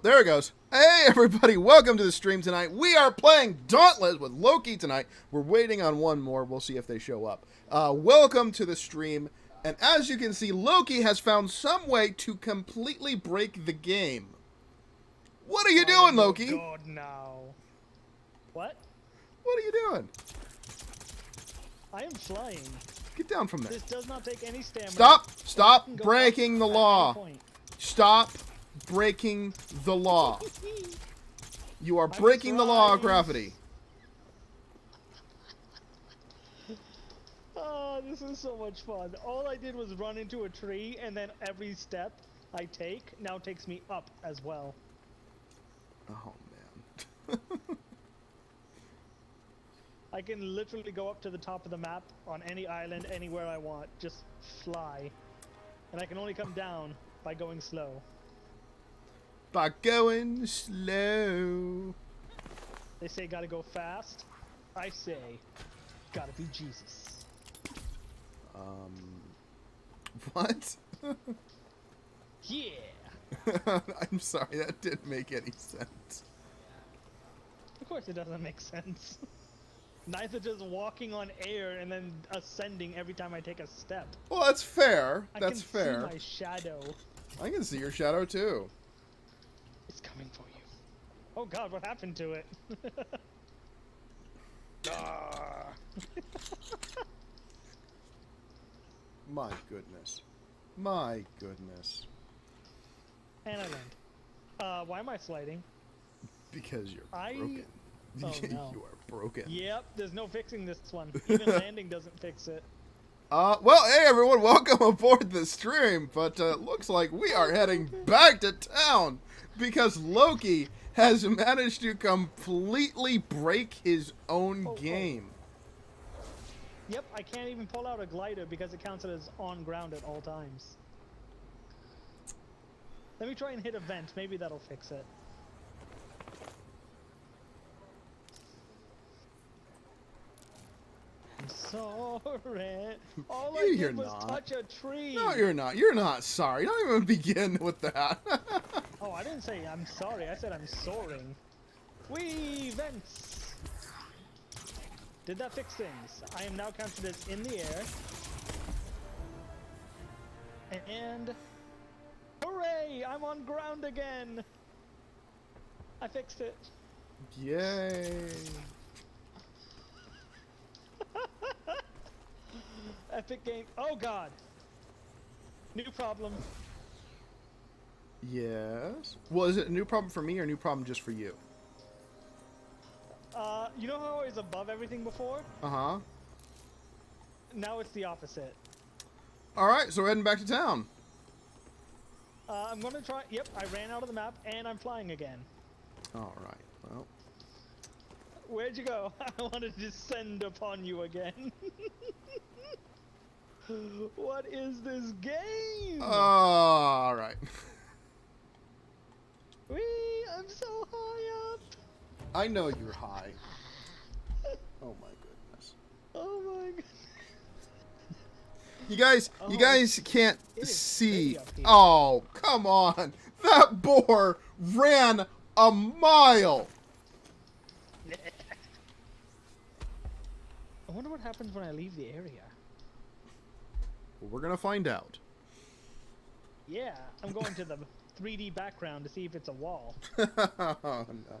there it goes. Hey, everybody. Welcome to the stream tonight. We are playing Dauntless with Loki tonight. We're waiting on one more. We'll see if they show up. Welcome to the stream. And as you can see, Loki has found some way to completely break the game. What are you doing, Loki? Oh, God, now. What? What are you doing? I am flying. Get down from there. This does not take any stamina. Stop breaking the law. Stop breaking the law. You are breaking the law of gravity. Oh, this is so much fun. All I did was run into a tree, and then every step I take now takes me up as well. Oh, man. I can literally go up to the top of the map on any island, anywhere I want. Just fly. And I can only come down by going slow. By going slow. They say gotta go fast. I say gotta be Jesus. What? Yeah! I'm sorry, that didn't make any sense. Of course it doesn't make sense. Neither does walking on air and then ascending every time I take a step. Well, that's fair. That's fair. I can see my shadow. I can see your shadow too. It's coming for you. Oh God, what happened to it? My goodness. My goodness. And I land. Why am I sliding? Because you're broken. Oh, no. You are broken. Yep, there's no fixing this one. Even landing doesn't fix it. Well, hey everyone, welcome aboard the stream. But looks like we are heading back to town because Loki has managed to completely break his own game. Yep, I can't even pull out a glider because it counts it as on ground at all times. Let me try and hit a vent. Maybe that'll fix it. I'm sorry. All I did was touch a tree. No, you're not. You're not sorry. Don't even begin with that. Oh, I didn't say I'm sorry. I said I'm soaring. Whee! Vents! Did that fix things? I am now counted as in the air. And... hooray! I'm on ground again! I fixed it. Yay. Epic game. Oh God! New problem. Yes. Well, is it a new problem for me or a new problem just for you? You know how I was above everything before? Uh-huh. Now it's the opposite. Alright, so we're heading back to town. I'm gonna try. Yep, I ran out of the map and I'm flying again. Alright, well. Where'd you go? I want to descend upon you again. What is this game? Alright. Whee! I'm so high up. I know you're high. Oh my goodness. Oh my goodness. You guys can't see. Oh, come on. That boar ran a mile. I wonder what happens when I leave the area. Well, we're gonna find out. Yeah, I'm going to the 3D background to see if it's a wall. Oh, no.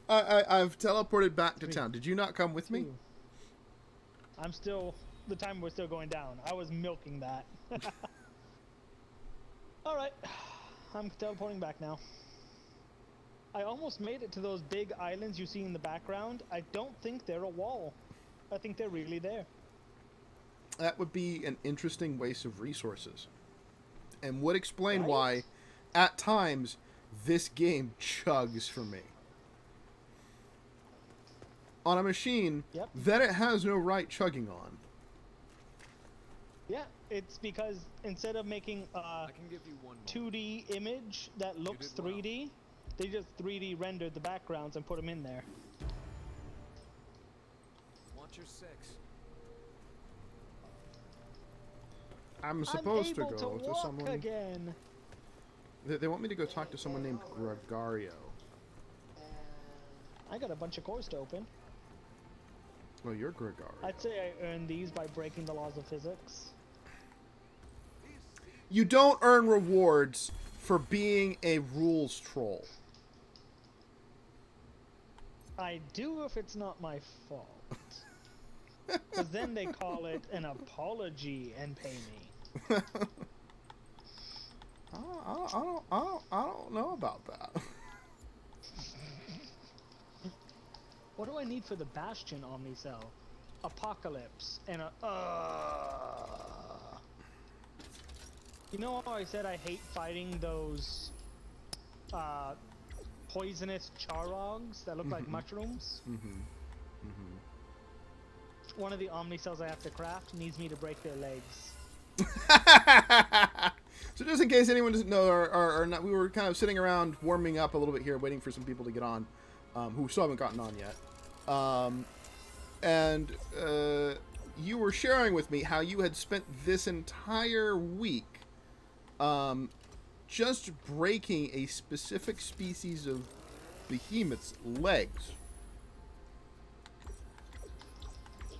I've teleported back to town. Did you not come with me? I'm still... the time we're still going down. I was milking that. Alright. I'm teleporting back now. I almost made it to those big islands you see in the background. I don't think they're a wall. I think they're really there. That would be an interesting waste of resources. And would explain why, at times, this game chugs for me. On a machine that it has no right chugging on. Yeah, it's because instead of making a 2D image that looks 3D, they just 3D rendered the backgrounds and put them in there. Want your 6? I'm supposed to go to someone. Again. They want me to go talk to someone named Gregario. I got a bunch of cores to open. Oh, you're Gregario. I'd say I earned these by breaking the laws of physics. You don't earn rewards for being a rules troll. I do if it's not my fault. Because then they call it an apology and pay me. I don't know about that. What do I need for the Bastion Omnicell? Apocalypse and a. You know how I said I hate fighting those poisonous Charogs that look like mushrooms? One of the Omnicells I have to craft needs me to break their legs. So just in case anyone doesn't know, or not, we were kind of sitting around warming up a little bit here, waiting for some people to get on, who still haven't gotten on yet. And you were sharing with me how you had spent this entire week just breaking a specific species of behemoth's legs.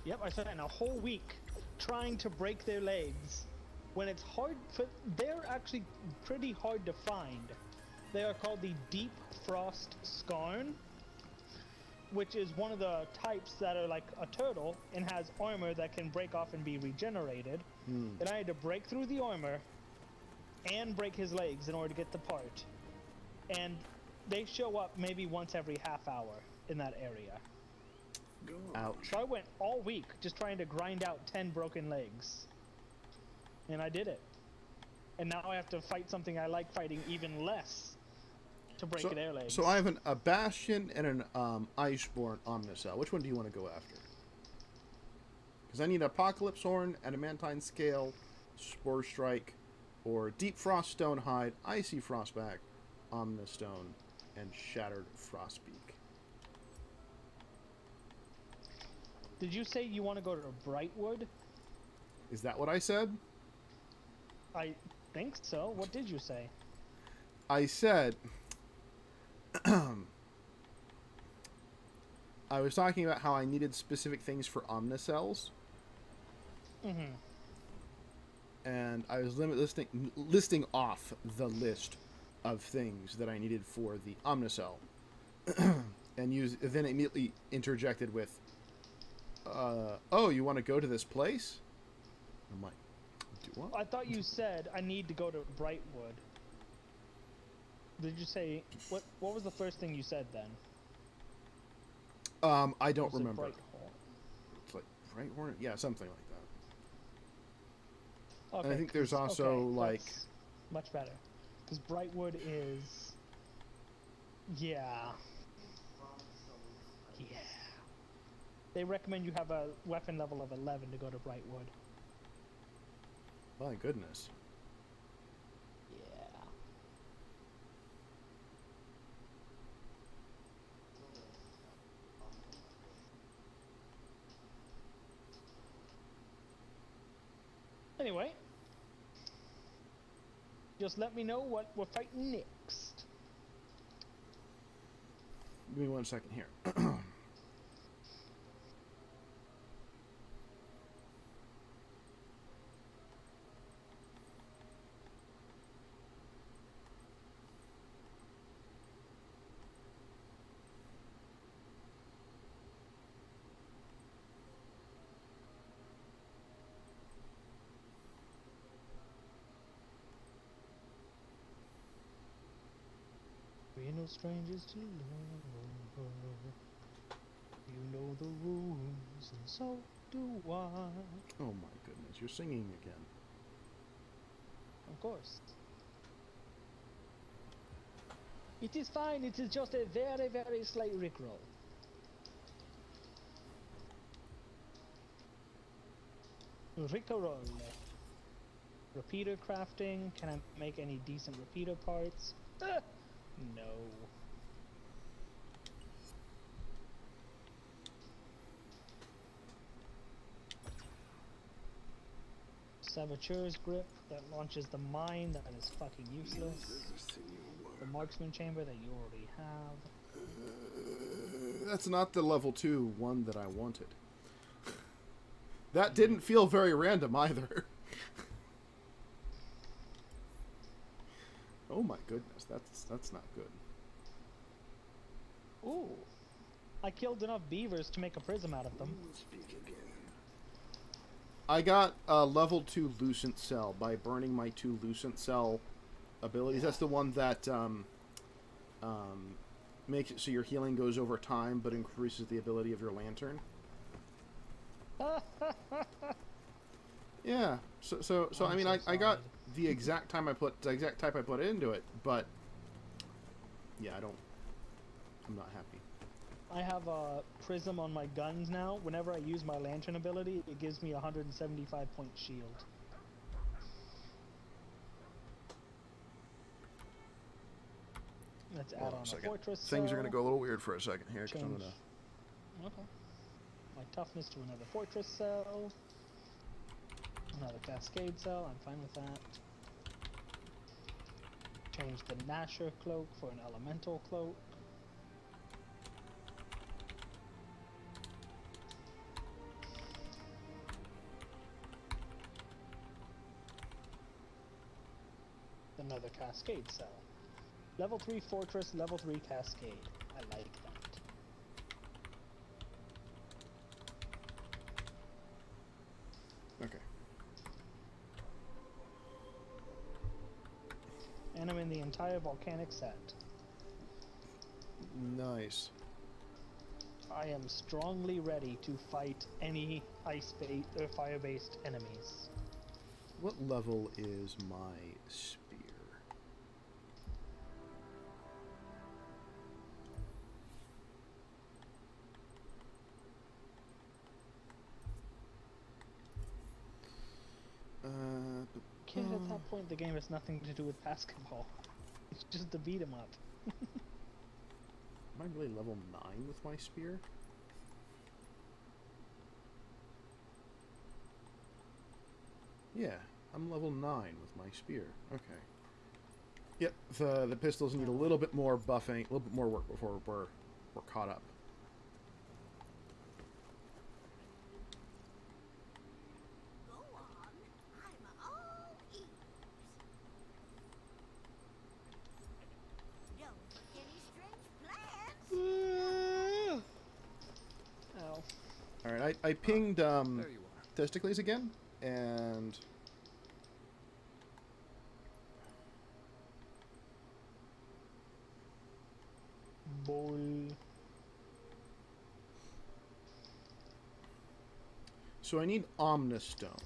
Yep, I spent a whole week trying to break their legs. When it's hard for, they're actually pretty hard to find. They are called the Deep Frost Skarn, which is one of the types that are like a turtle and has armor that can break off and be regenerated. And I had to break through the armor and break his legs in order to get the part. And they show up maybe once every half hour in that area. Ouch. So I went all week just trying to grind out 10 broken legs. And I did it. And now I have to fight something I like fighting even less to break their legs. So I have a Bastion and an Iceborne Omnicell. Which one do you want to go after? Because I need Apocalypse Horn, Adamantine Scale, Spore Strike, or Deep Frost Stonehide, Icy Frostback, Omnistone, and Shattered Frostbeak. Did you say you want to go to Brightwood? Is that what I said? I think so. What did you say? I said... I was talking about how I needed specific things for Omnicells. And I was listing off the list of things that I needed for the Omnicell. And then immediately interjected with, oh, you want to go to this place? I'm like, do what? I thought you said I need to go to Brightwood. Did you say what was the first thing you said then? I don't remember. Brighthorn? It's like Brighthorn? Yeah, something like that. Okay, and I think there's also like much better. Because Brightwood is yeah. They recommend you have a weapon level of 11 to go to Brightwood. My goodness. Yeah. Anyway, just let me know what we're fighting next. Give me 1 second here. We're no strangers to love. You know the rules, and so do I. Oh my goodness, you're singing again. Of course. It is fine, it is just a very, very slight rickroll. Rickroll. Repeater crafting. Can I make any decent repeater parts? No. Saboteur's Grip that launches the mine that is fucking useless. The Marksman Chamber that you already have. That's not the level 2 one that I wanted. That didn't feel very random either. Oh my goodness, that's not good. Ooh. I killed enough beavers to make a prism out of them. I got a level 2 Lucent Cell by burning my 2 Lucent Cell abilities. That's the one that makes it so your healing goes over time but increases the ability of your lantern. Yeah. So I mean, I got the exact type I put into it, but yeah, I'm not happy. I have a prism on my guns now. Whenever I use my lantern ability, it gives me a 175 point shield. Let's add on a fortress cell. Things are going to go a little weird for a second here. Cause I'm gonna... Okay. My toughness to another fortress cell. Another cascade cell. I'm fine with that. Change the Nasher cloak for an elemental cloak. Another cascade cell. Level 3 fortress, level 3 cascade. I like that. Okay. And I'm in the entire volcanic set. Nice. I am strongly ready to fight any ice-based or fire-based enemies. What level is my spear? Kid, at that point, the game has nothing to do with basketball. It's just to beat him up. Am I really level 9 with my spear? Yeah, I'm level 9 with my spear. Okay. Yep, the pistols need a little bit more buffing, a little bit more work before we're caught up. Alright, I pinged Testicles again, and Boy. so I need Omnistone.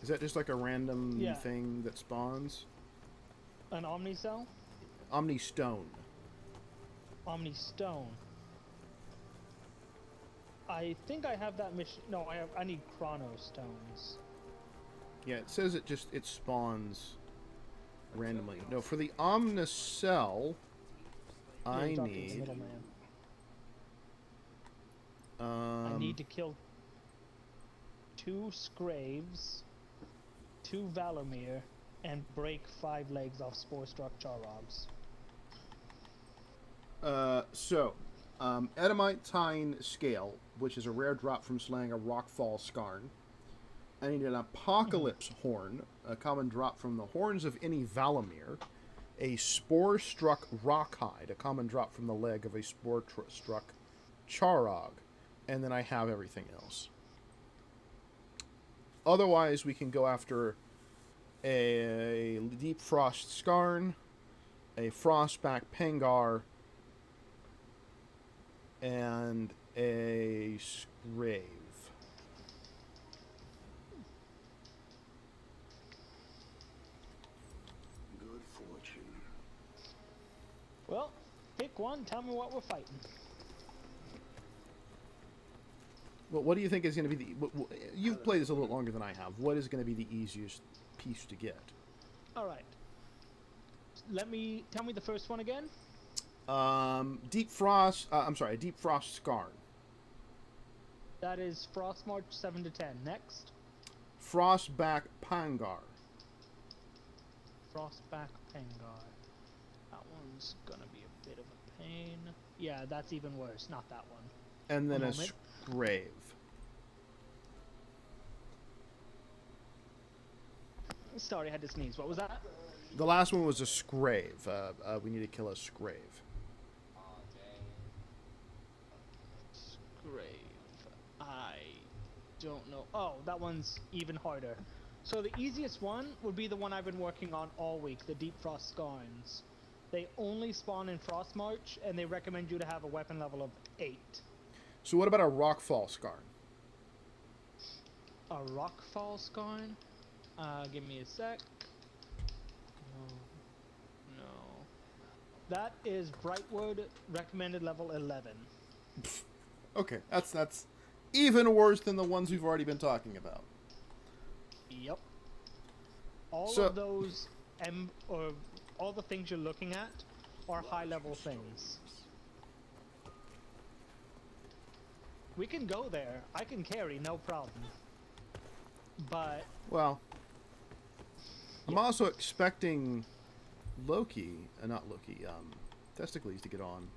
Is that just like a random thing that spawns? An Omnicell? Omnistone. Omnistone. I think I have that mission. No, I need Chronostones. Yeah, it says it spawns randomly. No, for the Omnicell, I need. I need to kill 2 Scraves, 2 Valomir, and break 5 legs off Spore-struck Charogs. Adamantine Scale, which is a rare drop from slaying a Rockfall Skarn. I need an Apocalypse Horn, a common drop from the horns of any Valomir. A Spore-struck Rockhide, a common drop from the leg of a Spore-struck Charog. And then I have everything else. Otherwise, we can go after a Deep Frost Skarn, a Frostback Pengar, and a Scrave. Good fortune. Well, pick one, tell me what we're fighting. Well, what do you think is going to be the... You've played this a little longer than I have. What is going to be the easiest piece to get? Alright. Tell me the first one again. Deep Frost... a Deep Frost Skarn. That is Frost March 7 to 10. Next. Frostback Pangar. Frostback Pangar. That one's gonna be a bit of a pain. Yeah, that's even worse. Not that one. And then a Moment. Scrave. Sorry, I had to sneeze. What was that? The last one was a Scrave. We need to kill a Scrave. Grave. I don't know. Oh, that one's even harder. So the easiest one would be the one I've been working on all week, the Deep Frost Skarns. They only spawn in Frost March, and they recommend you to have a weapon level of 8. So what about a Rockfall Skarn? A Rockfall Skarn? Give me a sec. No. That is Brightwood, recommended level 11. Okay, that's even worse than the ones we've already been talking about. Yep. All So- of those or all the things you're looking at are high level things. We can go there. I can carry, no problem. But Well, I'm also expecting Testicles to get on.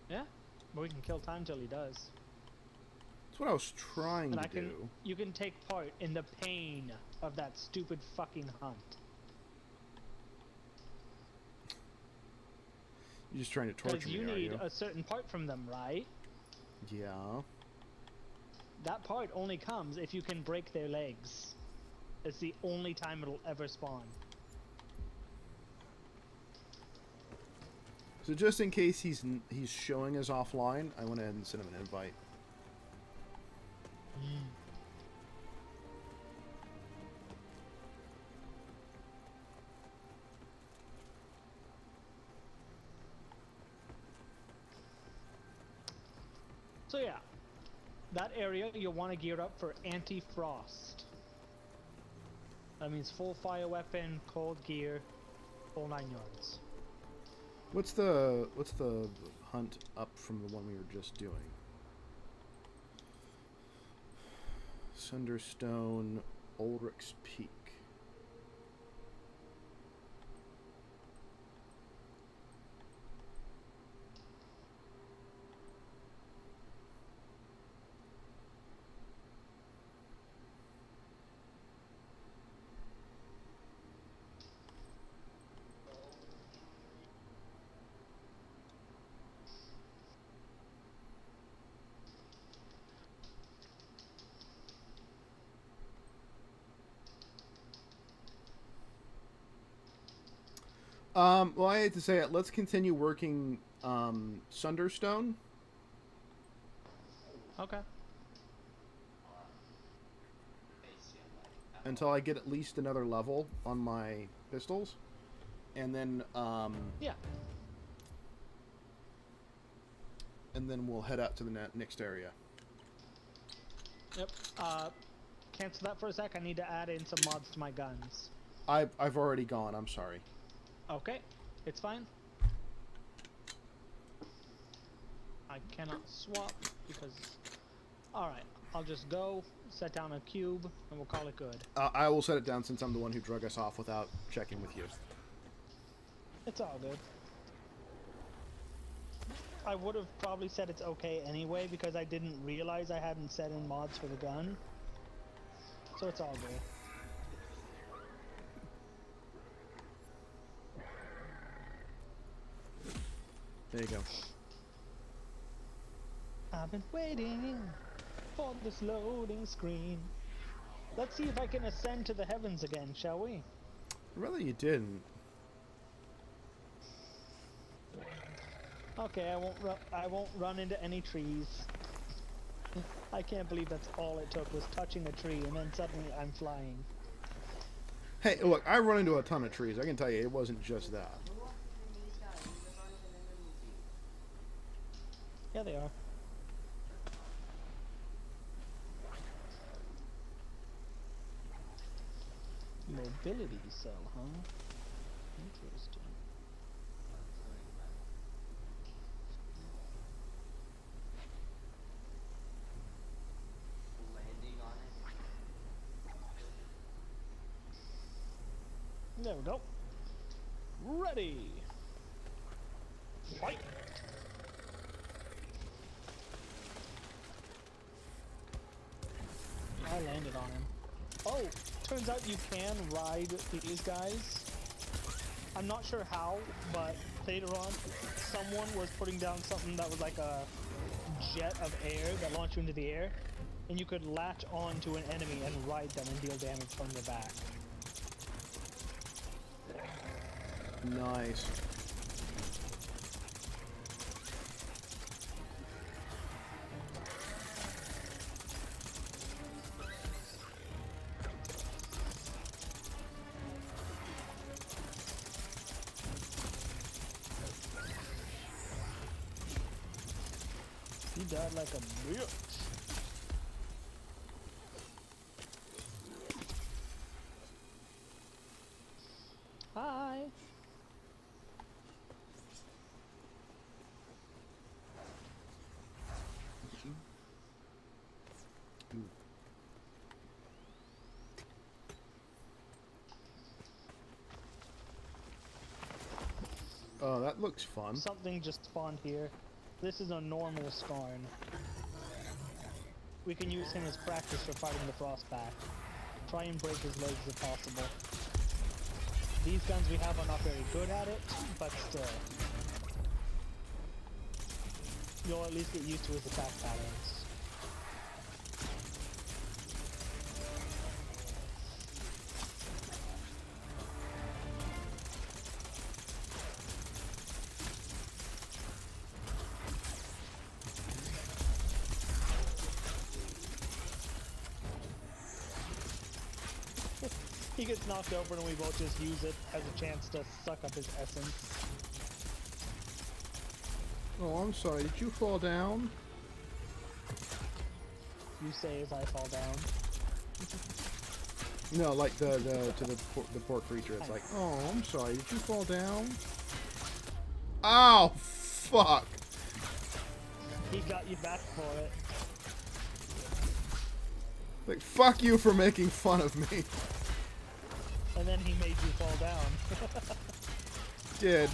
yeah, but we can kill time till he does. That's what I was trying And to do. you can take part in the pain of that stupid fucking hunt. You're just trying to Because torture me, you are need you? a certain part from them, right? Yeah. That part only comes if you can break their legs. It's the only time it'll ever spawn. So just in case he's showing us offline, I went ahead and sent him an invite. So yeah, that area you'll want to gear up for anti-frost. That means full fire weapon, cold gear, full 9 yards. What's the hunt up from the one we were just doing? Sunderstone, Ulrich's Peak. Well, I hate to say it. Let's continue working Sunderstone. Okay. Until I get at least another level on my pistols. And then, Yeah. and then we'll head out to the next area. Yep. Cancel that for a sec. I need to add in some mods to my guns. I've already gone. I'm sorry. Okay. It's fine. I cannot swap because... Alright. I'll just go, set down a cube, and we'll call it good. I will set it down since I'm the one who drug us off without checking with you. It's all good. I would have probably said it's okay anyway because I didn't realize I hadn't set in mods for the gun. So it's all good. There you go. I've been waiting for this loading screen. Let's see if I can ascend to the heavens again, shall we? Rather you didn't. Okay, I won't run into any trees. I can't believe that's all it took was touching a tree and then suddenly I'm flying. Hey, look, I run into a ton of trees. I can tell you, it wasn't just that. Yeah, they are. Mobility cell, huh? Interesting. There we go. Ready. Fight. I landed on him. Oh, turns out you can ride these guys. I'm not sure how, but later on, someone was putting down something that was like a jet of air that launched you into the air, and you could latch on to an enemy and ride them and deal damage from the back. Nice. He died like a bitch. Hi. Oh, that looks fun. Something just spawned here. This is a normal Skarn. We can use him as practice for fighting the Frostback. Try and break his legs if possible. These guns we have are not very good at it, but still. You'll at least get used to his attack patterns. He gets knocked over and we both just use it as a chance to suck up his essence. Oh, I'm sorry. Did you fall down? You say as I fall down. No, like the poor creature. It's like, oh, I'm sorry. Did you fall down? Ow! Fuck! He got you back for it. Like, fuck you for making fun of me. And then he made you fall down. Did.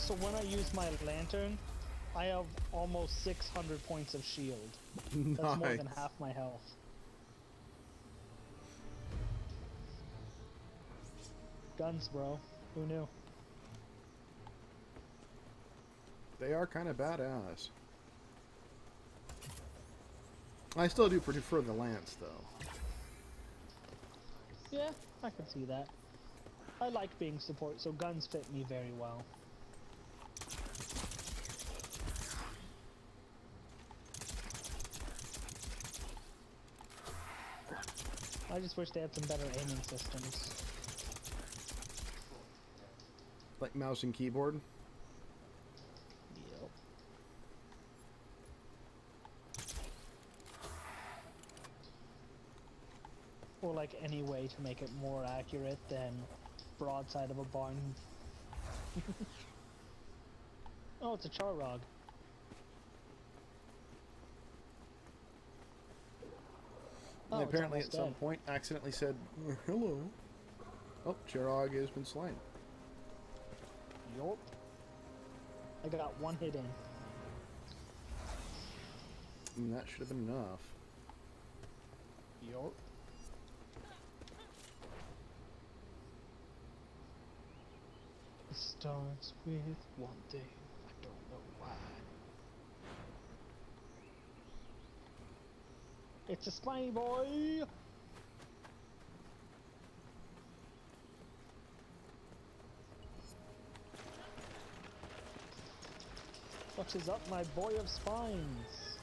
So when I use my lantern, I have almost 600 points of shield. That's more than half my health. Guns, bro. Who knew? They are kind of badass. I still do prefer the lance, though. Yeah, I can see that. I like being support, so guns fit me very well. I just wish they had some better aiming systems. Like mouse and keyboard? Yep. Or like any way to make it more accurate than broadside of a barn. Oh, it's a Charrog. And it's apparently at almost some dead. point accidentally said, hello. Oh, Charrog has been slain. Yup. I got one hit in. And that should have been enough. Yup. It starts with one thing. I don't know why. It's a spiny boy! What is up, my boy of spines?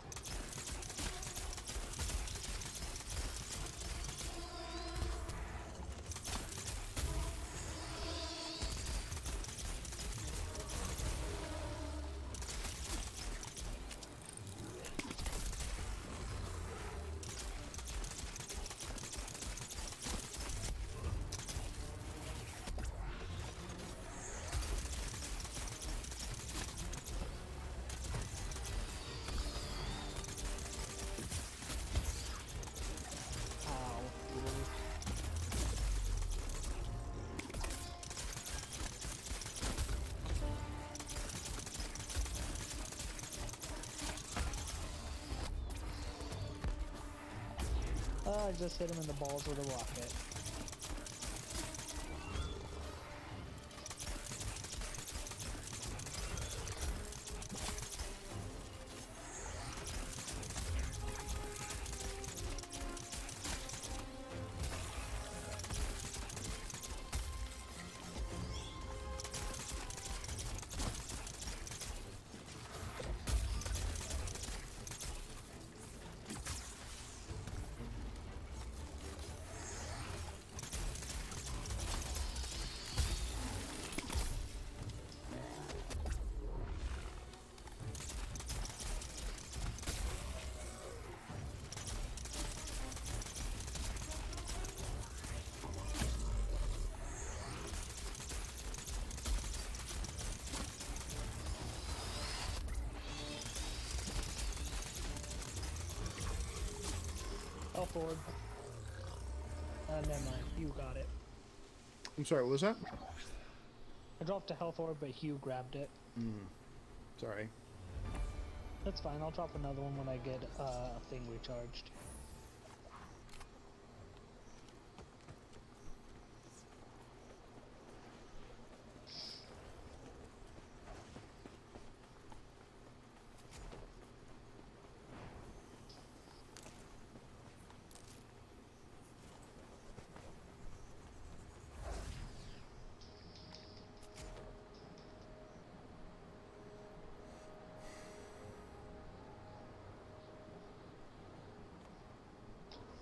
I just hit him in the balls with a rocket. Health orb. Never mind. Hugh got it. I'm sorry, what was that? I dropped a health orb, but Hugh grabbed it. Sorry. That's fine. I'll drop another one when I get a thing recharged.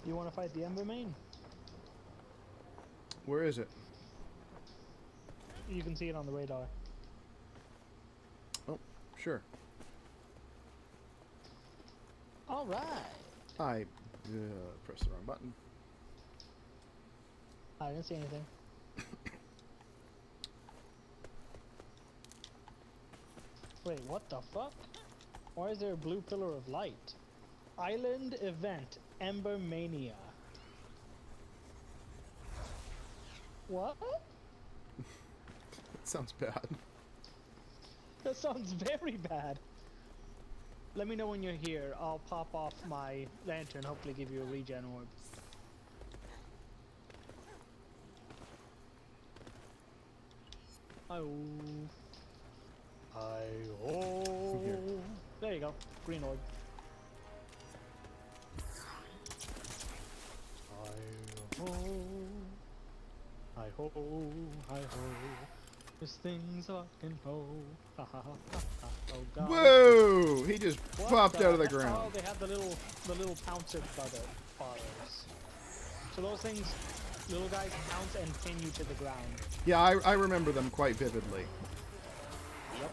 You want to fight the Ember Main? Where is it? You can see it on the radar. Oh, sure. All right. I pressed the wrong button. I didn't see anything. Wait, what the fuck? Why is there a blue pillar of light? Island event, Ember Mania. What? That sounds bad. That sounds very bad. Let me know when you're here. I'll pop off my lantern, hopefully give you a regen orb. Oh. Hi-oh. There you go. Green orb. Hi-ho. Hi-ho. Hi-ho. There's things I can hold. Ha ha ha ha. Oh god. Whoa! He just What popped out of the heck? Oh, ground. they have the little pouncer bottles. So those things, little guys pounce and pin you to the ground. Yeah, I remember them quite vividly. Yep.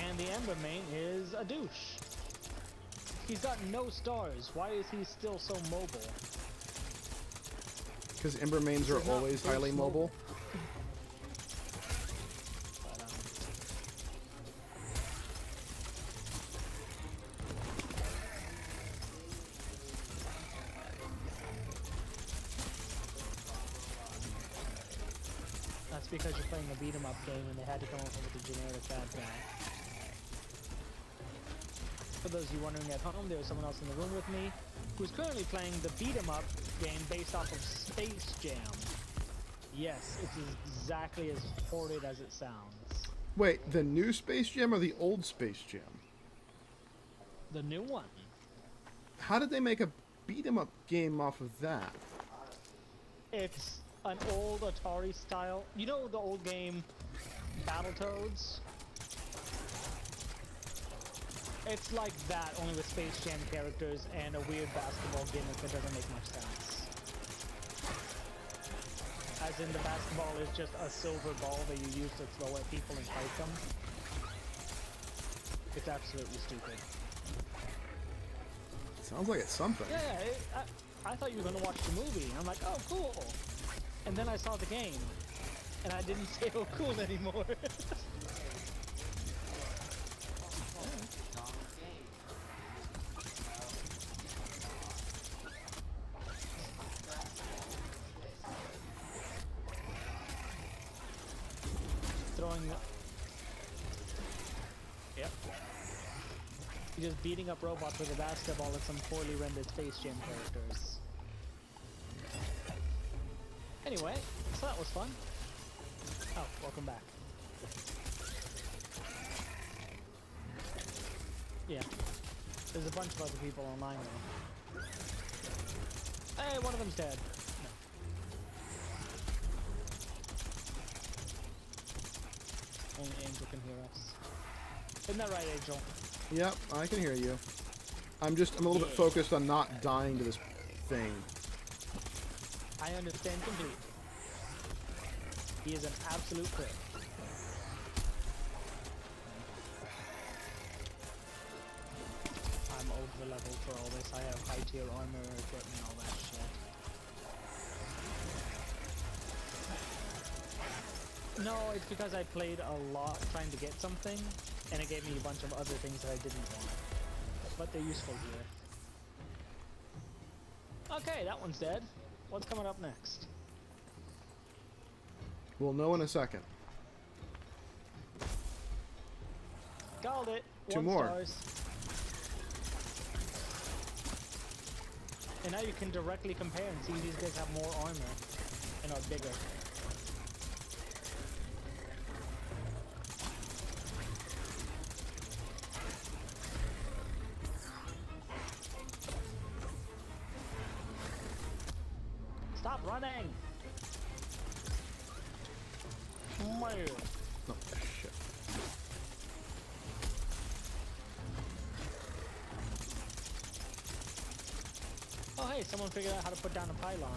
And the Ember Main is a douche. He's got no stars. Why is he still so mobile? Because Embermains are He's not always highly first mobile. That's because you're playing a beat 'em up game and they had to come up with a generic bad guy. For those of you wondering at home, there's someone else in the room with me who's currently playing the beat 'em up game based off of Space Jam. Yes, it's exactly as horrid as it sounds. Wait, the new Space Jam or the old Space Jam? The new one. How did they make a beat 'em up game off of that? It's an old Atari style. You know the old game Battletoads? It's like that, only with Space Jam characters and a weird basketball gimmick that doesn't make much sense. As in, the basketball is just a silver ball that you use to throw at people and fight them. It's absolutely stupid. Sounds like it's something. Yeah, I thought you were going to watch the movie. And I'm like, oh, cool. And then I saw the game. And I didn't say, oh, cool anymore. You're just beating up robots with a basketball and some poorly rendered Space Jam characters. Anyway, so that was fun. Oh, welcome back. Yeah. There's a bunch of other people online though. Hey, one of them's dead. No. Only Angel can hear us. Isn't that right, Angel? Yep, I can hear you. I'm a little bit focused on not dying to this thing. I understand completely. He is an absolute prick. I'm over level for all this. I have high tier armor, equipment, all that shit. No, it's because I played a lot trying to get something, and it gave me a bunch of other things that I didn't want. But they're useful here. Okay, that one's dead. What's coming up next? We'll know in a second. Called it. Two more. Stars. And now you can directly compare and see these guys have more armor and are bigger. Stop running! Man. Oh, shit. Oh hey, someone figured out how to put down a pylon.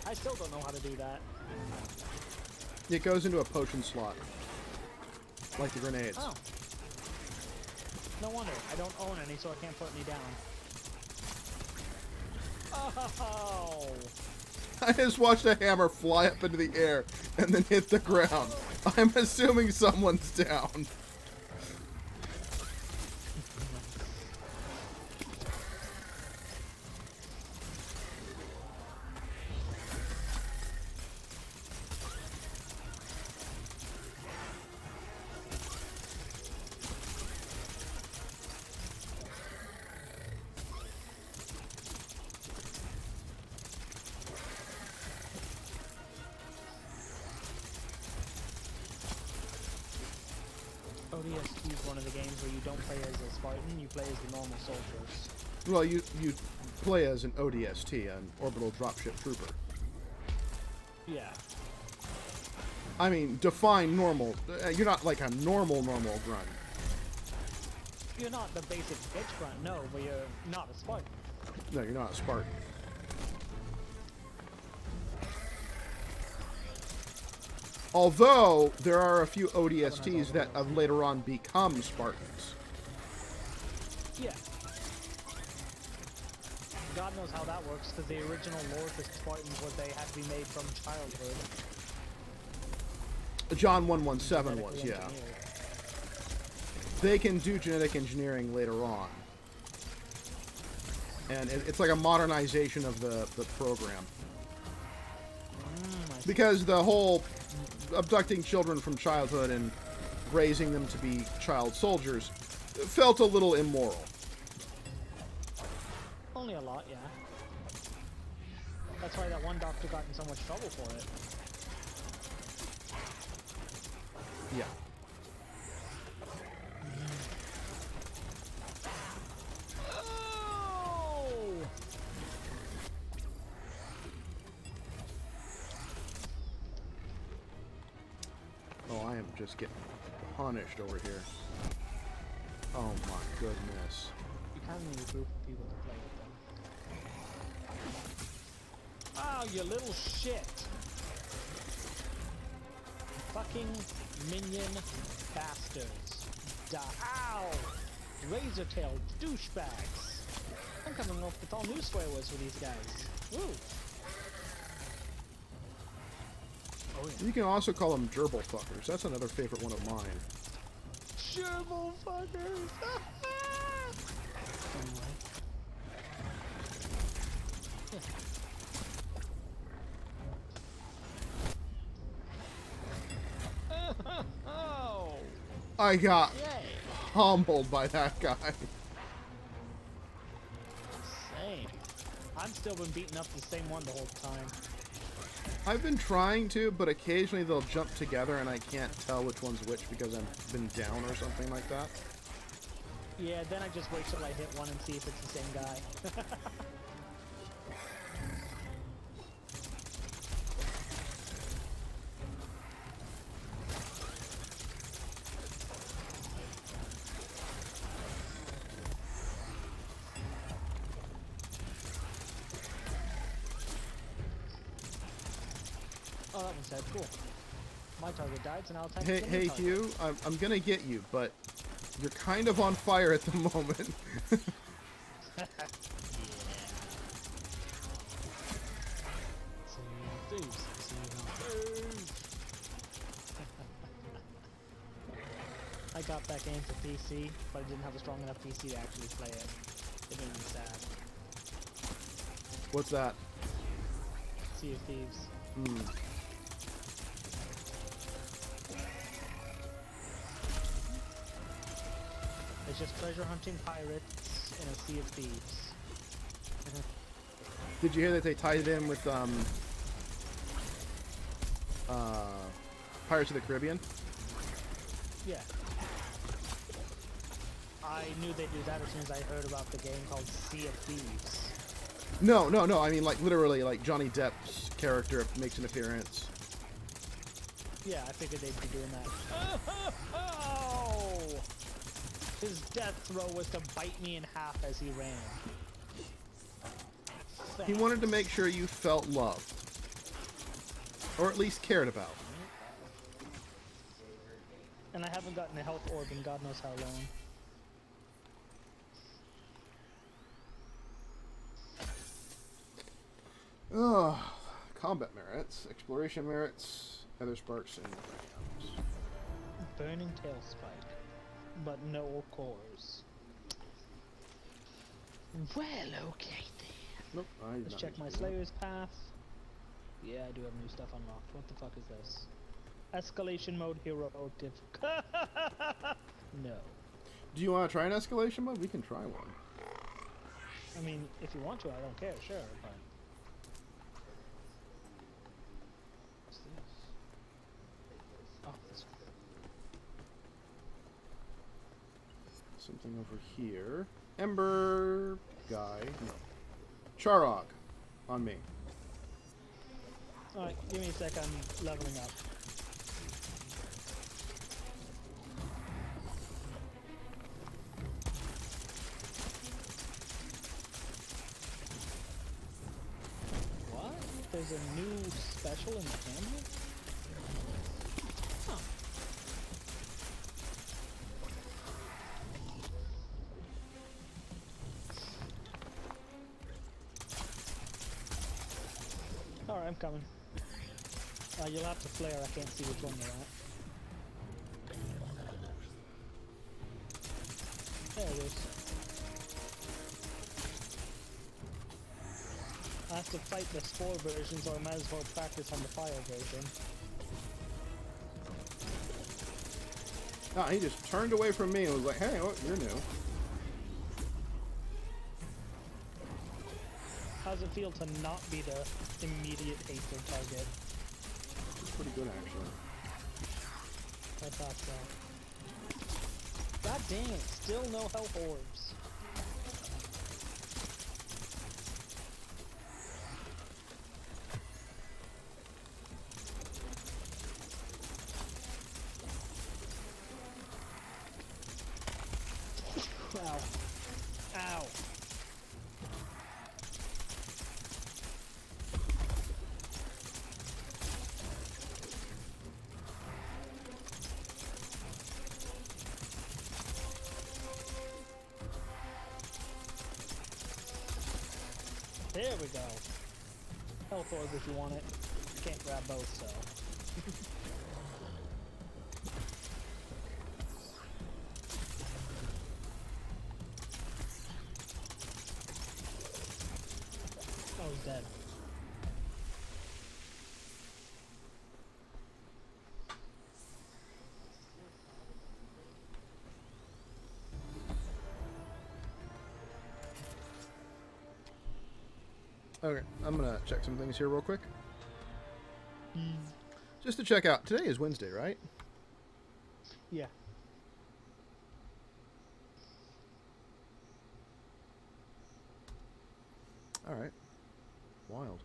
I still don't know how to do that. It goes into a potion slot. Like the grenades. Oh. No wonder. I don't own any, so I can't put any down. Oh! I just watched a hammer fly up into the air and then hit the ground. I'm assuming someone's down. ODST is one of the games where you don't play as a Spartan, you play as the normal soldiers. Well, you play as an ODST, an orbital dropship trooper. Yeah. I mean, define normal. You're not like a normal grunt. You're not the basic bitch grunt, no, but you're not a Spartan. No, you're not a Spartan. Although, there are a few ODSTs that have later on become Spartans. Yeah. God knows how that works, because the original lore for Spartans was they had to be made from childhood. John 117 was, yeah. Engineered. They can do genetic engineering later on. And it's like a modernization of the program. Because the whole abducting children from childhood and raising them to be child soldiers felt a little immoral. Only a lot, yeah. That's why that one doctor got in so much trouble for it. Yeah. Oh! Oh, I am just getting punished over here. Oh my goodness. You kind of need a group of people to play with them. Oh, you little shit! Fucking minion bastards. Ow! Razor-tailed douchebags. I'm coming up with all new swear words for these guys. Woo! Oh yeah. You can also call them gerbil fuckers. That's another favorite one of mine. Gerbil fuckers! Anyway. Yeah. Oh! I got Yay! pummeled by that guy. Same. I'm still been beating up the same one the whole time. I've been trying to, but occasionally they'll jump together and I can't tell which one's which because I've been down or something like that. Yeah, then I just wait till I hit one and see if it's the same guy. Oh, that one's dead. Cool. My target died, so now I'll attack the Hey, new target. Hugh, I'm gonna get you, but you're kind of on fire at the moment. I got back into PC, but I didn't have a strong enough PC to actually play it. It made me sad. What's that? Sea of Thieves. Hmm. It's just treasure hunting pirates in a Sea of Thieves. Did you hear that they tied it in with Pirates of the Caribbean? Yeah. I knew they'd do that as soon as I heard about the game called Sea of Thieves. No. I mean, like literally, like Johnny Depp's character makes an appearance. Yeah, I figured they'd be doing that. Oh! His death throw was to bite me in half as he ran. He wanted to make sure you felt loved, or at least cared about. And I haven't gotten a health orb in God knows how long. Ugh. Combat merits, exploration merits, Heather Sparks, and Rams. Burning Tailspike, but no cores. Well, okay then. Nope, I did Let's not check use my it. Slayer's Path. Yeah, I do have new stuff unlocked. What the fuck is this? Escalation mode hero diff. No. Do you want to try an escalation mode? We can try one. I mean, if you want to, I don't care, sure, but... What's this? Oh, this one. Something over here. Ember guy. No. Charog. On me. Alright, give me a sec, I'm leveling up. What? There's a new special in the camera? Huh. Alright, I'm coming. You'll have to flare, I can't see which one they're at. There it is. I have to fight the spore version, so I might as well practice on the fire version. Ah, he just turned away from me and was like, hey, oh, you're new. How's it feel to not be the immediate hatred target? It's pretty good, actually. I thought so. God dang it, still no health orbs. Ow. Ow. There we go. Health orb if you want it. Can't grab both, so. Oh, he's dead. Okay, I'm gonna check some things here real quick. Mm. Just to check out. Today is Wednesday, right? Yeah. All right. Wild.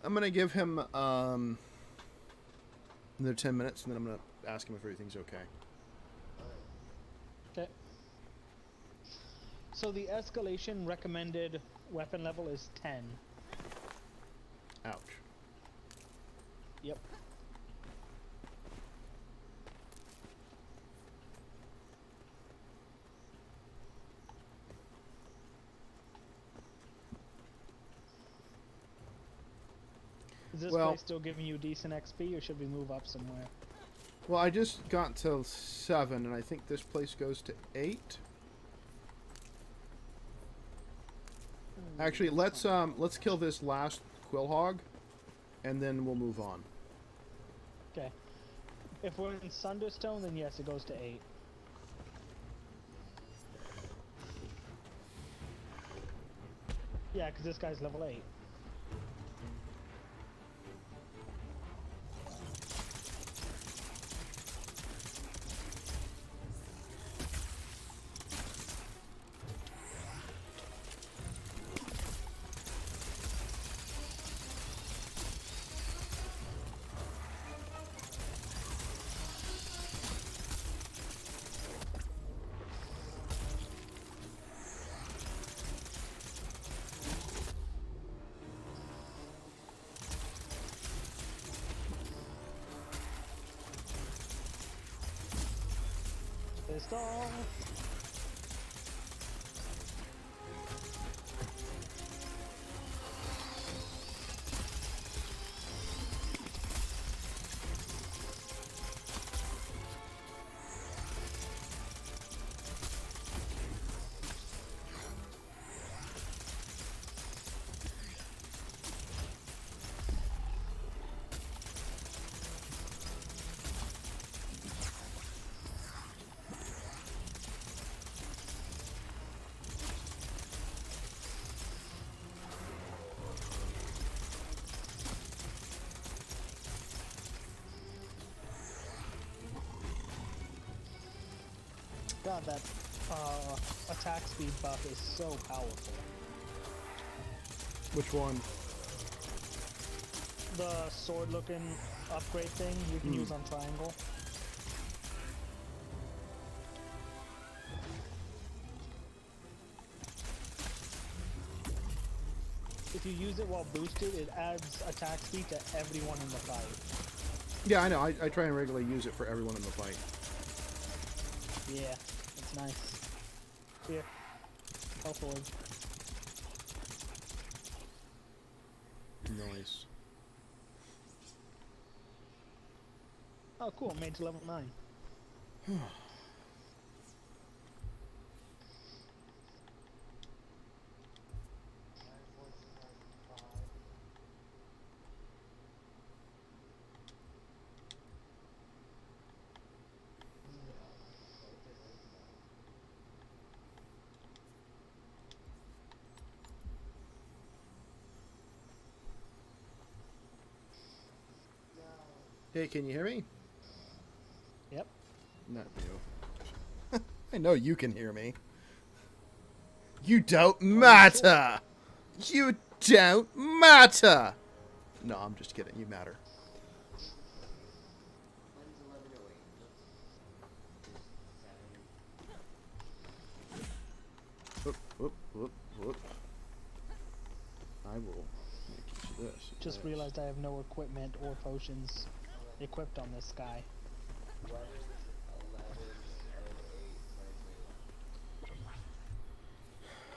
I'm gonna give him another 10 minutes, and then I'm gonna ask him if everything's okay. Okay. So the escalation recommended weapon level is 10. Ouch. Yep. Is this Well- place still giving you decent XP, or should we move up somewhere? Well, I just got to 7, and I think this place goes to 8. Actually, let's kill this last quill hog, and then we'll move on. Okay. If we're in Sunderstone, then yes, it goes to 8. Yeah, because this guy's level 8. Pissed off. God, that attack speed buff is so powerful. Which one? The sword-looking upgrade thing you can use on triangle. If you use it while boosted, it adds attack speed to everyone in the fight. Yeah, I know. I try and regularly use it for everyone in the fight. Yeah, it's nice. Here, hopefully. Nice. Oh, cool! Made to level 9. Hey, can you hear me? Yep. Not you. I know you can hear me. You don't matter! You don't matter! No, I'm just kidding. You matter. Whoop, whoop, whoop, whoop. I will make use of this. Just realized I have no equipment or potions equipped on this guy.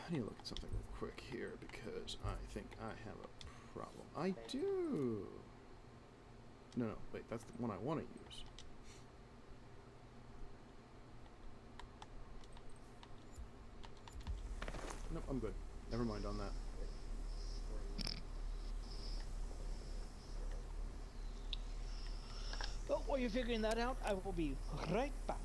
I need to look at something real quick here because I think I have a problem. I do. No, wait, that's the one I want to use. Nope, I'm good. Never mind on that. Well, while you're figuring that out, I will be right back.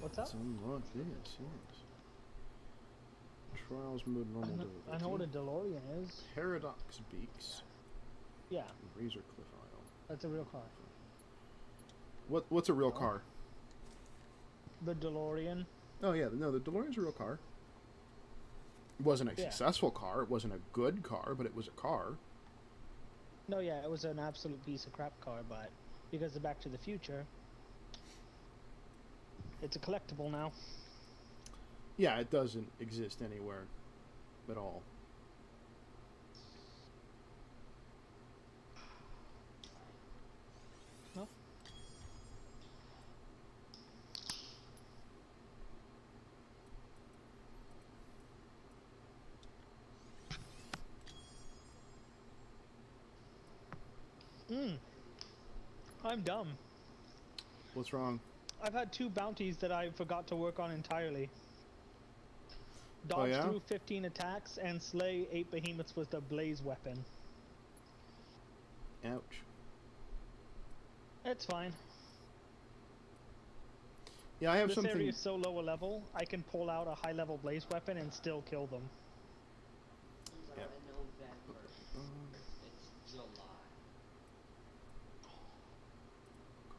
What's up? Let's unlock this, yes. Trials mode normal difficulty. I know what a DeLorean is. Paradox Beaks. Yeah, Razor Cliff Isle. that's a real car. What's a real car? The DeLorean. Oh yeah, no, the DeLorean's a real car. It wasn't a successful car. It wasn't a good car, but it was a car. No, yeah, it was an absolute piece of crap car, but because of Back to the Future, it's a collectible now. Yeah, it doesn't exist anywhere at all. No? I'm dumb. What's wrong? I've had 2 bounties that I forgot to work on entirely. Dodge yeah? through 15 attacks and slay 8 behemoths with a blaze weapon. Ouch. It's fine. Yeah, I have This something. area is so low a level, I can pull out a high-level blaze weapon and still kill them. Yep. It's July.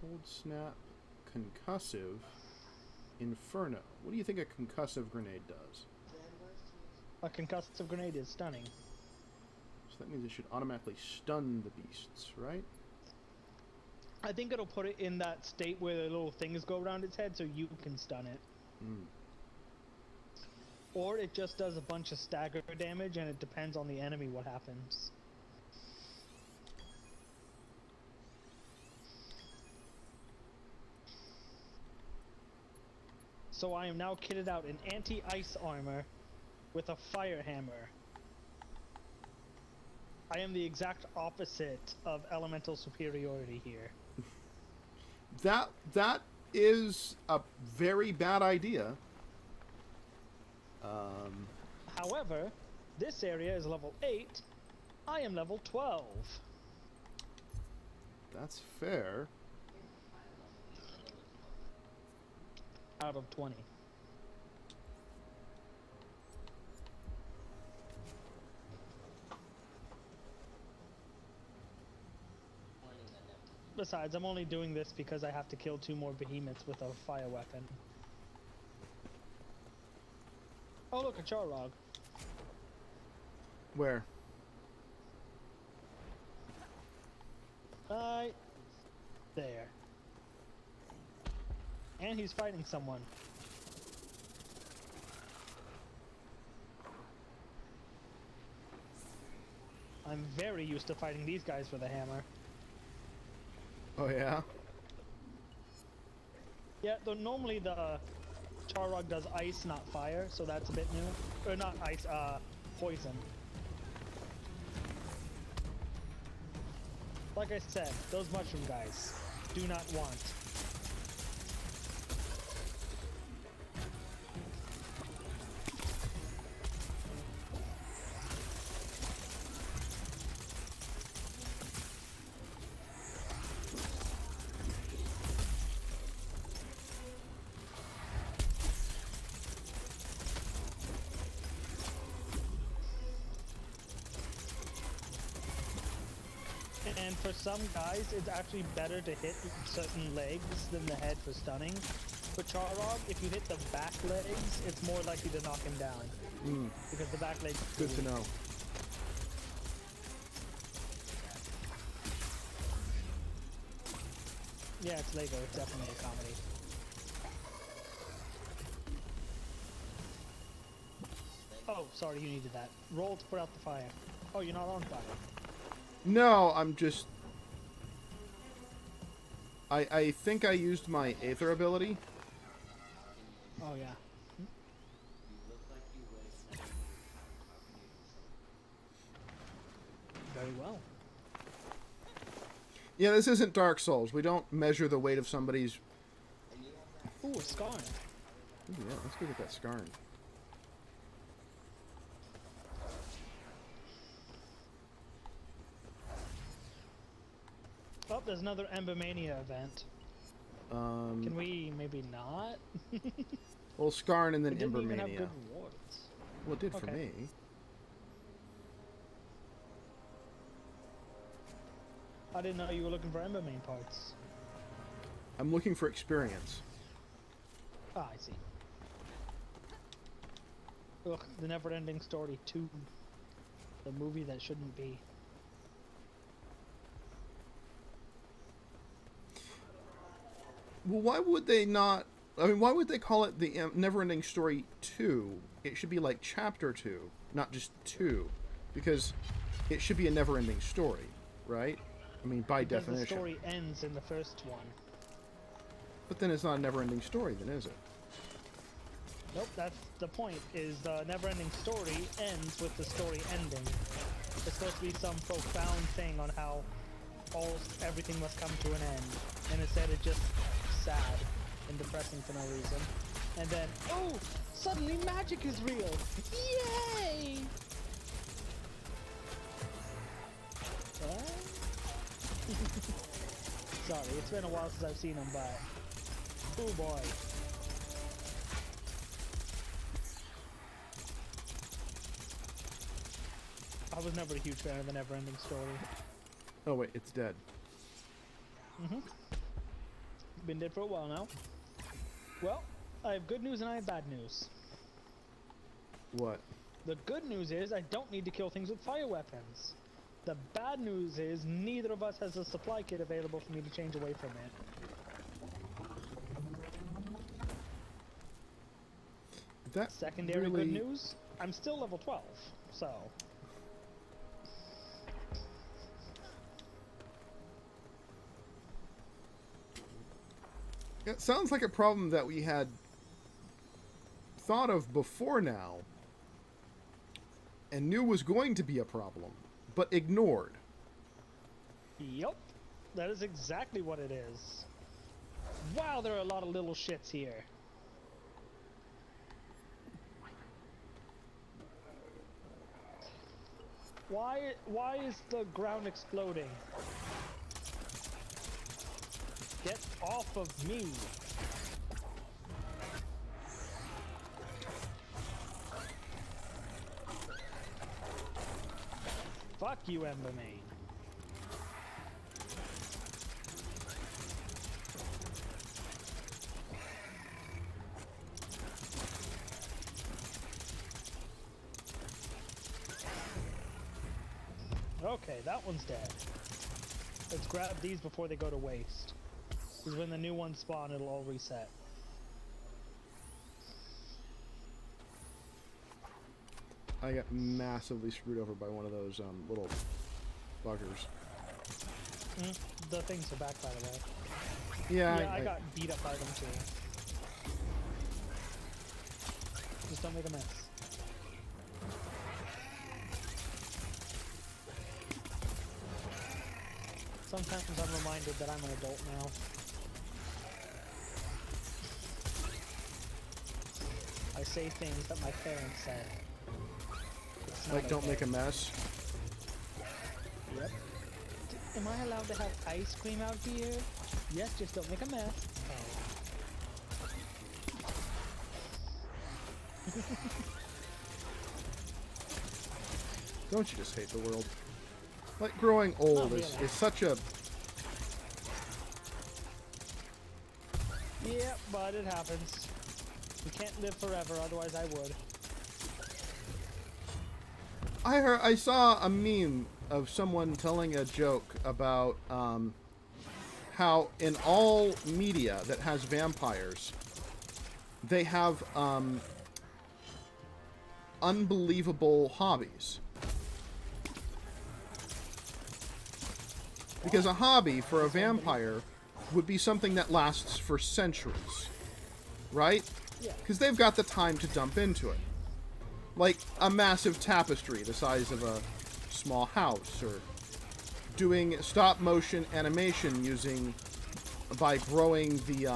Cold Snap, Concussive, Inferno. What do you think a concussive grenade does? A concussive grenade is stunning. So that means it should automatically stun the beasts, right? I think it'll put it in that state where the little things go around its head so you can stun it. Or it just does a bunch of stagger damage and it depends on the enemy what happens. So I am now kitted out in anti-ice armor with a fire hammer. I am the exact opposite of elemental superiority here. That is a very bad idea. However, this area is level 8. I am level 12. That's fair. Out of 20. Besides, I'm only doing this because I have to kill 2 more behemoths with a fire weapon. Oh look, a Charrog. Where? Right there. And he's fighting someone. I'm very used to fighting these guys with a hammer. Oh yeah? Yeah, though normally the Charrog does ice, not fire, so that's a bit new. Or not ice, poison. Like I said, those mushroom guys do not want. And for some guys, it's actually better to hit certain legs than the head for stunning. For Charrog, if you hit the back legs, it's more likely to knock him down. Because the back legs... Good to know. Yeah, it's Lego. It's definitely a comedy. Oh, sorry, you needed that. Roll to put out the fire. Oh, you're not on fire. No, I'm just... I think I used my Aether ability. Oh, yeah. Very well. Yeah, this isn't Dark Souls. We don't measure the weight of somebody's... Ooh, a Scarn. Ooh, yeah, let's go get that Scarn. Oh, there's another Embermania event. Can we maybe not? Well, Skarn and then It didn't even have Embermania. good rewards. Well, it did for Okay. me. I didn't know you were looking for Ember main parts. I'm looking for experience. Ah, I see. Ugh, the Never-Ending Story 2. The movie that shouldn't be. Well, why would they not... I mean, why would they call it the Neverending Story 2? It should be like Chapter 2, not just 2. Because it should be a never-ending story, right? I mean, by Because definition. the story ends in the first one. But then it's not a never-ending story, then, is it? Nope, that's the point, is the Never-Ending Story ends with the story ending. It's supposed to be some profound thing on how everything must come to an end. And instead it's just sad and depressing for no reason. And then, oh, suddenly magic is real! Yay! What? Sorry, it's been a while since I've seen them, but... oh boy. I was never a huge fan of the Never-Ending Story. Oh, wait, it's dead. Been dead for a while now. Well, I have good news and I have bad news. What? The good news is I don't need to kill things with fire weapons. The bad news is neither of us has a supply kit available for me to change away from it. That Secondary really... good news, I'm still level 12, so... It sounds like a problem that we had thought of before now and knew was going to be a problem, but ignored. Yup, that is exactly what it is. Wow, there are a lot of little shits here. Why is the ground exploding? Get off of me! Fuck you, Embermain. Okay, that one's dead. Let's grab these before they go to waste. Because when the new ones spawn, it'll all reset. I got massively screwed over by one of those little buggers. The things are back, by the way. Yeah, I got beat up by them too. Just don't make a mess. Sometimes I'm reminded that I'm an adult now. I say things that my parents said. It's not like, don't okay. make a mess. Yep. Am I allowed to have ice cream out here? Yes, just don't make a mess. Oh. Don't you just hate the world? Like, growing old Not is really. such a... Yeah, but it happens. We can't live forever, otherwise I would. I saw a meme of someone telling a joke about how in all media that has vampires, they have unbelievable hobbies. Because a hobby for a vampire would be something that lasts for centuries, right? Yeah. Because they've got the time to dump into it. Like a massive tapestry the size of a small house, or doing stop-motion animation using... by growing the,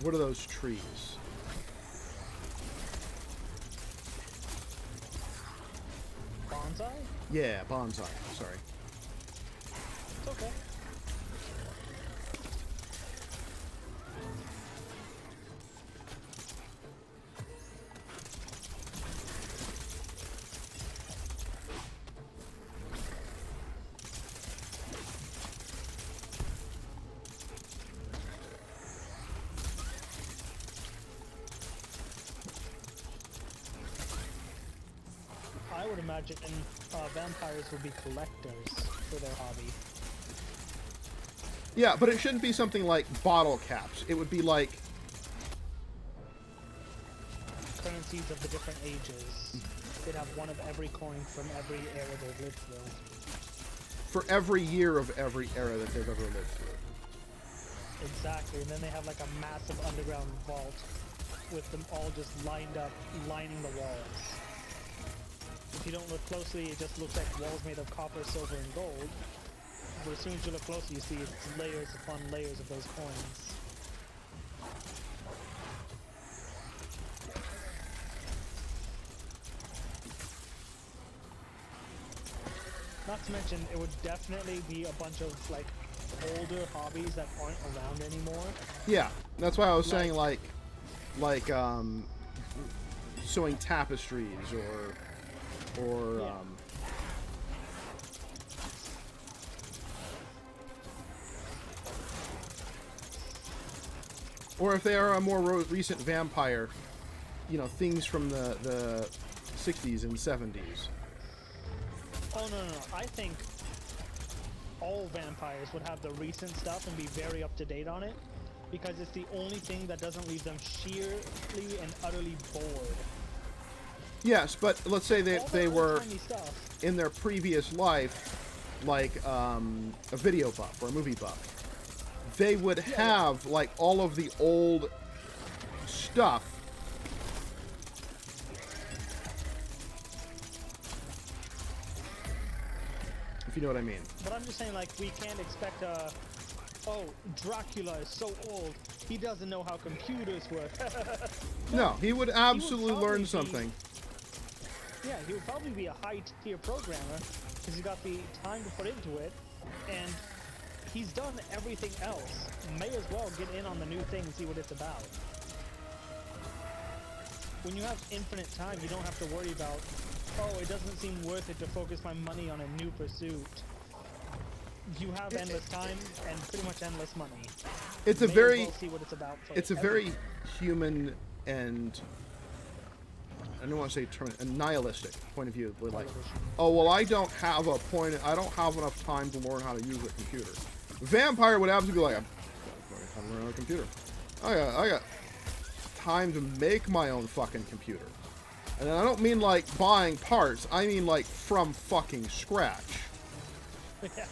what are those trees? Bonsai? Yeah, bonsai. Sorry. It's okay. I would imagine vampires would be collectors for their hobby. Yeah, but it shouldn't be something like bottle caps. It would be like... Currencies of the different ages. They'd have one of every coin from every era they've lived through. for every year of every era that they've ever lived through. Exactly, and then they have like a massive underground vault with them all just lined up, lining the walls. If you don't look closely, it just looks like walls made of copper, silver, and gold. But as soon as you look closely, you see it's layers upon layers of those coins. Not to mention, it would definitely be a bunch of, like, older hobbies that aren't around anymore. Yeah, that's why I was saying, like sewing tapestries or Yeah. Or if they are a more recent vampire, you know, things from the 60s and 70s. Oh, no. I think all vampires would have the recent stuff and be very up to date on it, because it's the only thing that doesn't leave them sheerly and utterly bored. Yes, but let's say that All they that were old-timey stuff. in their previous life, like a video buff or a movie buff. They would have like all of the old stuff. If you know what I mean. But I'm just saying, like, we can't expect oh, Dracula is so old, he doesn't know how computers work. No, he would absolutely probably learn be- something. Yeah, he would probably be a high-tier programmer, because he's got the time to put into it, and he's done everything else. May as well get in on the new thing and see what it's about. When you have infinite time, you don't have to worry about, oh, it doesn't seem worth it to focus my money on a new pursuit. You have endless time and pretty much endless money. It's a May as very well see what it's about for it's a everything. very human and I don't want to say a nihilistic point of view. But like, oh well, I don't have enough time to learn how to use a computer. Vampire would absolutely be like, I don't learn a computer. I got time to make my own fucking computer. And I don't mean like buying parts. I mean like from fucking scratch. Yeah.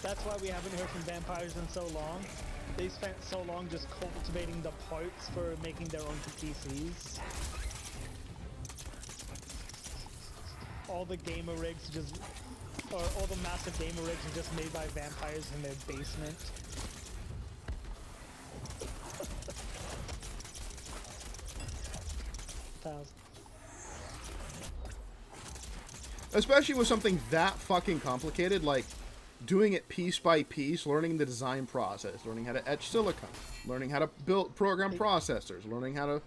That's why we haven't heard from vampires in so long. They spent so long just cultivating the parts for making their own PCs. All the gamer rigs all the massive gamer rigs are just made by vampires in their basement. Especially with something that fucking complicated, like doing it piece by piece, learning the design process, learning how to etch silicon, learning how to program processors, learning how to...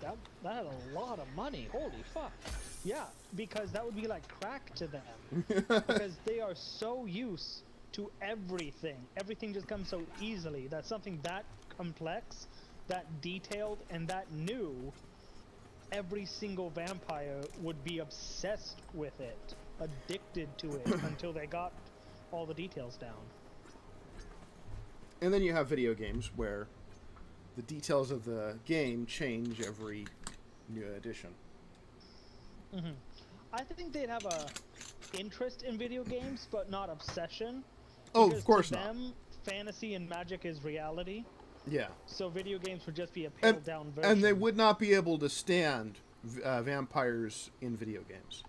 That had a lot of money. Holy fuck. Yeah, because that would be like crack to them. Because they are so used to everything. Everything just comes so easily that something that complex, that detailed, and that new, every single vampire would be obsessed with it, addicted to it, until they got all the details down. And then you have video games where the details of the game change every new edition. Mm-hmm. I think they'd have a interest in video games, but not obsession. Oh, Because of course to not. them, fantasy and magic is reality. Yeah. So video games would just be a pared down version. And they would not be able to stand vampires in video games.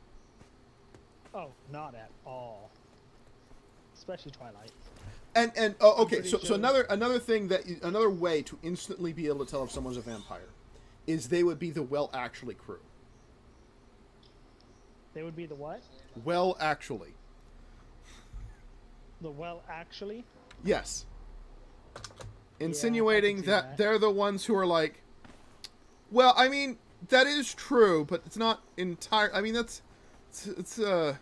Oh, not at all. Especially Twilight. And oh, okay, pretty so sure- another thing another way to instantly be able to tell if someone's a vampire is they would be the Well Actually crew. They would be the what? Well Actually. The well, actually. Yes. I Insinuating can see that that. they're the ones who are like, well, I mean, that is true, but it's not entire. I mean, it's a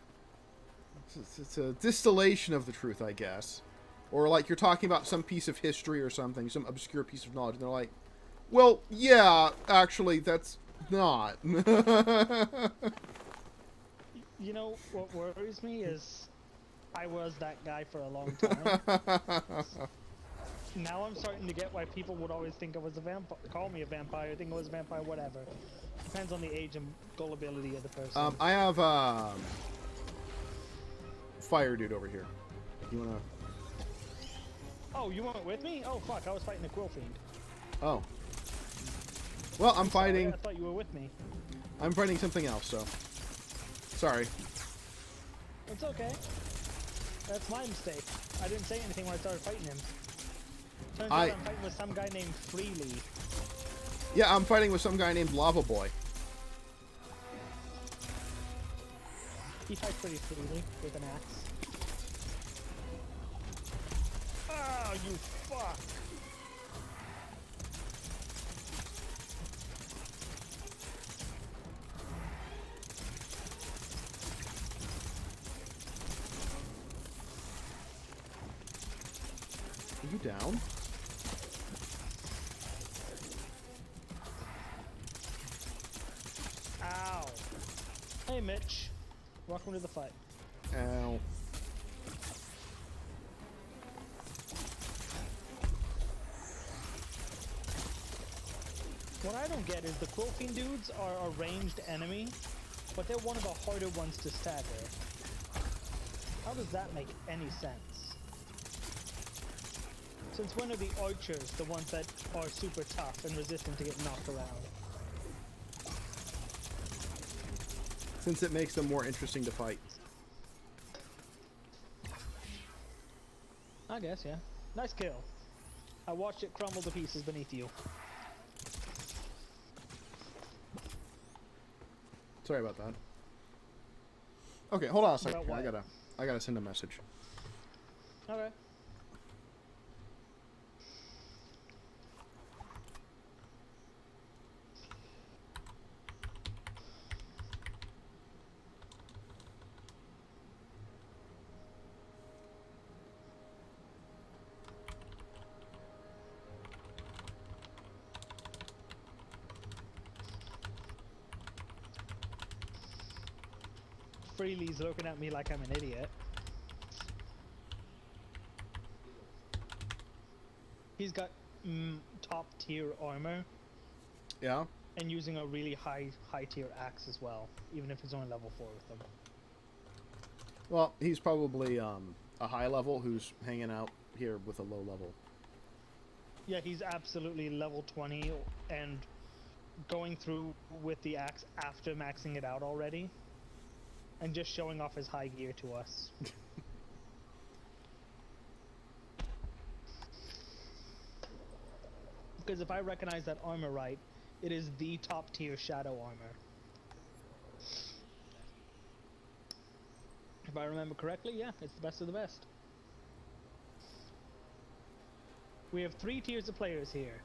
distillation of the truth, I guess. Or like you're talking about some piece of history or something, some obscure piece of knowledge, and they're like, well, yeah, actually, that's not. You know what worries me is I was that guy for a long time. Now I'm starting to get why people would always think I was a vampire, call me a vampire, think I was a vampire, whatever. Depends on the age and gullibility of the person. I have fire dude over here. You wanna? Oh, you weren't with me? Oh fuck, I was fighting a quill fiend. Oh. Well, I'm Sorry, fighting. I thought you were with me. I'm fighting something else. So, sorry. It's okay. That's my mistake. I didn't say anything when I started fighting him. Turns out I'm fighting with some guy named Freely. Yeah, I'm fighting with some guy named Lava Boy. He fights pretty freely with an axe. Oh, you fuck! Are you down? Ow! Hey, Mitch. Welcome to the fight. Ow. What I don't get is the Quill Fiend dudes are a ranged enemy, but they're one of the harder ones to stagger. How does that make any sense? Since when are the archers the ones that are super tough and resistant to get knocked around? Since it makes them more interesting to fight. I guess, yeah. Nice kill. I watched it crumble to pieces beneath you. Sorry about that. Okay, hold on a second. About Here. what? I gotta send a message. Okay. Freely's looking at me like I'm an idiot. He's got top tier armor Yeah? and using a really high tier axe as well, even if he's only level 4 with them. Well, he's probably a high level who's hanging out here with a low level. Yeah, he's absolutely level 20 and going through with the axe after maxing it out already. And just showing off his high gear to us. Because if I recognize that armor right, it is the top tier shadow armor. If I remember correctly, yeah, it's the best of the best. We have 3 tiers of players here.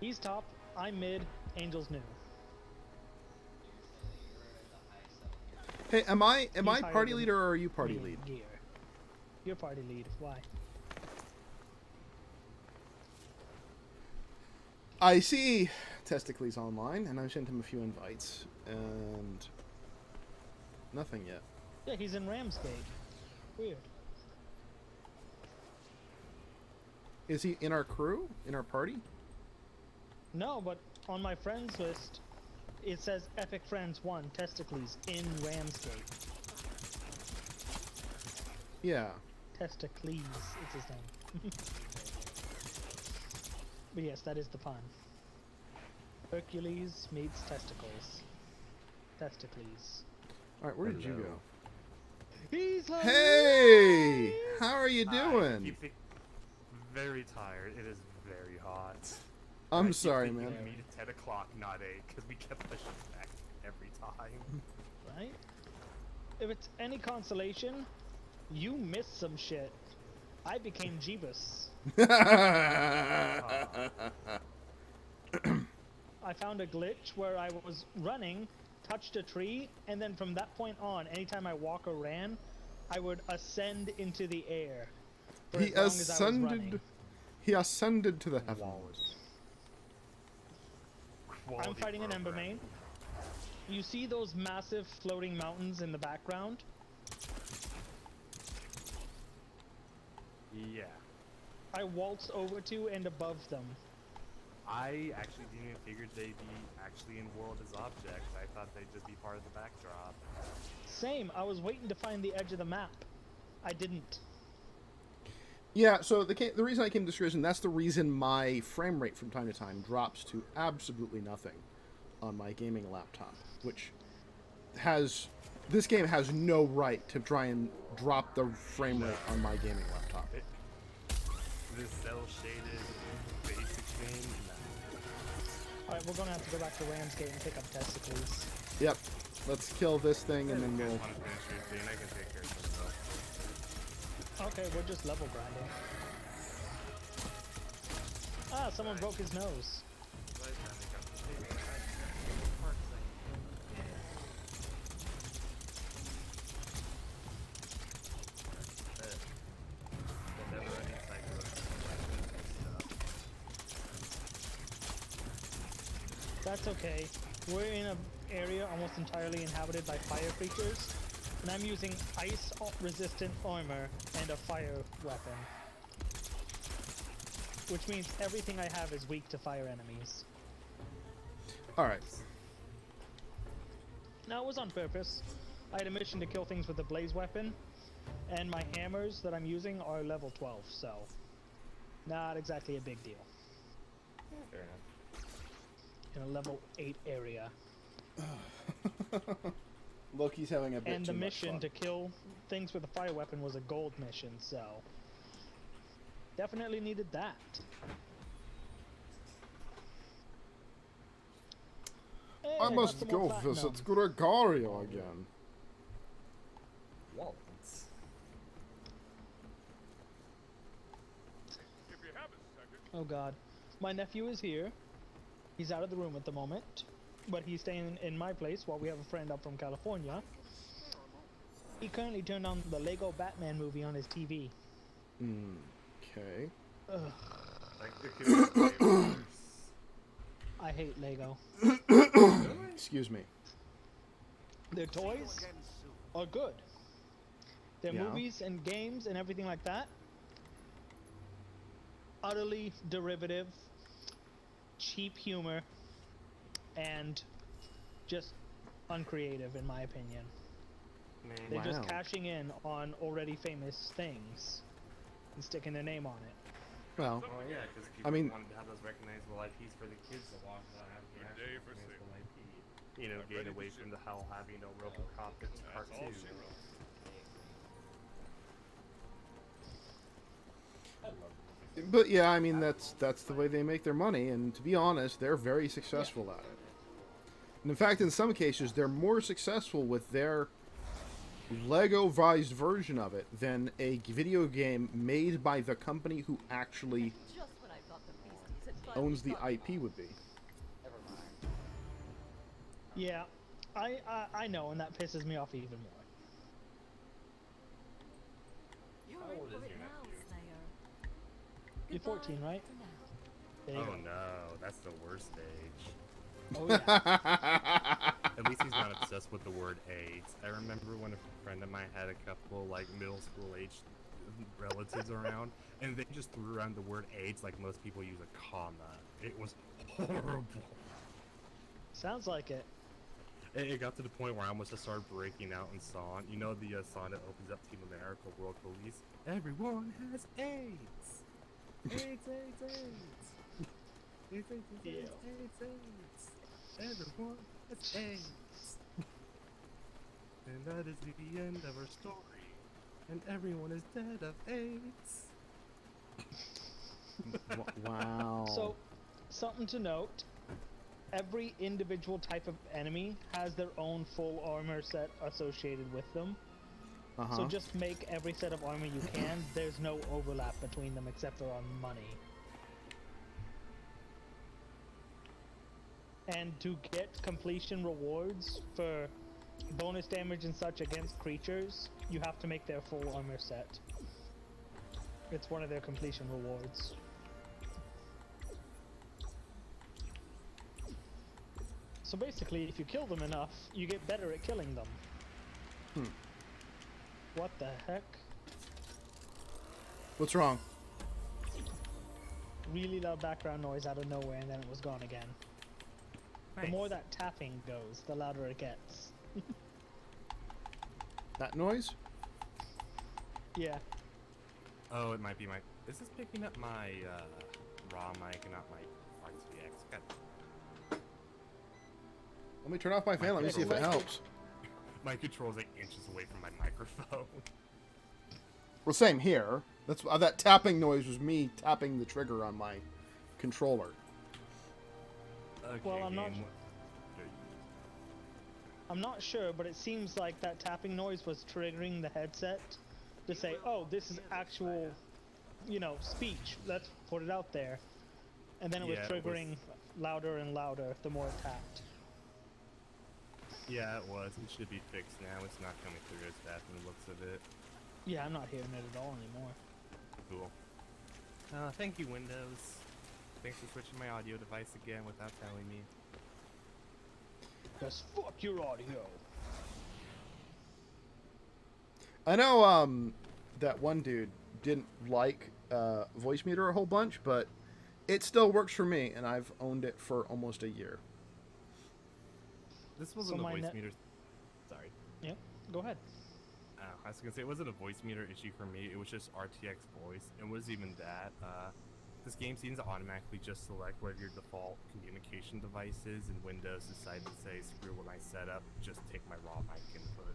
He's top, I'm mid, Angel's new. Hey, am I He's higher party than leader or are you party me in lead? Gear. You're party lead. Why? I see Testicles online, and I've sent him a few invites, and nothing yet. Yeah, he's in Ramsgate. Weird. Is he in our crew? In our party? No, but on my friends list, it says Epic Friends 1, Testicles, in Ramsgate. Yeah. Testicles, it's his name. But yes, that is the pun. Hercules meets testicles. Testicles. Alright, where did you Hello. go? He's like, Hey! How are you I doing? keep very tired. It is very hot. I'm I keep sorry, thinking man. We meet at 10 o'clock, not 8, because we kept pushing back every time. Right? If it's any consolation, you missed some shit. I became Jeebus. I found a glitch where I was running, touched a tree, and then from that point on, anytime I walk or ran, I would ascend into the air. For He as long as I was running. ascended. He ascended to the heavens. I'm fighting an Ember main. You see those massive floating mountains in the background? Yeah. I waltz over to and above them. I actually didn't even figure they'd be actually in world as objects. I thought they'd just be part of the backdrop. Same, I was waiting to find the edge of the map. I didn't. Yeah, so the reason I came to this conclusion, that's the reason my frame rate from time to time drops to absolutely nothing on my gaming laptop, which has... This game has no right to try and drop the frame rate on my gaming laptop. This cell-shaded basic game? No. Alright, we're gonna have to go back to Ramsgate and pick up testicles. Yep. Let's kill this thing and then You guys we'll... want to finish your thing? I can take care of myself. Okay, we're just level grinding. Ah, someone broke his nose. That's okay. We're in an area almost entirely inhabited by fire creatures, and I'm using ice-resistant armor and a fire weapon. Which means everything I have is weak to fire enemies. Alright. Now, it was on purpose. I had a mission to kill things with a blaze weapon, and my hammers that I'm using are level 12, so not exactly a big deal. Fair enough. In a level 8 area. Loki's having a bit And too the much mission fun. to kill things with a fire weapon was a gold mission, so definitely needed that. Hey, I got must some more go platinum. visit Gregorio again. Waltz. Oh god. My nephew is here. He's out of the room at the moment, but he's staying in my place while we have a friend up from California. He currently turned on the Lego Batman movie on his TV. Okay. Ugh, Like, there could be way worse. I hate Lego. Excuse me. Their toys are good. Their Yeah. movies and games and everything like that, utterly derivative, cheap humor, and just uncreative in my opinion. Man, They're just Wow. cashing in on already famous things and sticking their name on it. Well, well, yeah, because people mean- wanted to have those recognizable IPs for the kids to watch that have the actual recognizable IP. You know, getting away from the hell having no RoboCop it's cartoon. but yeah, I mean that's the way they make their money, and to be honest, they're very successful at it. And in fact, in some cases, they're more successful with their Lego-vised version of it than a video game made by the company who actually Just when I thought the beasties had finally owns the gotten IP would be. Yeah, I know, and that pisses me off even more. You're How in old for is it your now, nephew? Slayer. You're 14, Goodbye right? for now. There you Oh go. no, that's the worst stage. Oh yeah. At least he's not obsessed with the word AIDS. I remember when a friend of mine had a couple like middle school age relatives around, and they just threw around the word AIDS like most people use a comma. It was horrible. Sounds like it. It got to the point where I almost just started breaking out in song. You know the song that opens up Team America World Police? Everyone has AIDS! AIDS, AIDS, AIDS! AIDS, AIDS, AIDS, Yeah. AIDS, AIDS! Everyone has AIDS! And that is the end of our story. And everyone is dead of AIDS. Wow. So, something to note. Every individual type of enemy has their own full armor set associated with them. Uh-huh. So just make every set of armor you can. There's no overlap between them except for on money. And to get completion rewards for bonus damage and such against creatures, you have to make their full armor set. It's one of their completion rewards. So basically, if you kill them enough, you get better at killing them. What the heck? What's wrong? Really loud background noise out of nowhere, and then it was gone again. The more that tapping goes, the louder it gets. That noise? Yeah. Oh, it might be my... This is picking up my raw mic and not my RTX. God. Let me turn off my fan. Let me see if it helps. My control's 8 inches away from my microphone. Well, same here. That's that tapping noise was me tapping the trigger on my controller. Okay, Well, I'm not- game. I'm not sure, but it seems like that tapping noise was triggering the headset to say, oh, this is actual, speech. Let's put it out there. And then it was Yeah, it was- triggering louder and louder the more it tapped. Yeah, it was. It should be fixed now. It's not coming through as fast from the looks of it. Yeah, I'm not hearing it at all anymore. Cool. Thank you, Windows. Thanks for switching my audio device again without telling me. Because fuck your audio. I know that one dude didn't like voice meter a whole bunch, but it still works for me, and I've owned it for almost a year. This wasn't So a my voice net- meter. Sorry. Yeah, go ahead. I was gonna say it wasn't a voice meter issue for me. It was just RTX voice. It wasn't even that. This game seems to automatically just select what your default communication device is, and Windows decided to say, screw what I set up, just take my raw mic input.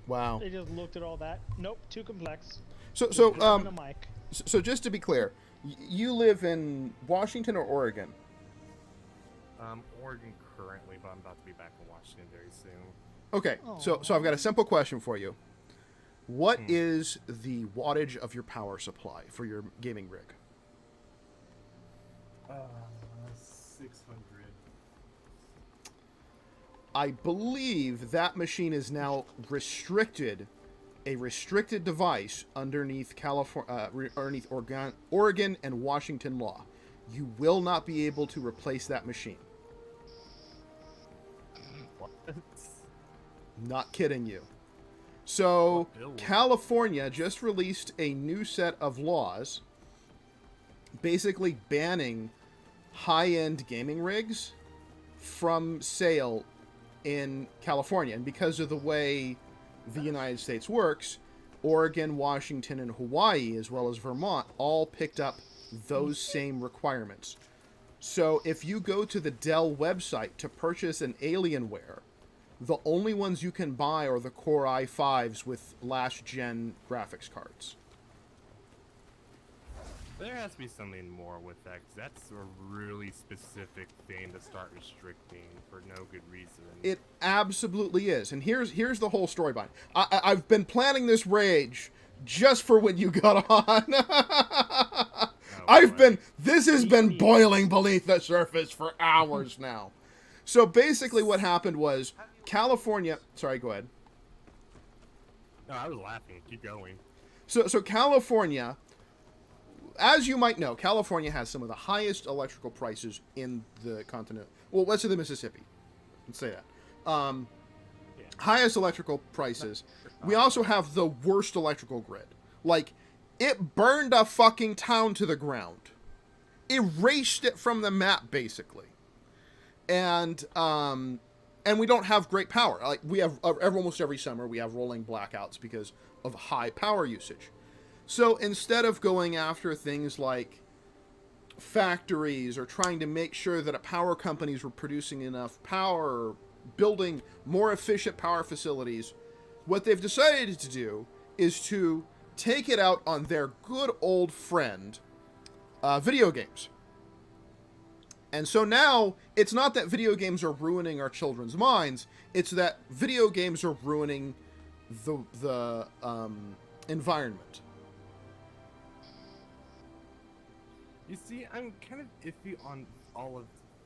Wow. They just looked at all that. Nope, too complex. So Put in a mic. so just to be clear, you live in Washington or Oregon? Oregon currently, but I'm about to be back in Washington very soon. Okay. So I've got a simple question for you. What is the wattage of your power supply for your gaming rig? 600. I believe that machine is now restricted, a restricted device underneath underneath Oregon and Washington law. You will not be able to replace that machine. What? Not kidding you. So, What bill was it? California just released a new set of laws basically banning high-end gaming rigs from sale in California. And because of the way the United States works, Oregon, Washington, and Hawaii, as well as Vermont, all picked up those same requirements. So if you go to the Dell website to purchase an Alienware, the only ones you can buy are the Core i5s with last-gen graphics cards. There has to be something more with that, 'cause that's a really specific thing to start restricting for no good reason. It absolutely is. And here's the whole story behind it. I've been planning this rage just for when you got on. This has been boiling beneath the surface for hours now. So basically what happened was California, sorry, go ahead. No, I was laughing. Keep going. So California, as you might know, California has some of the highest electrical prices in the continent. Well, west of the Mississippi. Let's say that. Highest electrical prices. We also have the worst electrical grid. Like, it burned a fucking town to the ground. Erased it from the map, basically. And we don't have great power. Like, we have, almost every summer, we have rolling blackouts because of high power usage. So instead of going after things like factories or trying to make sure that power companies were producing enough power or building more efficient power facilities, what they've decided to do is to take it out on their good old friend, video games. And so now, it's not that video games are ruining our children's minds, it's that video games are ruining the environment. You see, I'm kind of iffy on all of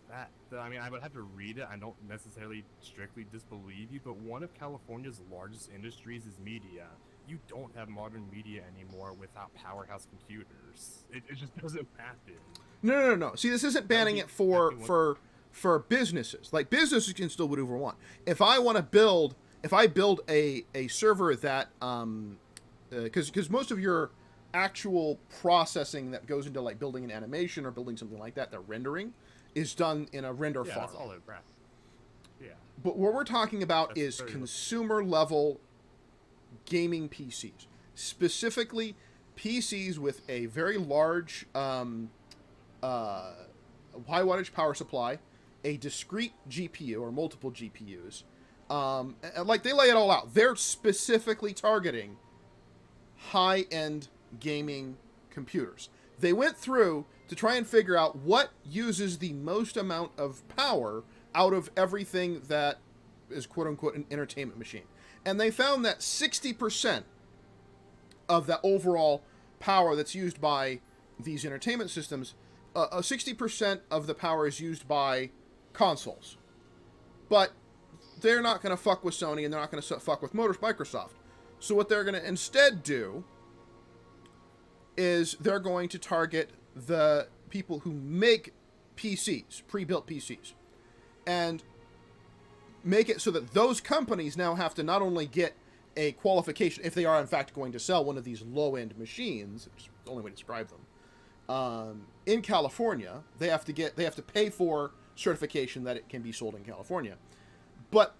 that. I mean, I would have to read it. I don't necessarily strictly disbelieve you, but one of California's largest industries is media. You don't have modern media anymore without powerhouse computers. It just doesn't happen. No. See, this isn't banning it for businesses. Like, businesses can still do whatever they want. If I build a server that, because most of your actual processing that goes into like building an animation or building something like that, the rendering, is done in a render farm. That's all it breath. Yeah. But what we're talking about is consumer level gaming PCs, specifically PCs with a very large high wattage power supply, a discrete GPU or multiple GPUs. And like, they lay it all out. They're specifically targeting high-end gaming computers. They went through to try and figure out what uses the most amount of power out of everything that is quote-unquote an entertainment machine. And they found that 60% of the overall power that's used by these entertainment systems, 60% of the power is used by consoles. But they're not going to fuck with Sony, and they're not going to fuck with Microsoft. So what they're going to instead do is they're going to target the people who make PCs, pre-built PCs, and make it so that those companies now have to not only get a qualification, if they are in fact going to sell one of these low-end machines, which is the only way to describe them, in California, they have to pay for certification that it can be sold in California. But,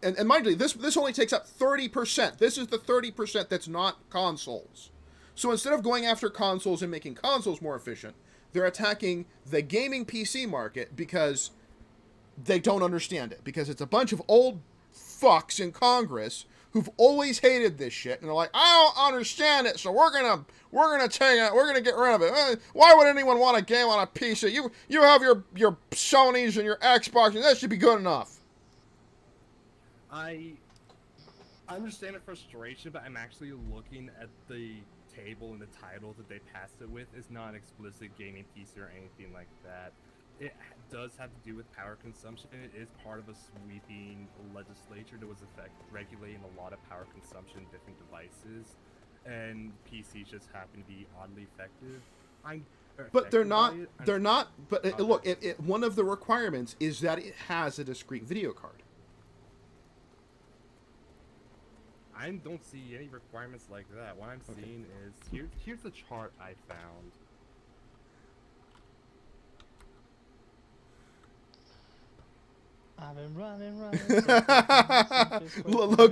and mind you, this only takes up 30%. This is the 30% that's not consoles. So instead of going after consoles and making consoles more efficient, they're attacking the gaming PC market because they don't understand it. Because it's a bunch of old fucks in Congress who've always hated this shit, and they're like, I don't understand it, so we're gonna take it, we're gonna get rid of it. Why would anyone want a game on a PC? You have your Sonys and your Xboxes, that should be good enough. I understand the frustration, but I'm actually looking at the table and the title that they passed it with is not explicit gaming PC or anything like that. It does have to do with power consumption. It is part of a sweeping legislature that was regulating a lot of power consumption in different devices, and PCs just happen to be oddly effective. But they're not. But look, one of the requirements is that it has a discrete video card. I don't see any requirements like that. What I'm seeing is here's the chart I found. I've been running.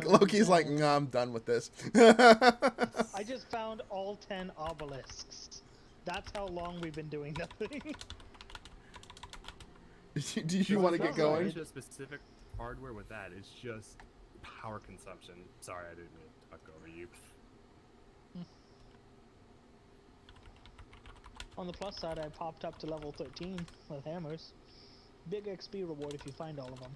Loki's like, nah, I'm done with this. I just found all 10 obelisks. That's how long we've been doing nothing. Do you want to get going? It's just specific hardware with that. It's just power consumption. Sorry, I didn't mean to talk over you. On the plus side, I popped up to level 13 with hammers. Big XP reward if you find all of them.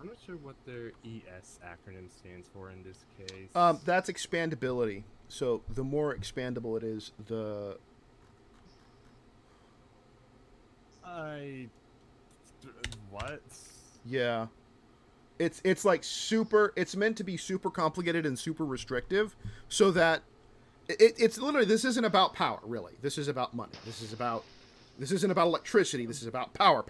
I'm not sure what their ES acronym stands for in this case. That's expandability. So the more expandable it is, the... What? Yeah. It's like super... It's meant to be super complicated and super restrictive, so that... It's literally, this isn't about power, really. This is about money. This isn't about electricity. This is about power.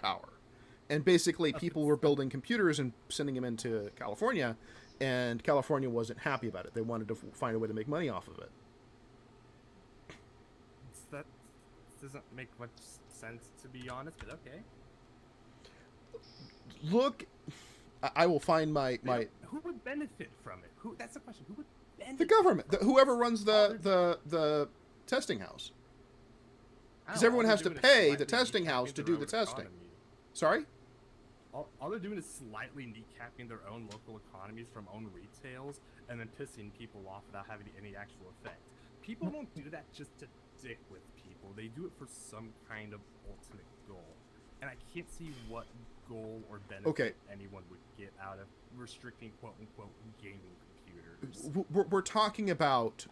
And basically, people were building computers and sending them into California, and California wasn't happy about it. They wanted to find a way to make money off of it. That doesn't make much sense, to be honest, but okay. Look, I will find my... Who would benefit from it? That's the question. Who would benefit? The government. Whoever runs the testing house. Because everyone has to pay the testing house to do the testing. Sorry? all they're doing is slightly kneecapping their own local economies from own retails and then pissing people off without having any actual effect. People don't do that just to dick with people. They do it for some kind of ultimate goal. And I can't see what goal or benefit anyone would get out of restricting quote-unquote gaming computers. We're talking about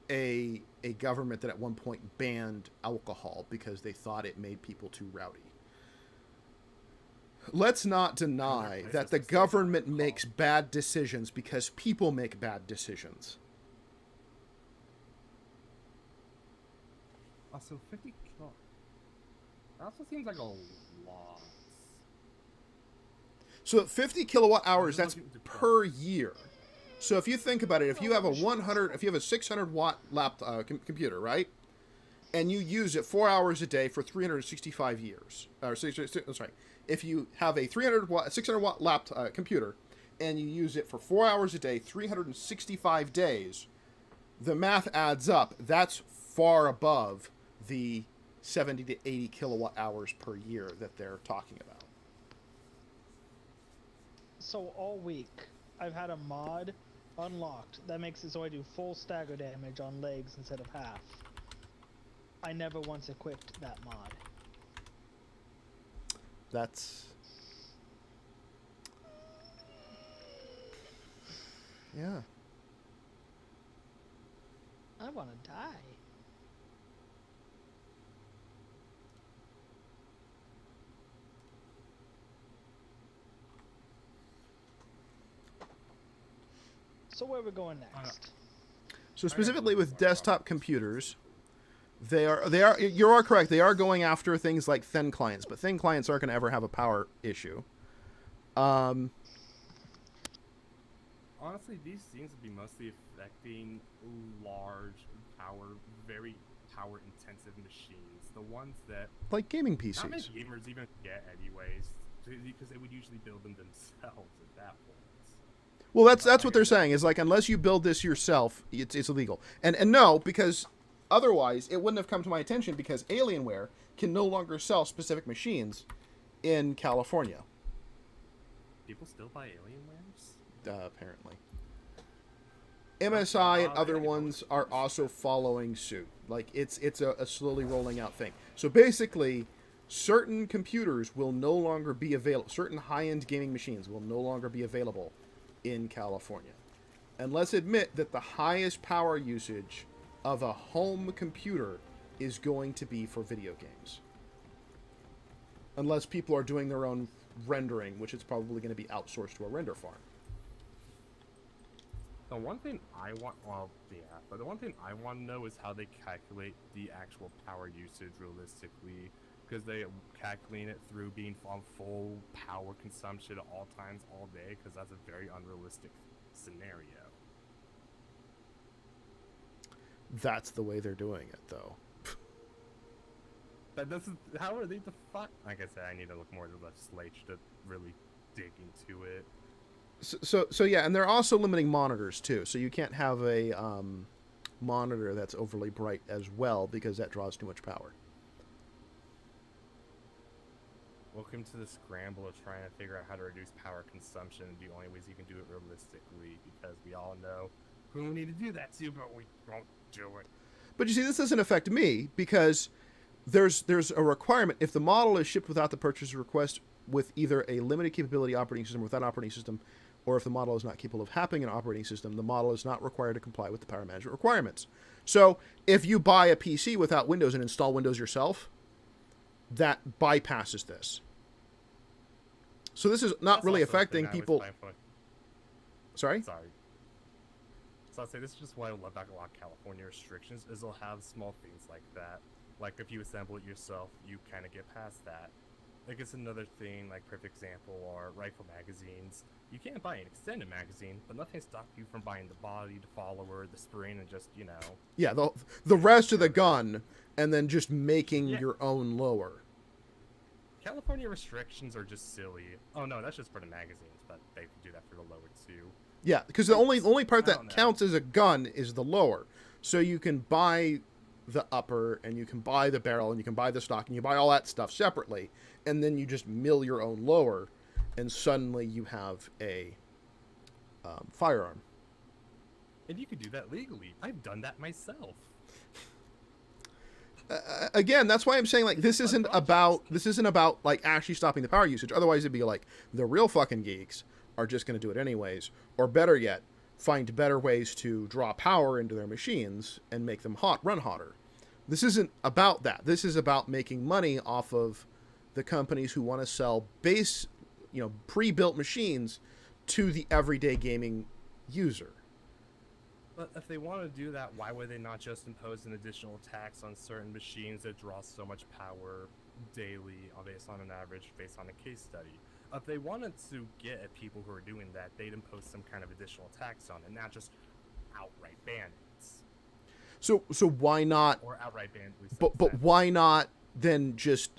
a government that at one point banned alcohol because they thought it made people too rowdy. Let's not deny that the government makes bad decisions because people make bad decisions. Also, 50 kilo. That also seems like a lot. So 50 kilowatt hours, that's per year. So if you think about it, if you have a 600 watt computer, right? And you use it 4 hours a day for 365 years. Sorry. If you have a 600 watt laptop computer and you use it for 4 hours a day, 365 days, the math adds up. That's far above the 70 to 80 kilowatt hours per year that they're talking about. So all week, I've had a mod unlocked that makes it so I do full stagger damage on legs instead of half. I never once equipped that mod. That's... yeah. I want to die. So where are we going next? So specifically with desktop computers, they are you are correct. They are going after things like thin clients, but thin clients aren't going to ever have a power issue. Honestly, these seems to be mostly affecting large power, very power-intensive machines. The ones that like gaming PCs. not many gamers even get anyways, because they would usually build them themselves at that point. Well, that's what they're saying is like unless you build this yourself, it's illegal. And no, because otherwise it wouldn't have come to my attention because Alienware can no longer sell specific machines in California. People still buy Alienwares? Apparently. MSI and other ones are also following suit. Like it's a slowly rolling out thing. So basically, certain computers will no longer be available. Certain high-end gaming machines will no longer be available in California. And let's admit that the highest power usage of a home computer is going to be for video games. Unless people are doing their own rendering, which is probably going to be outsourced to a render farm. The one thing I want, but the one thing I want to know is how they calculate the actual power usage realistically, because they calculate it through being on full power consumption at all times, all day, because that's a very unrealistic scenario. That's the way they're doing it, though. That doesn't. How are they defined? Like I said, I need to look more at the legislature to really dig into it. So yeah, and they're also limiting monitors too. So you can't have a monitor that's overly bright as well because that draws too much power. Welcome to the scramble of trying to figure out how to reduce power consumption. The only ways you can do it realistically, because we all know who we need to do that to, but we won't do it. But you see, this doesn't affect me because there's a requirement. If the model is shipped without the purchaser request with either a limited capability operating system or without operating system, or if the model is not capable of having an operating system, the model is not required to comply with the power management requirements. So if you buy a PC without Windows and install Windows yourself, that bypasses this. So this is not really affecting people. Sorry? Sorry. So I'd say this is just what I love about a lot of California restrictions, is they'll have small things like that. Like if you assemble it yourself, you kind of get past that. Like it's another thing, like perfect example are rifle magazines. You can't buy an extended magazine, but nothing stops you from buying the body, the follower, the spring, and just, you know. Yeah, the rest of the gun, and then just making your own lower. California restrictions are just silly. Oh no, that's just for the magazines, but they can do that for the lower too. Yeah, because the only part that counts as a gun is the lower. So you can buy the upper, and you can buy the barrel, and you can buy the stock, and you buy all that stuff separately, and then you just mill your own lower, and suddenly you have a firearm. And you could do that legally. I've done that myself. Again, that's why I'm saying like this isn't about like actually stopping the power usage. Otherwise, it'd be like the real fucking geeks are just going to do it anyways, or better yet, find better ways to draw power into their machines and make them run hotter. This isn't about that. This is about making money off of the companies who want to sell pre-built machines to the everyday gaming user. But if they want to do that, why would they not just impose an additional tax on certain machines that draw so much power daily, based on an average, based on a case study? If they wanted to get at people who are doing that, they'd impose some kind of additional tax on it, not just outright ban it. So why not? Or outright ban at least. But why not then just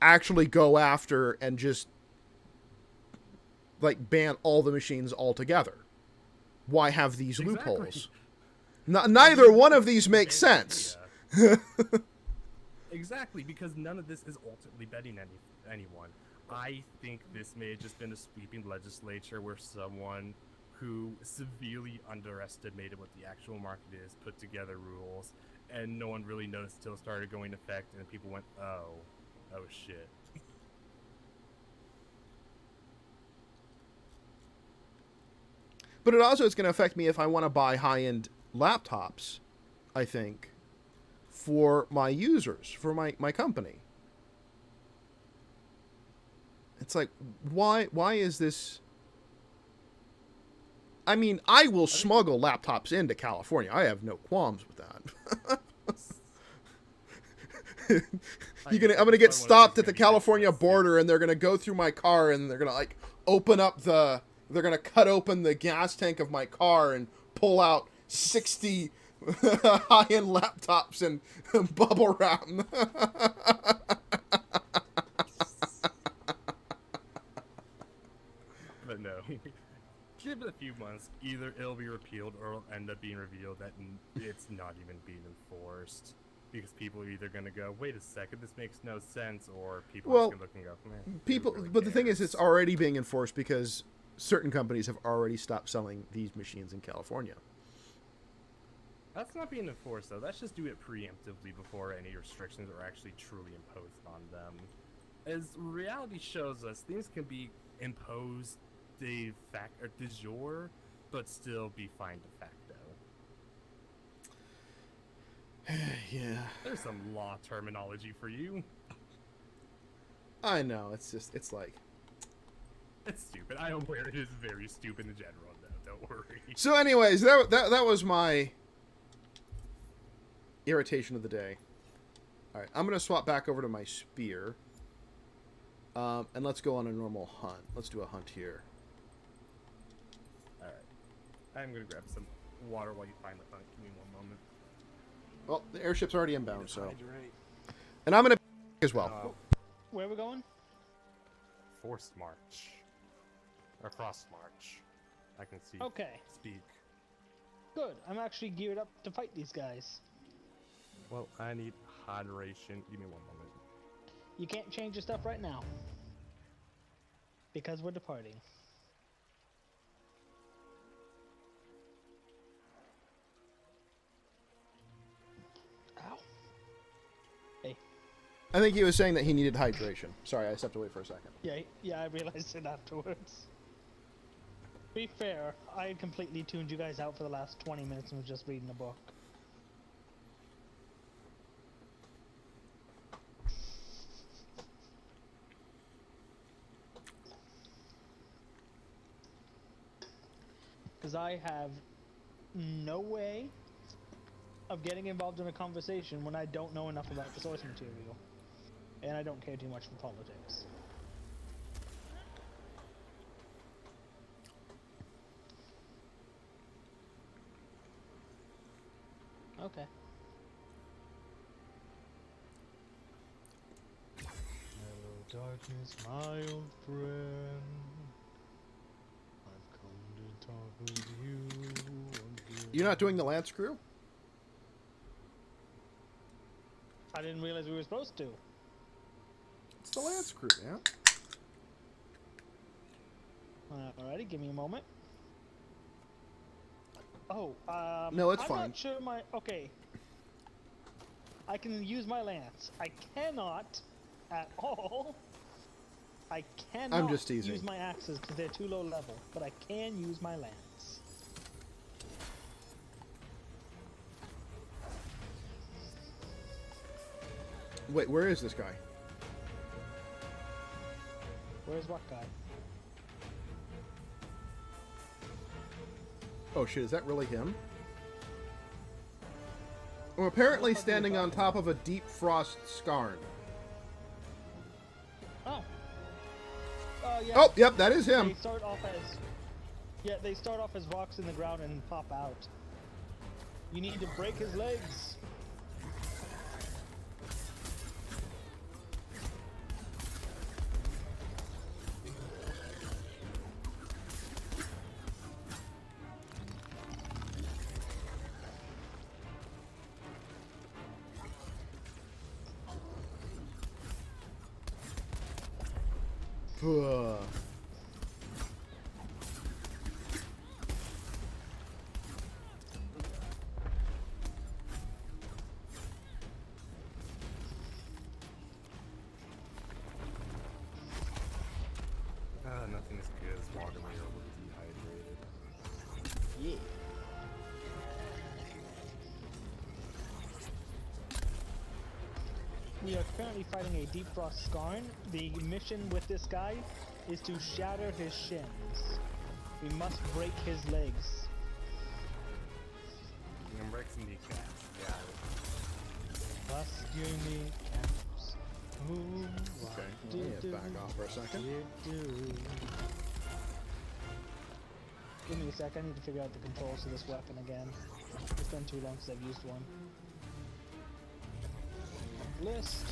actually go after and just like ban all the machines altogether? Why have these loopholes? Neither one of these makes sense. Exactly, because none of this is ultimately betting anyone. I think this may have just been a sweeping legislature where someone who severely underestimated what the actual market is put together rules, and no one really noticed until it started going into effect, and people went, oh shit. But it also is going to affect me if I want to buy high-end laptops, I think, for my users, for my company. It's like, why is this... I mean, I will smuggle laptops into California. I have no qualms with that. I'm going to get stopped at the California border, and they're going to go through my car, and they're going to, like, they're going to cut open the gas tank of my car and pull out 60 high-end laptops and bubble wrap them. But no. Give it a few months. Either it'll be repealed or it'll end up being revealed that it's not even being enforced. Because people are either going to go, wait a second, this makes no sense, or people are just going to look and go, man. But the thing is, it's already being enforced because certain companies have already stopped selling these machines in California. That's not being enforced, though. That's just do it preemptively before any restrictions are actually truly imposed on them. As reality shows us, things can be imposed de jure, but still be fine de facto. Yeah. There's some law terminology for you. I know. It's like... It's stupid. I am aware it is very stupid in general, though. Don't worry. So anyways, that was my irritation of the day. Alright, I'm going to swap back over to my spear. And let's go on a normal hunt. Let's do a hunt here. Alright. I'm going to grab some water while you find the hunt. Give me one moment. Well, the airship's already inbound, so... And I'm going to as well. Where are we going? Forced march. Or frost march. I can see. Okay. Speak. Good. I'm actually geared up to fight these guys. Well, I need hydration. Give me one moment. You can't change your stuff right now. Because we're departing. Ow. Hey. I think he was saying that he needed hydration. Sorry, I stepped away for a second. Yeah, I realized it afterwards. To be fair, I had completely tuned you guys out for the last 20 minutes and was just reading a book. Because I have no way of getting involved in a conversation when I don't know enough about the source material. And I don't care too much for politics. Okay. Hello, darkness, my old friend. I've come to talk with you again. You're not doing the Lance crew? I didn't realize we were supposed to. It's the Lance crew, yeah. Alrighty, give me a moment. Oh, No, it's I'm fine. not sure my. Okay. I can use my lance. I cannot, at all. I cannot just teasing. use my axes because they're too low level, but I can use my lance. Wait, where is this guy? Where's what guy? Oh shit, is that really him? Well, apparently What the fuck are you standing on talking top of a deep frost scarn. Oh. Oh yeah. Oh, yep, that is They him. start off as. Yeah, they start off as rocks in the ground and pop out. You need to break his legs. Ugh. Nothing as good as walking when you're a little dehydrated. Yeah. We are currently fighting a deep frost scarn. The mission with this guy is to shatter his shins. We must break his legs. You can break some kneecaps. Yeah. Bust your kneecaps. Move. Okay, let me back off for a second. Give me a sec, I need to figure out the controls of this weapon again. It's been too long since I've used one. List.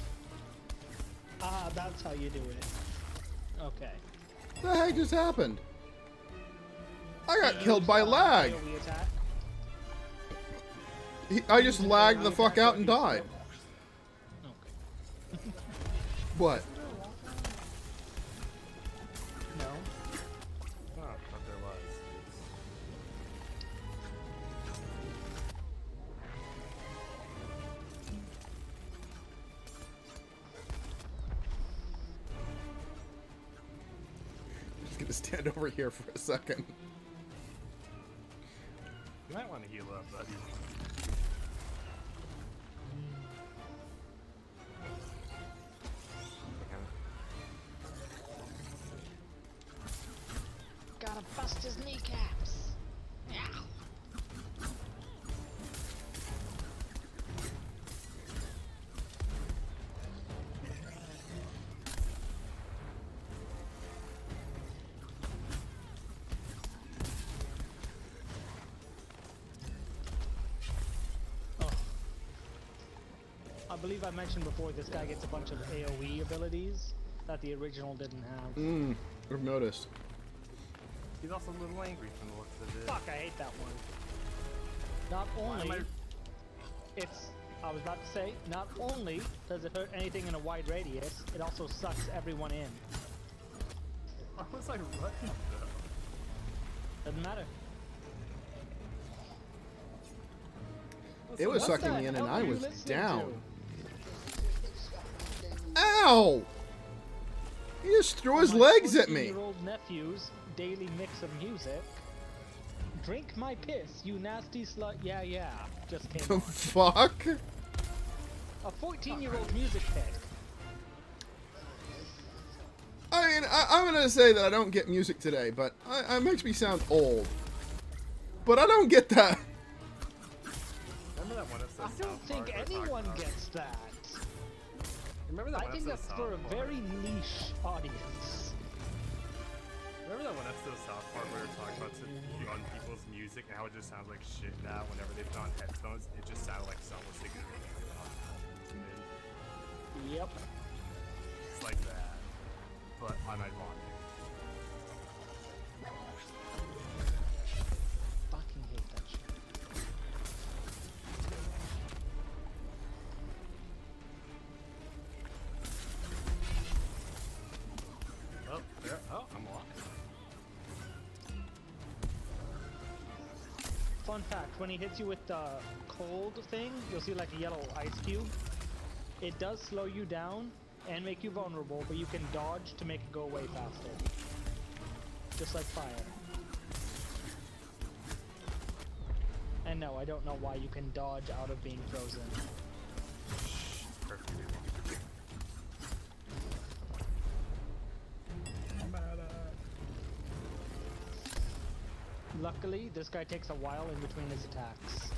Ah, that's how you do it. Okay. The heck just happened? I got killed by lag. AoE attack. I just lagged the fuck out and died. Okay. What? No. Oh, I thought there was. Just gonna stand over here for a second. You might want to heal up, buddy. Gotta bust his kneecaps. Yeah. Oh. I believe I mentioned before this guy gets a bunch of AoE abilities that the original didn't have. I've noticed. He's also a little angry from the looks of it. Fuck, I hate that one. Not Why am only I was about to say, not only does it hurt anything in a wide radius, it also sucks everyone in. Why was I running though? Doesn't matter. It was What sucking the me in and hell I are you was listening down. to? Ow! He just threw his legs at me. 14-year-old nephew's daily mix of music. Drink my piss, you nasty slut. Yeah, yeah. Just came The on. fuck? A 14-year-old music pick. I mean, I'm gonna say that I don't get music today, but it makes me sound old. But I don't get that. Remember that one episode I of don't South think Park where it talked anyone about- gets that. Remember that I one think episode of that's South for a Park? very niche audience. Remember that one episode of South Park where we were talking about young people's music and how it just sounds like shit now whenever they put on headphones? It just sounded like someone was singing it. Yep. It's like that, but unironic. Fucking hate that shit. Oh, there. Oh, I'm locked. Fun fact, when he hits you with the cold thing, you'll see like a yellow ice cube. It does slow you down and make you vulnerable, but you can dodge to make it go away faster. Just like fire. And no, I don't know why you can dodge out of being frozen. Luckily, this guy takes a while in between his attacks.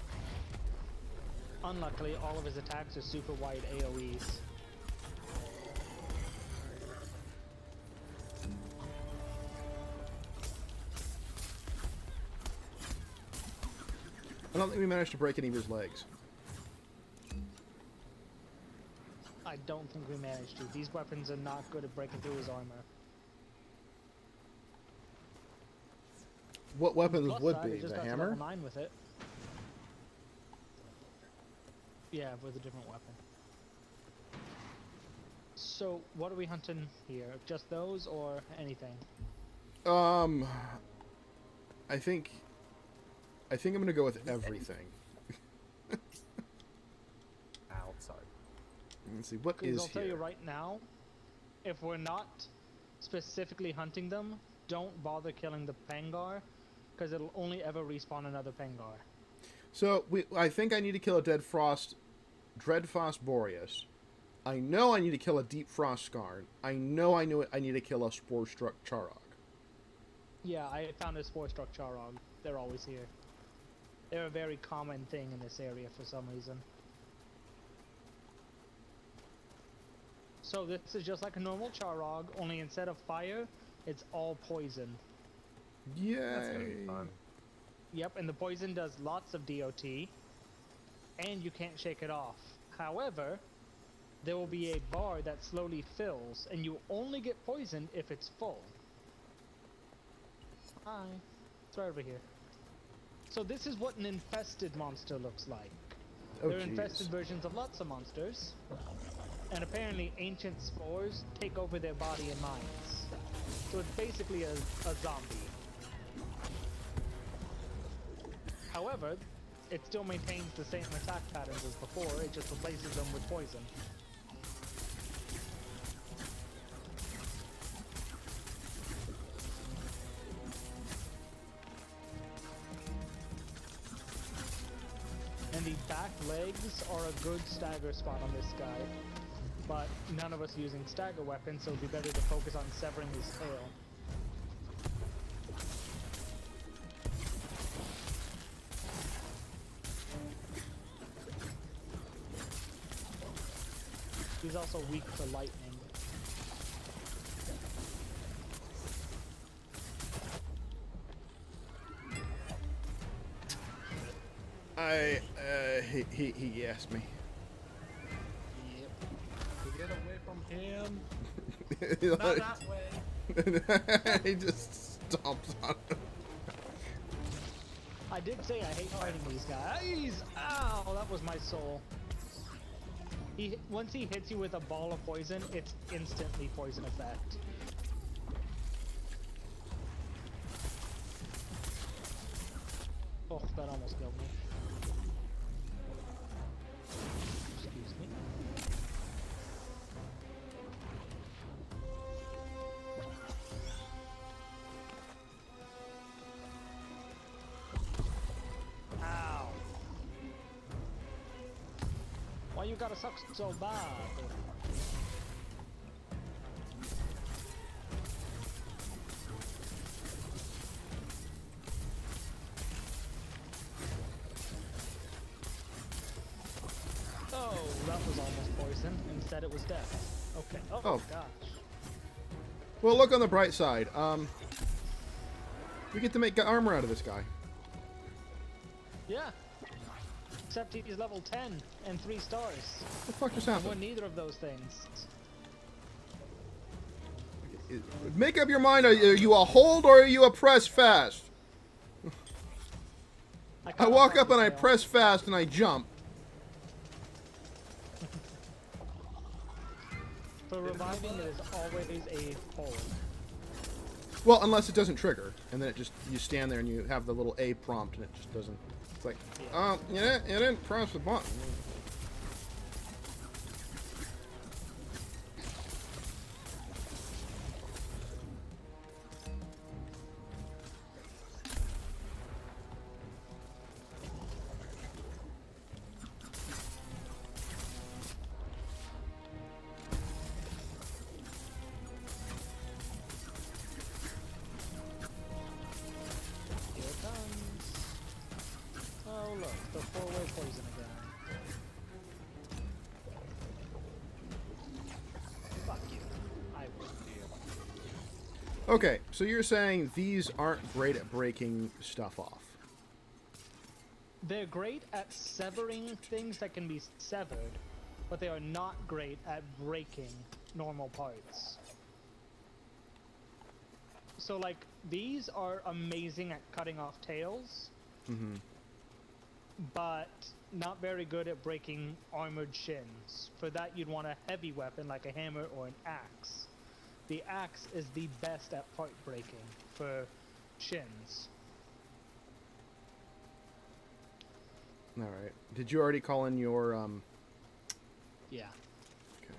Unluckily, all of his attacks are super wide AoEs. I don't think we managed to break any of his legs. I don't think we managed to. These weapons are not good at breaking through his armor. What weapons Plus would side, be? it just The got to hammer? level 9 with it. Yeah, with a different weapon. So, what are we hunting here? Just those or anything? I think I'm gonna go with everything. Outside. Let's see, what Because is I'll tell here? you right now, if we're not specifically hunting them, don't bother killing the Pangar, because it'll only ever respawn another Pangar. So I think I need to kill a Dreadfrost Boreas. I know I need to kill a Deep Frost Skarn. I need to kill a Spore-struck Charog. Yeah, I found a Spore-struck Charog. They're always here. They're a very common thing in this area for some reason. So this is just like a normal Charog, only instead of fire, it's all poison. Yay! That's gonna be fun. Yep, and the poison does lots of DOT, and you can't shake it off. However, there will be a bar that slowly fills, and you only get poisoned if it's full. Hi. It's right over here. So this is what an infested monster looks like. Oh, They're jeez. infested versions of lots of monsters, and apparently ancient spores take over their body and minds. So it's basically a zombie. However, it still maintains the same attack patterns as before, it just replaces them with poison. And the back legs are a good stagger spot on this guy, but none of us using stagger weapons, so it'd be better to focus on severing his tail. He's also weak to lightning. He asked me. Yep. Get away from him. Not Not that way. He just stomps on him. I did say I hate fighting these guys. Ow, that was my soul. Once he hits you with a ball of poison, it's instantly poison effect. Oh, that almost killed me. Excuse me. Ow. Why you gotta suck so bad? Oh, that was almost poison. Instead it was death. Okay. Oh, Oh. gosh. Well, look on the bright side. We get to make armor out of this guy. Yeah. Except he's level 10 and 3 stars. What the fuck just We're happened? neither of those things. Make up your mind. Are you a hold or are you a press fast? I kinda walk thought up and I so. press fast and I jump. For reviving, it is always a hold. Well, unless it doesn't trigger, and then you stand there and you have the little A prompt and it just doesn't. It's like, Yeah. you didn't press the button. Here it comes. Oh look, the four-way poison again. Fuck you. I will. Okay, so you're saying these aren't great at breaking stuff off. They're great at severing things that can be severed, but they are not great at breaking normal parts. So like, these are amazing at cutting off tails, Mm-hmm. but not very good at breaking armored shins. For that, you'd want a heavy weapon like a hammer or an axe. The axe is the best at part breaking for shins. All right. Did you already call in your Yeah. Okay.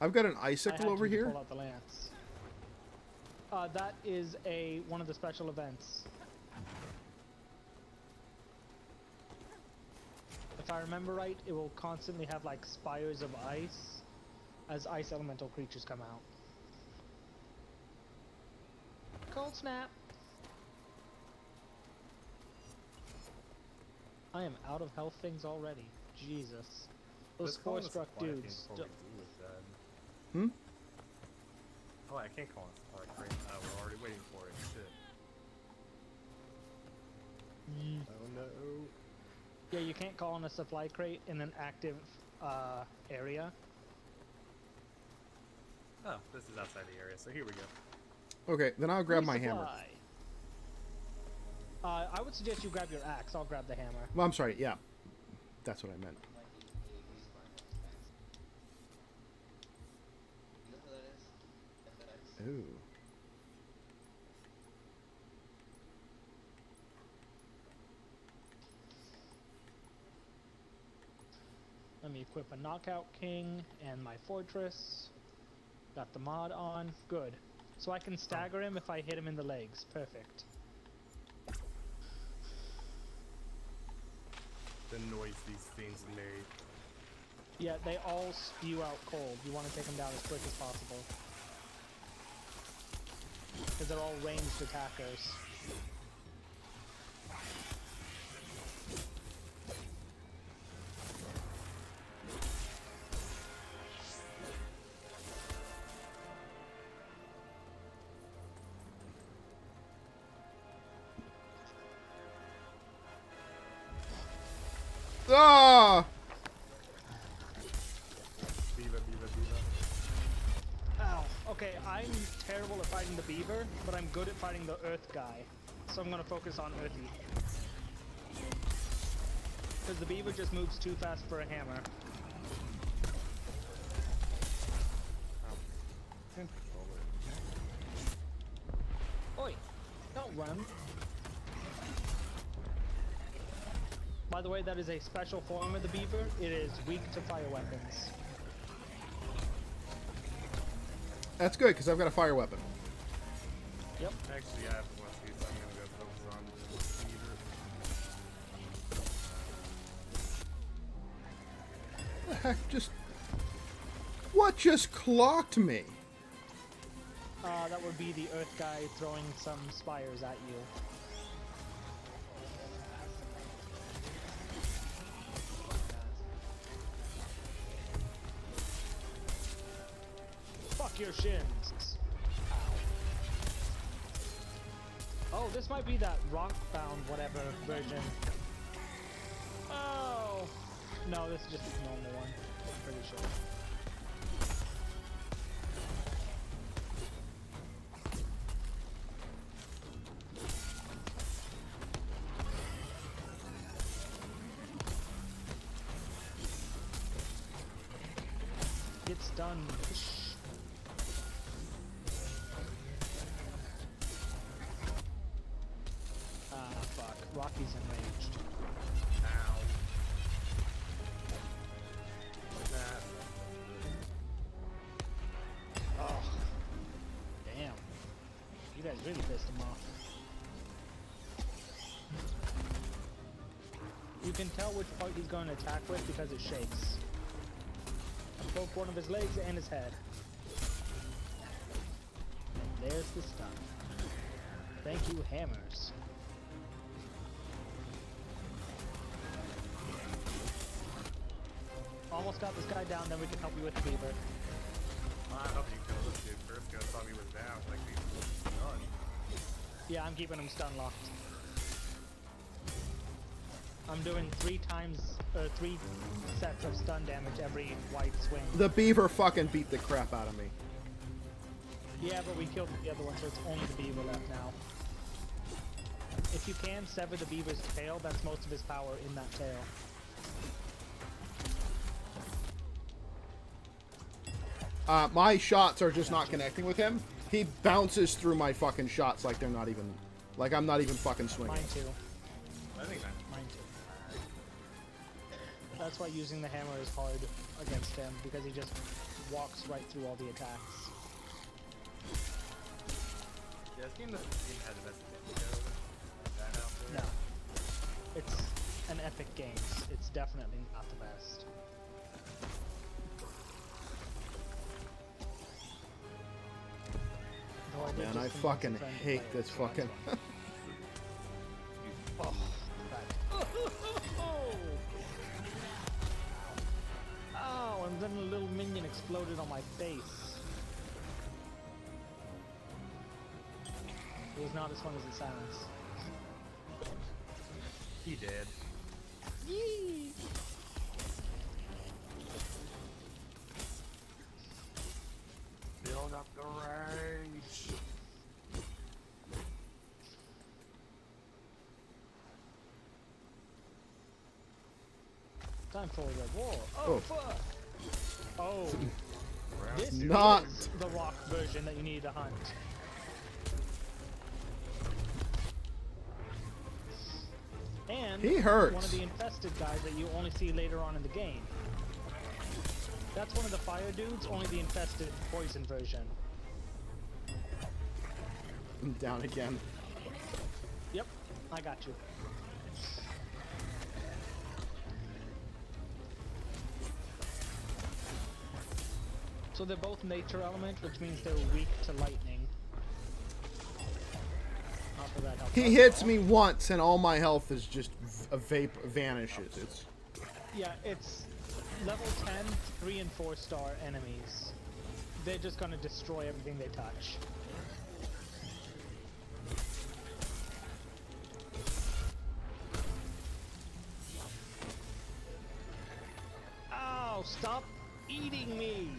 I've got an I had icicle over to here. pull out the lance. That is one of the special events. If I remember right, it will constantly have like spires of ice as ice elemental creatures come out. Cold snap! I am out of health things already. Jesus. Those Let's call in a spore-struck supply thing dudes. before we deal with that. Hmm? Oh, I can't call in a supply crate. We're already waiting for it. Shit. Oh no. Yeah, you can't call in a supply crate in an active area. Oh, this is outside the area, so here we go. Okay, then I'll grab my hammer. Resupply. I would suggest you grab your axe. I'll grab the hammer. Well, I'm sorry. Yeah, that's what I meant. Ooh. Let me equip a Knockout King and my Fortress. Got the mod on. Good. So I can stagger him if I hit him in the legs. Perfect. The noise these things made. Yeah, they all spew out cold. You want to take them down as quick as possible. Because they're all ranged attackers. Ah! Beaver, beaver, beaver. Ow. Okay, I'm terrible at fighting the beaver, but I'm good at fighting the earth guy. So I'm gonna focus on earthy. Because the beaver just moves too fast for a hammer. Oi! Don't run. By the way, that is a special form of the beaver. It is weak to fire weapons. That's good because I've got a fire weapon. Yep. Actually, I have one too, so I'm gonna go focus on the beaver. The heck just... What just clocked me? That would be the earth guy throwing some spires at you. Fuck your shins. Ow. Oh, this might be that rock-bound whatever version. Oh! No, this is just the normal one. I'm pretty sure. Get stunned. Ah, fuck. Rocky's enraged. Ow. That. Oh. Damn. You guys really pissed him off. You can tell which part he's going to attack with because it shakes. I broke one of his legs and his head. And there's the stun. Thank you, hammers. Almost got this guy down, then we can help you with the beaver. I hope you killed this dude first because I thought he was down. Like, he's done. Yeah, I'm keeping him stun locked. I'm doing 3 sets of stun damage every white swing. The beaver fucking beat the crap out of me. Yeah, but we killed the other one, so it's only the beaver left now. If you can sever the beaver's tail, that's most of his power in that tail. My shots are just not connecting with him. He bounces through my fucking shots like they're not even, like I'm not even fucking swinging. Mine too. I think that. Mine too. That's why using the hammer is hard against him, because he just walks right through all the attacks. Yeah, this game doesn't seem to have the best video. That out there. No. It's an Epic Games. It's definitely not the best. Though did Man, just I convince a fucking friend to hate play it, this so fucking. that's why. Oh, right. Oh, and then a little minion exploded on my face. It was not as fun as it sounds. He did. Yee! Build up the rage. Time for the war. Oh, Oh. fuck! Oh, this Not. is the rock version that you need to hunt. And He hurts. one of the infested guys that you only see later on in the game. That's one of the fire dudes, only the infested poison version. I'm down again. Yep, I got you. So they're both nature elements, which means they're weak to lightning. Not that that helps He us hits at all. me once and all my health is just a vanishes. It's Yeah, it's level 10, 3 and 4 star enemies. They're just gonna destroy everything they touch. Ow, stop eating me!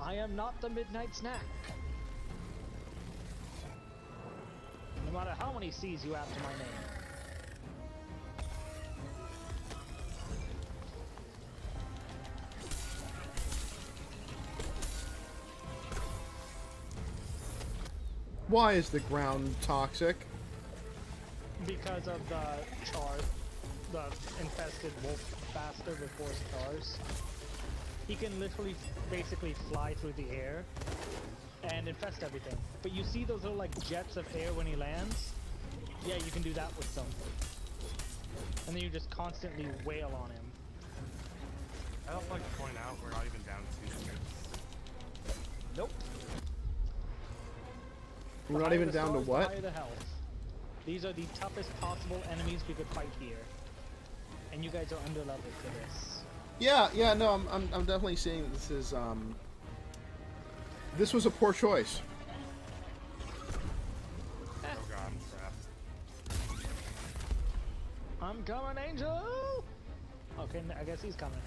I am not the midnight snack. No matter how many C's you add to my name. why is the ground toxic? Because of the char, the infested wolf bastard with 4 stars. He can literally basically fly through the air and infest everything. But you see those little like jets of air when he lands? Yeah, you can do that with some. And then you just constantly wail on him. I'd also like to point out we're not even down 2 minutes. Nope. We're The not higher even the down to stars, the what? higher the health. These are the toughest possible enemies we could fight here. And you guys are under leveled for this. Yeah, no, I'm definitely seeing that this is this was a poor choice. Oh god, I'm trapped. I'm coming, Angel! Okay, I guess he's coming.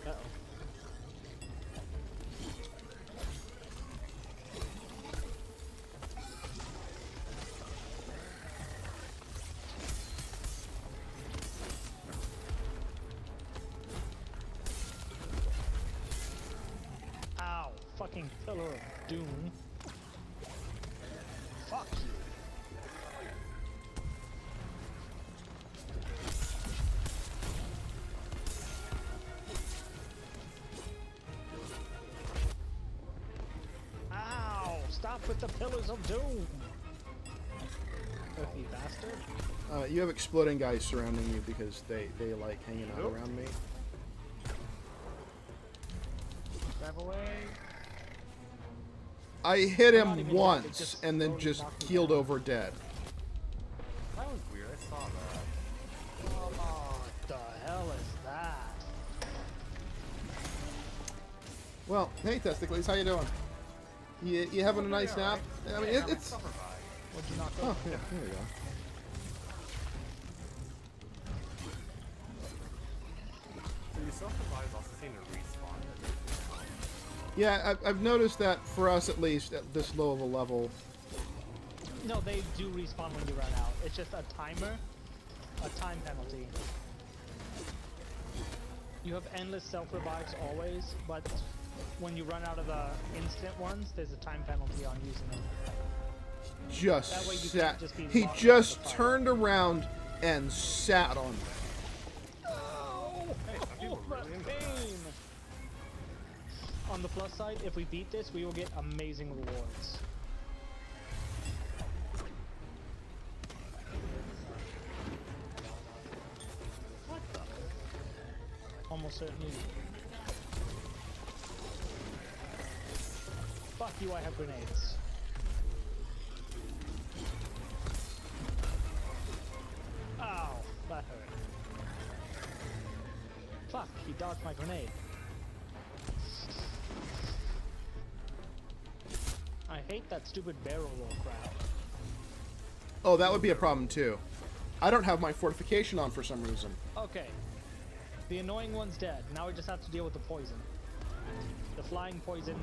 Uh-oh. Ow! Fucking pillar of doom. Fuck you. Ow! Stop with the pillars of doom! Filthy bastard. You have exploding guys surrounding you because they like hanging out around me. Drive away. I hit Not him even once that, it just and then slowly just knocked me keeled down. over dead. That was weird. I saw that. What the hell is that? Well, hey Testicles, how you doing? You having a nice nap? I mean, it's... Cover by. What'd you knock Oh, over? yeah, there you go. So your self-revive also seem to respawn. Yeah, I've noticed that for us at least, at this low of a level. No, they do respawn when you run out. It's just a timer, a time penalty. You have endless self-revives always, but when you run out of the instant ones, there's a time penalty on using them. Just That way you sat. can't just be He locked just on the fire. turned around and sat on me. Oh, Hey, some people really into that. pain! On the plus side, if we beat this, we will get amazing rewards. What the? Almost certainly. Fuck you, I have grenades. Ow, that hurt. Fuck, he dodged my grenade. I hate that stupid barrel roll crap. Oh, that would be a problem too. I don't have my fortification on for some reason. Okay. The annoying one's dead. Now we just have to deal with the poison. The flying poison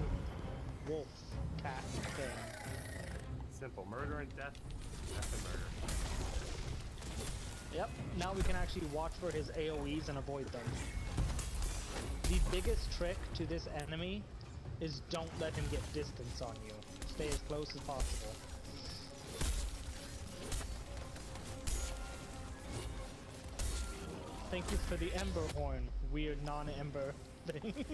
wolf cat thing. Simple. Murder and death. Death and murder. Yep. Now we can actually watch for his AoEs and avoid them. The biggest trick to this enemy is don't let him get distance on you. Stay as close as possible. Thank you for the Ember Horn, weird non-Ember thing.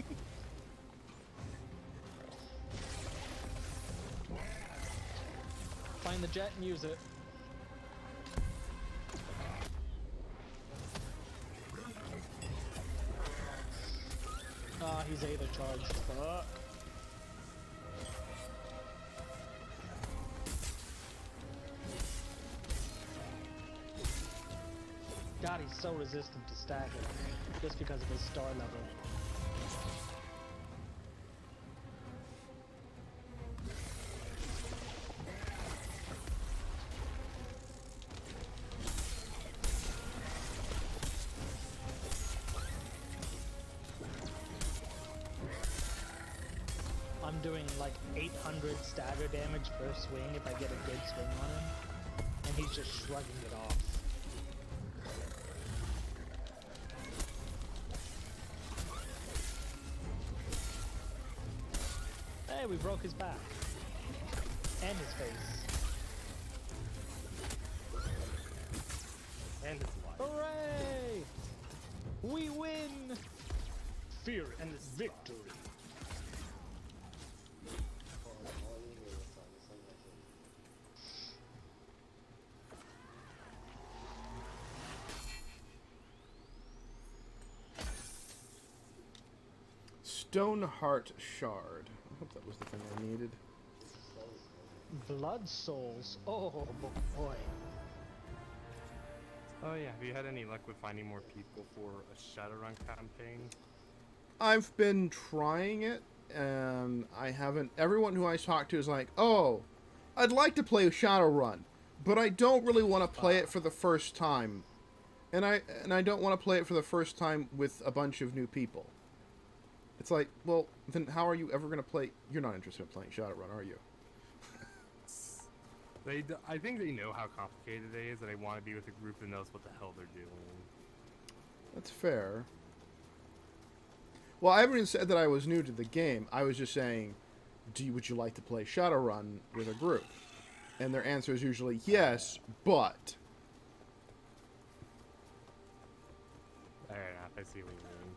Find the jet and use it. Ah, he's Aether charged. Fuck. God, he's so resistant to stagger, just because of his star level. I'm doing like 800 stagger damage per swing if I get a good swing on him, and he's just shrugging it off. Hey, we broke his back. And his face. And his life. Hooray! We win! Fear and victory. Stoneheart Shard. I hope that was the thing I needed. Blood souls. Oh boy. Oh yeah, have you had any luck with finding more people for a Shadowrun campaign? I've been trying it, and I haven't. Everyone who I talk to is like, "Oh, I'd like to play Shadowrun, but I don't really want to play it for the first time, and I don't want to play it for the first time with a bunch of new people." It's like, well, then how are you ever going to play? You're not interested in playing Shadowrun, are you? I think they know how complicated it is, and they want to be with a group that knows what the hell they're doing. That's fair. Well, I haven't even said that I was new to the game. I was just saying, would you like to play Shadowrun with a group? And their answer is usually yes, but. Fair enough, I see what you mean.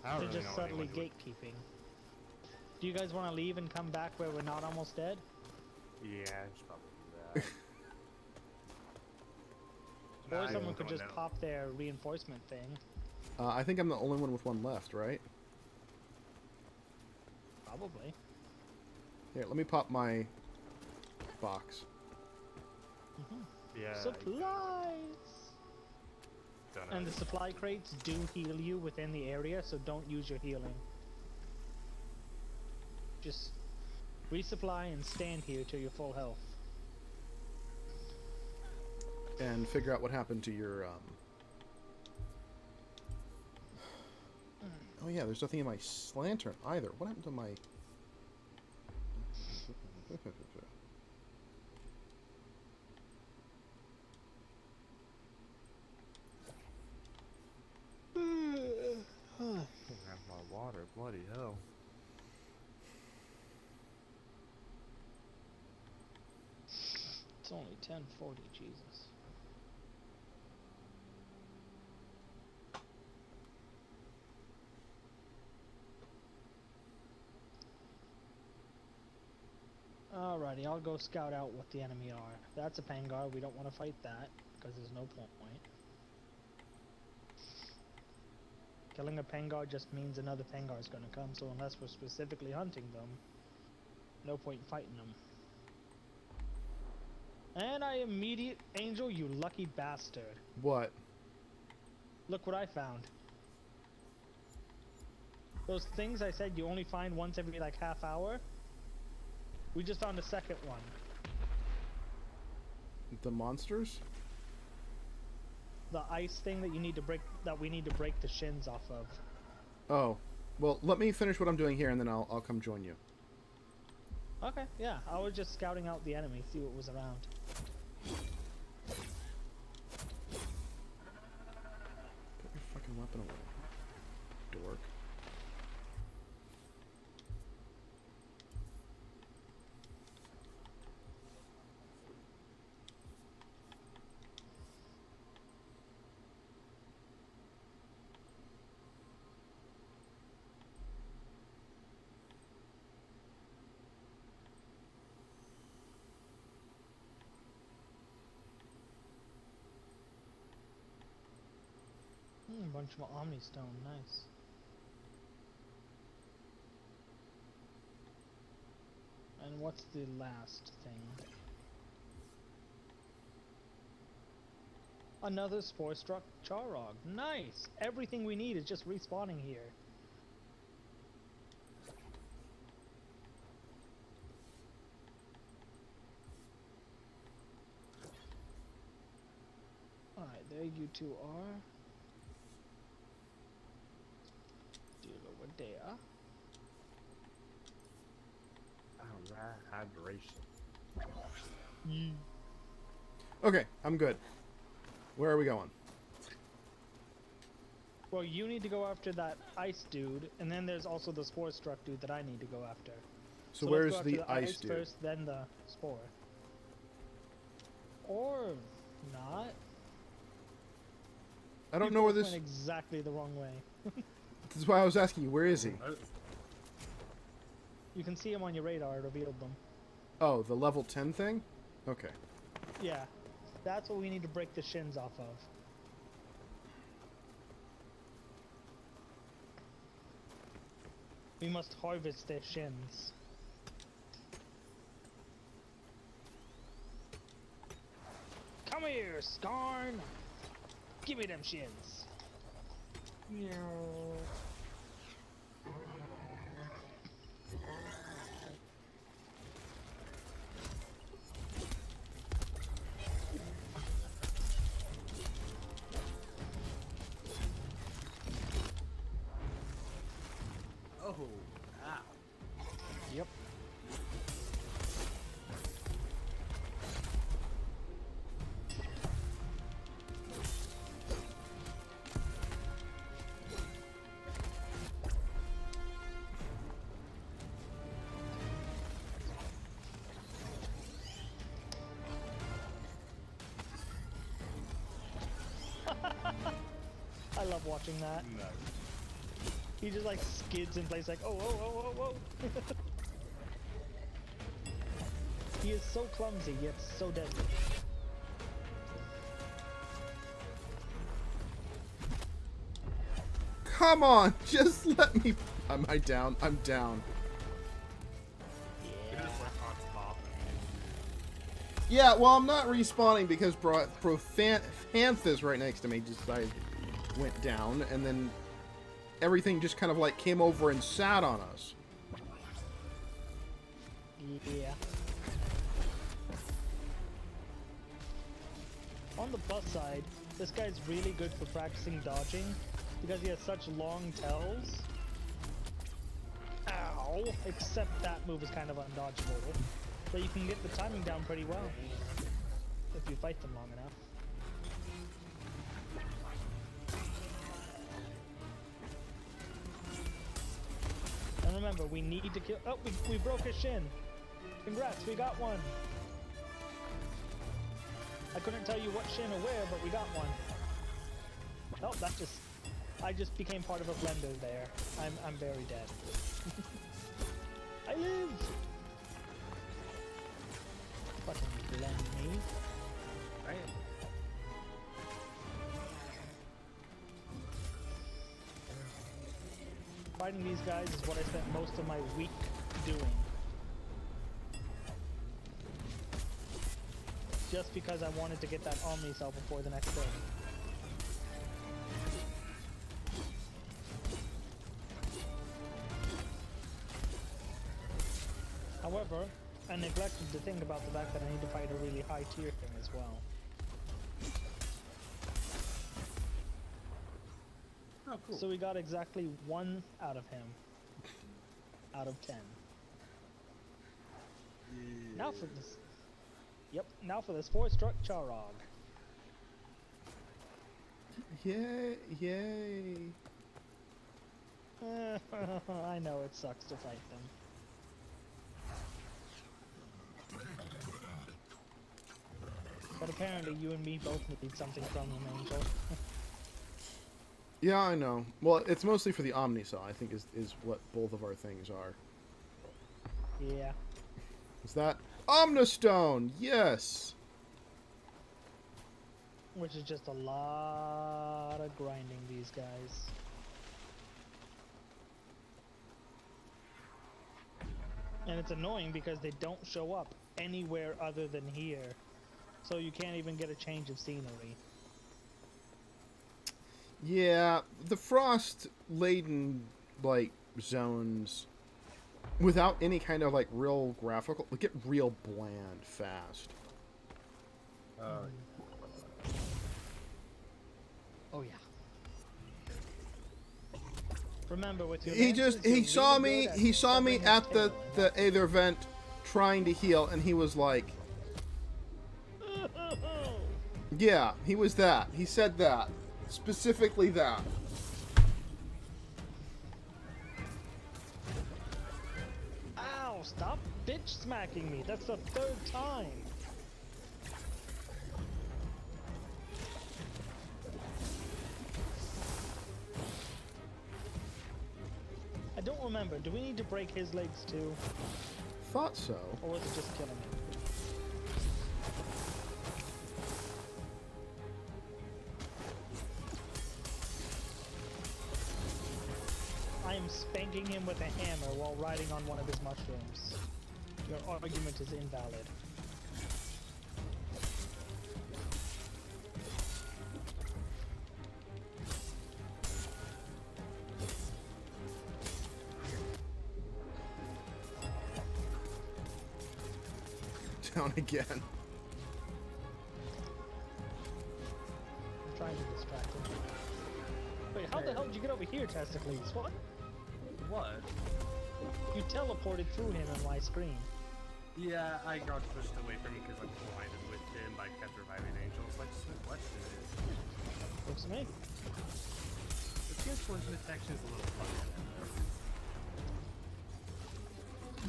I don't They're really just know subtly anyone gatekeeping. Do you guys want to leave and come back where we're not almost dead? Yeah, I should probably do that. Or Nah, someone you could don't just know. pop their reinforcement thing. I think I'm the only one with one left, right? Probably. Here, let me pop my box. Yeah. Supplies! Don't know. And the supply crates do heal you within the area, so don't use your healing. Just resupply and stand here till you're full health. And figure out what happened to your, Oh yeah, there's nothing in my lantern either. What happened to my... Have my water, bloody hell. It's only 10:40, Jesus. Alrighty, I'll go scout out what the enemy are. That's a Pangar, we don't want to fight that, because there's no point. Killing a Pangar just means another Pangar is going to come, so unless we're specifically hunting them, no point fighting them. And I immediate Angel, you lucky bastard. What? Look what I found. Those things I said you only find once every like half hour. We just found a second one. The monsters? The ice thing that you need to break, that we need to break the shins off of. Oh. Well, let me finish what I'm doing here, and then I'll come join you. Okay, yeah. I was just scouting out the enemy, see what was around. Put your fucking weapon away, dork. A bunch of Omni Stone, nice. And what's the last thing? Another Spore-struck Charog, nice! Everything we need is just respawning here. Alright, there you two are. Deal over there. Alright, hydration. Okay, I'm good. Where are we going? Well, you need to go after that ice dude, and then there's also the Spore-struck dude that I need to go after. So let's where's go after the ice dude? first, then the Spore. Or not. I don't You know where both this... went exactly the wrong way. This is why I was asking you, where is he? You can see him on your radar, it revealed them. Oh, the level 10 thing? Okay. Yeah, that's what we need to break the shins off of. We must harvest their shins. Come here, Skarn! Give me them shins. Oh, ow. Yep. watching that. No. He just like skids in place like, oh, oh, oh, oh, oh. He is so clumsy, yet so deadly. Come on, just let me. Am I down? I'm down. You're just like on top. Yeah, well, I'm not respawning because Profanthus right next to me decided went down, and then everything just kind of like came over and sat on us. Yeah. On the plus side, this guy's really good for practicing dodging because he has such long tells. Ow! Except that move is kind of undodgeable. So you can get the timing down pretty well if you fight them long enough. And remember, we need to kill. Oh, we broke his shin. Congrats, we got one. I couldn't tell you what shin or where, but we got one. Oh, I just became part of a blender there. I'm very dead. I live! Fucking blend me. Right. Fighting these guys is what I spent most of my week doing. Just because I wanted to get that Omni cell before the next day. However, I neglected to think about the fact that I need to fight a really high tier thing as well. Oh, cool. So we got exactly 1 out of him. Out of 10. Yeah. Now for this. Yep, now for this 4-struck Charog. Yay, yay. I know it sucks to fight them. But apparently you and me both need something from them, Angel. Yeah, I know. Well, it's mostly for the Omnicell, I think, is what both of our things are. Yeah. Is that Omnistone? Yes! Which is just a lot of grinding these guys. And it's annoying because they don't show up anywhere other than here. So you can't even get a change of scenery. Yeah, the frost-laden, like, zones, without any kind of, like, real graphical, get real bland fast. Oh yeah. Remember with your He lances, he you're saw really me, good at he saw me covering his at the tail. Aether vent trying to heal, and he was like, yeah, he was that. He said that. Specifically that. Ow! Stop bitch smacking me. That's the 3rd time. I don't remember. Do we need to break his legs too? Thought so. Or was it just killing him? I am spanking him with a hammer while riding on one of his mushrooms. Your argument is invalid. Down again. I'm trying to distract him. Wait, how the hell did you get over here, Testicles? What? What? You teleported through him on my screen. Yeah, I got pushed away from him because I'm blinded with him. I kept reviving angels. Like, so what is Looks to me. The transformation detection is a little funny.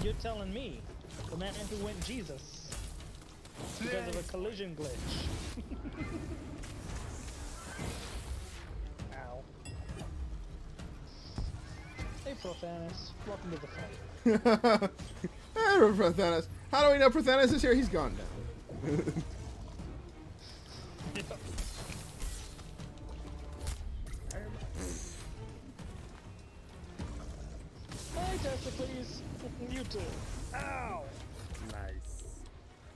You're telling me, the man who went Jesus, because of a collision glitch. Ow. Prothanos. Welcome to the fight. Hey, Prothanos. How do we know Prothanos is here? He's gone now. Hey, Testicles! You too. Ow! Nice.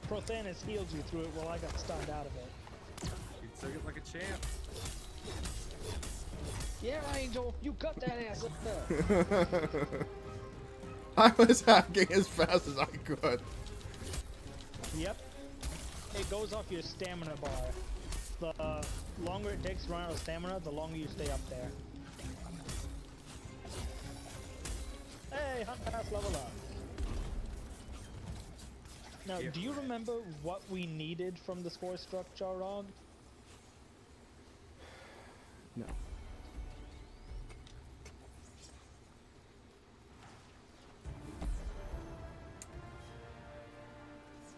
Prothanos healed you through it while I got stunned out of it. You took it like a champ. Yeah, Angel, you cut that ass up. I was hacking as fast as I could. Yep. It goes off your stamina bar. The longer it takes to run out of stamina, the longer you stay up there. Hey, Hunt Pass level up. Now, do you remember what we needed from the score structure, Rog? No.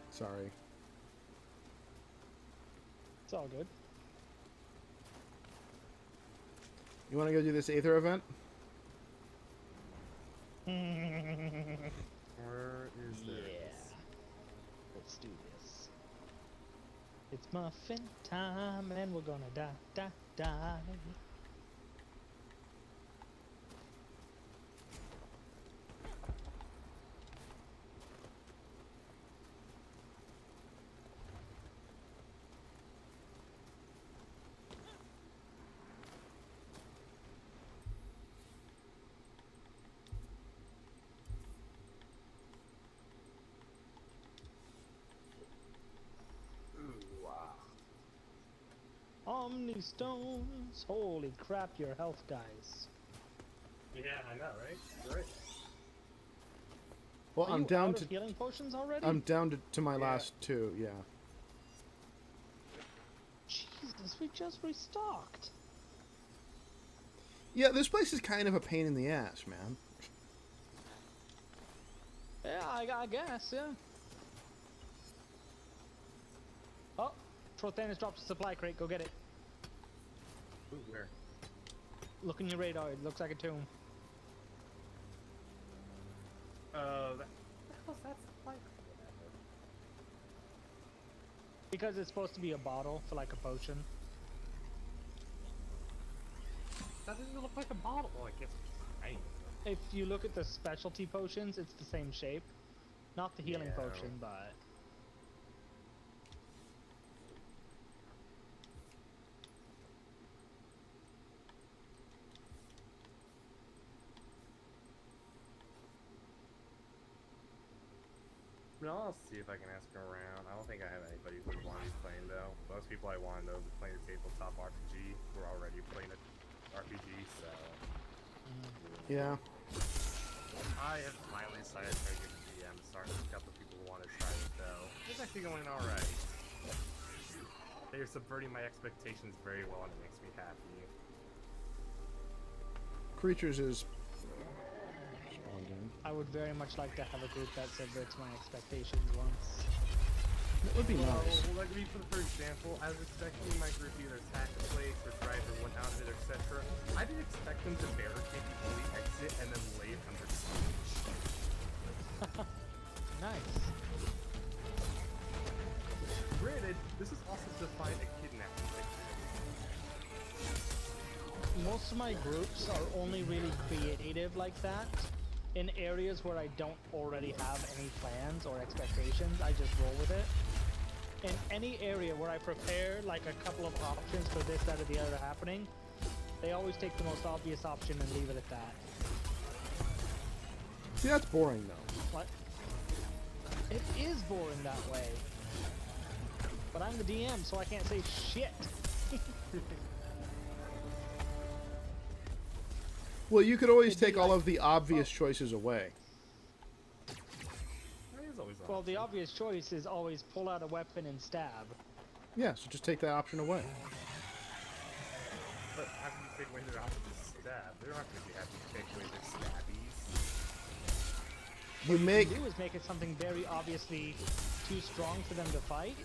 Sorry. It's all good. You want to go do this Aether event? Where is this? Yeah. Let's do this. It's muffin time, and we're gonna die. Omni stones. Holy crap, your health, guys. Yeah, I know, right? Great. Well, Are I'm you down out to of healing potions already? I'm down to my last two. Yeah. Jesus, we just restocked. Yeah, this place is kind of a pain in the ass, man. Yeah, I guess, yeah. Oh, Prothanos dropped a supply crate. Go get it. Ooh, where? Look in your radar. It looks like a tomb. That how's that like? Whatever. Because it's supposed to be a bottle for like a potion. That doesn't look like a bottle. Oh, I guess tiny. If you look at the specialty potions, it's the same shape. Not the healing Yeah. potion, but... No, I'll see if I can ask around. I don't think I have anybody who would want to be playing though. Most people I want to know are playing a tabletop RPG who are already playing an RPG, so Yeah. I have finally decided to give the DM start with a couple of people who want to try it though. It's actually going alright. They are subverting my expectations very well and it makes me happy. Creatures is spawned in. I would very much like to have a group that subverts my expectations once. That would be nice. Well, like for example, I was expecting my group to either attack a place or drive everyone out of it, etc. I didn't expect them to barricade the only exit and then lay it under siege. Nice. Granted, this is also to find a kidnapping victim. Most of my groups are only really creative like that. In areas where I don't already have any plans or expectations, I just roll with it. In any area where I prepare like a couple of options for this, that, or the other happening, they always take the most obvious option and leave it at that. See, that's boring though. What? It is boring that way. But I'm the DM, so I can't say shit. Well, you could always It'd be take all like- of the obvious choices away. That is always Well, the obvious choice is always pull out a weapon and stab. Yeah, so just take that option away. But after you take away their option to stab, they're not going to be happy to take away their stabbies. You make do is make it something very obviously too strong for them to fight.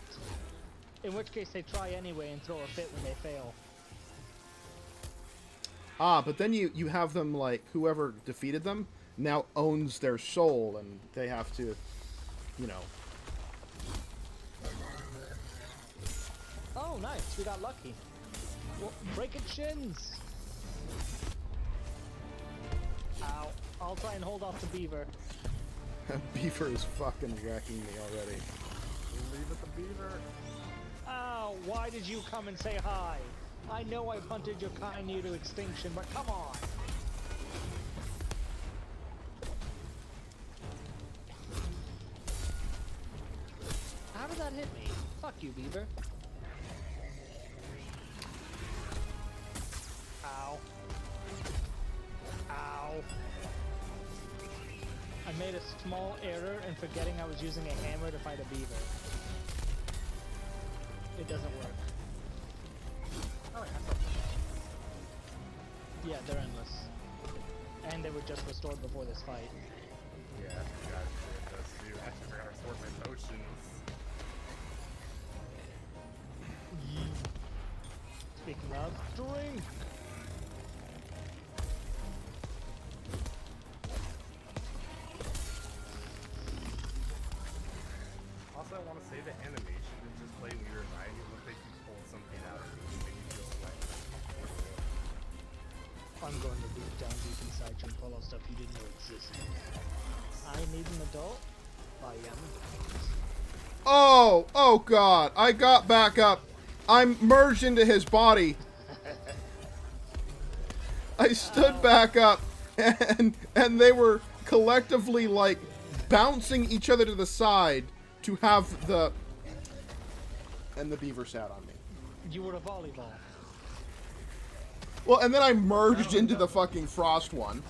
In which case they try anyway and throw a fit when they fail. Ah, but then you have them, like, whoever defeated them now owns their soul, and they have to, you know. Oh, nice. We got lucky. Well, break its shins. Ow. I'll try and hold off the beaver. Beaver is fucking wrecking me already. Leave it the beaver. Ow, why did you come and say hi? I know I've hunted your kind near to extinction, but come on. How did that hit me? Fuck you, beaver. Ow. Ow. I made a small error in forgetting I was using a hammer to fight a beaver. It doesn't work. Oh, yeah. Yeah, they're endless. And they were just restored before this fight. Yeah, I forgot to do this too. I actually forgot to restore my potions. Speaking of, drink! Also, I want to say the animation is just play weird, right? It looks like you pulled something out of it and make you feel like I'm going to reach down deep inside you and pull out stuff you didn't know existed. I need an adult? I am. Oh god, I got back up. I'm merged into his body. I stood back up, and they were collectively, like, bouncing each other to the side to have the... And the beaver sat on me. You were a volleyball. Well, and then I merged into the fucking frost one.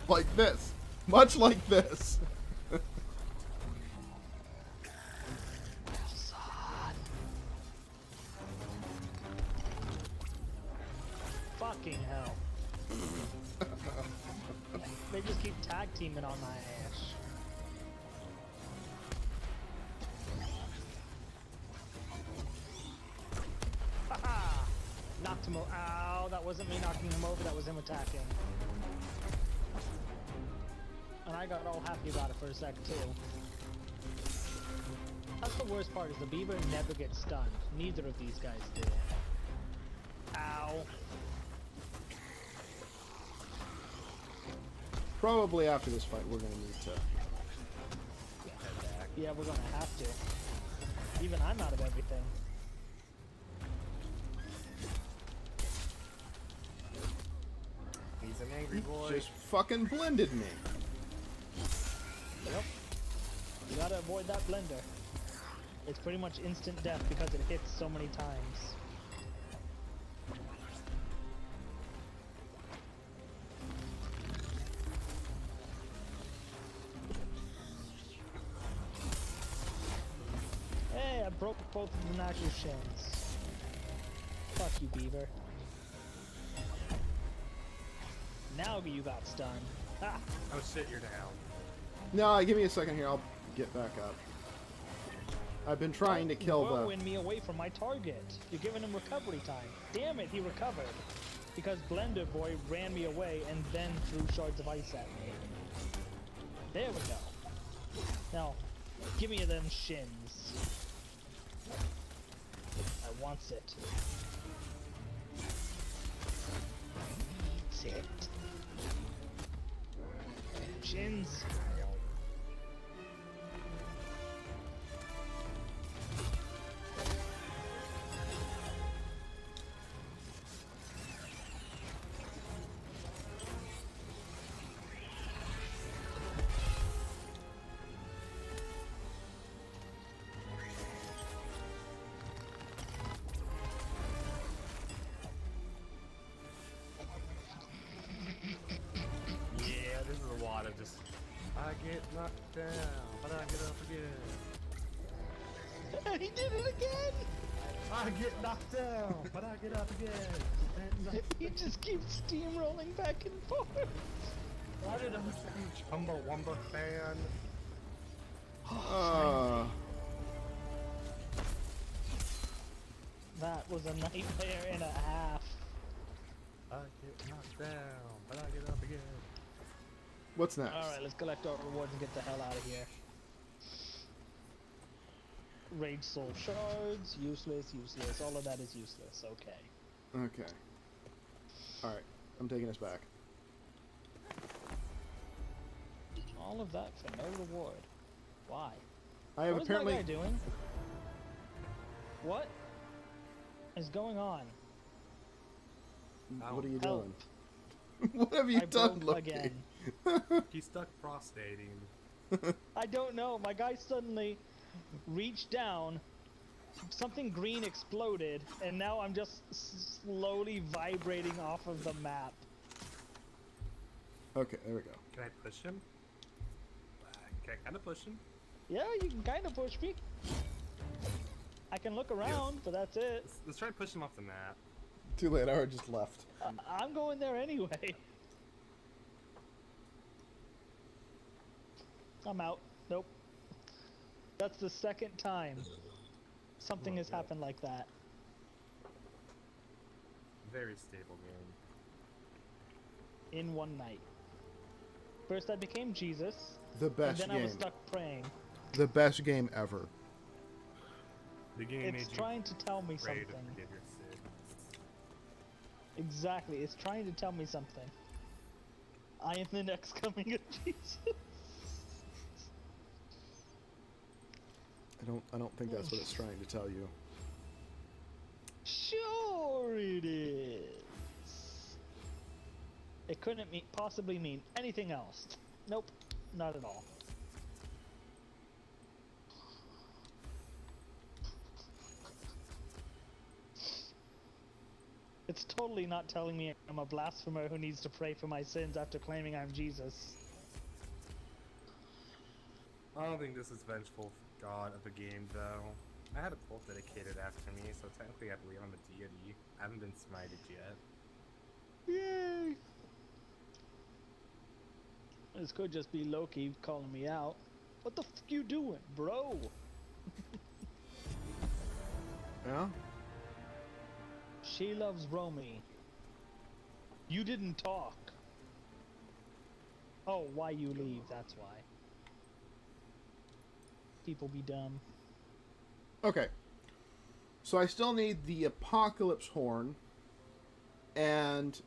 Like this. Much like this. Fucking hell. They just keep tag teaming on my ass. Haha! Knocked him over. Ow, that wasn't me knocking him over, that was him attacking. And I got all happy about it for a sec too. That's the worst part, is the beaver never gets stunned. Neither of these guys do. Ow. Probably after this fight, we're gonna need to... Yeah, we're gonna have to. Even I'm out of everything. he's an angry boy. Just fucking blended me. Yep. You gotta avoid that blender. It's pretty much instant death because it hits so many times. Hey, I broke both of the natural shins. Fuck you, beaver. Now you got stunned. Ha! Oh shit, you're down. No, give me a second here. I'll get back up. I've been trying to kill the... Whirlwind me away from my target. You're giving him recovery time. Damn it, he recovered. Because Blender Boy ran me away and then threw shards of ice at me. There we go. Now, give me them shins. I wants it. Needs it. Shins. Yeah, this is a lot of just... I get knocked down, but I get up again. He did it again! I get knocked down, but I get up again. And He just keeps steamrolling back and forth. why did I huge Chumbawamba fan? That was a nightmare and a half. I get knocked down, but I get up again. What's next? Alright, let's collect our rewards and get the hell out of here. Rage soul shards, useless, useless. All of that is useless. Okay. Okay. Alright, I'm taking us back. All of that for no reward. Why? I have What is apparently. my guy doing? What is going on? What are you Help. doing? What have you I done, broke Loki? again. He's stuck prostating. I don't know. My guy suddenly reached down. Something green exploded, and now I'm just slowly vibrating off of the map. Okay, there we go. Can I push him? Can I kind of push him? Yeah, you can kind of push me. I can look around, but that's it. Let's try and push him off the map. Too late, I already just left. I'm going there anyway. I'm out. Nope. That's the second time something has happened like that. Very stable game. In one night. First I became Jesus, The and best then I was game. stuck praying. The best game ever. The game It's made trying to tell me you ready to something. forgive your sins. Exactly, it's trying to tell me something. I am the next coming of Jesus. I don't think that's what it's trying to tell you. Sure it is. It couldn't possibly mean anything else. Nope, not at all. It's totally not telling me I'm a blasphemer who needs to pray for my sins after claiming I'm Jesus. I don't think this is vengeful god of a game, though. I had a cult dedicated after me, so technically I believe I'm a deity. I haven't been smited yet. Yay! This could just be Loki calling me out. What the f you doing, bro? Yeah? She loves Romy. You didn't talk. Oh, why you leave, that's why. People be dumb. Okay. So I still need the Apocalypse Horn. And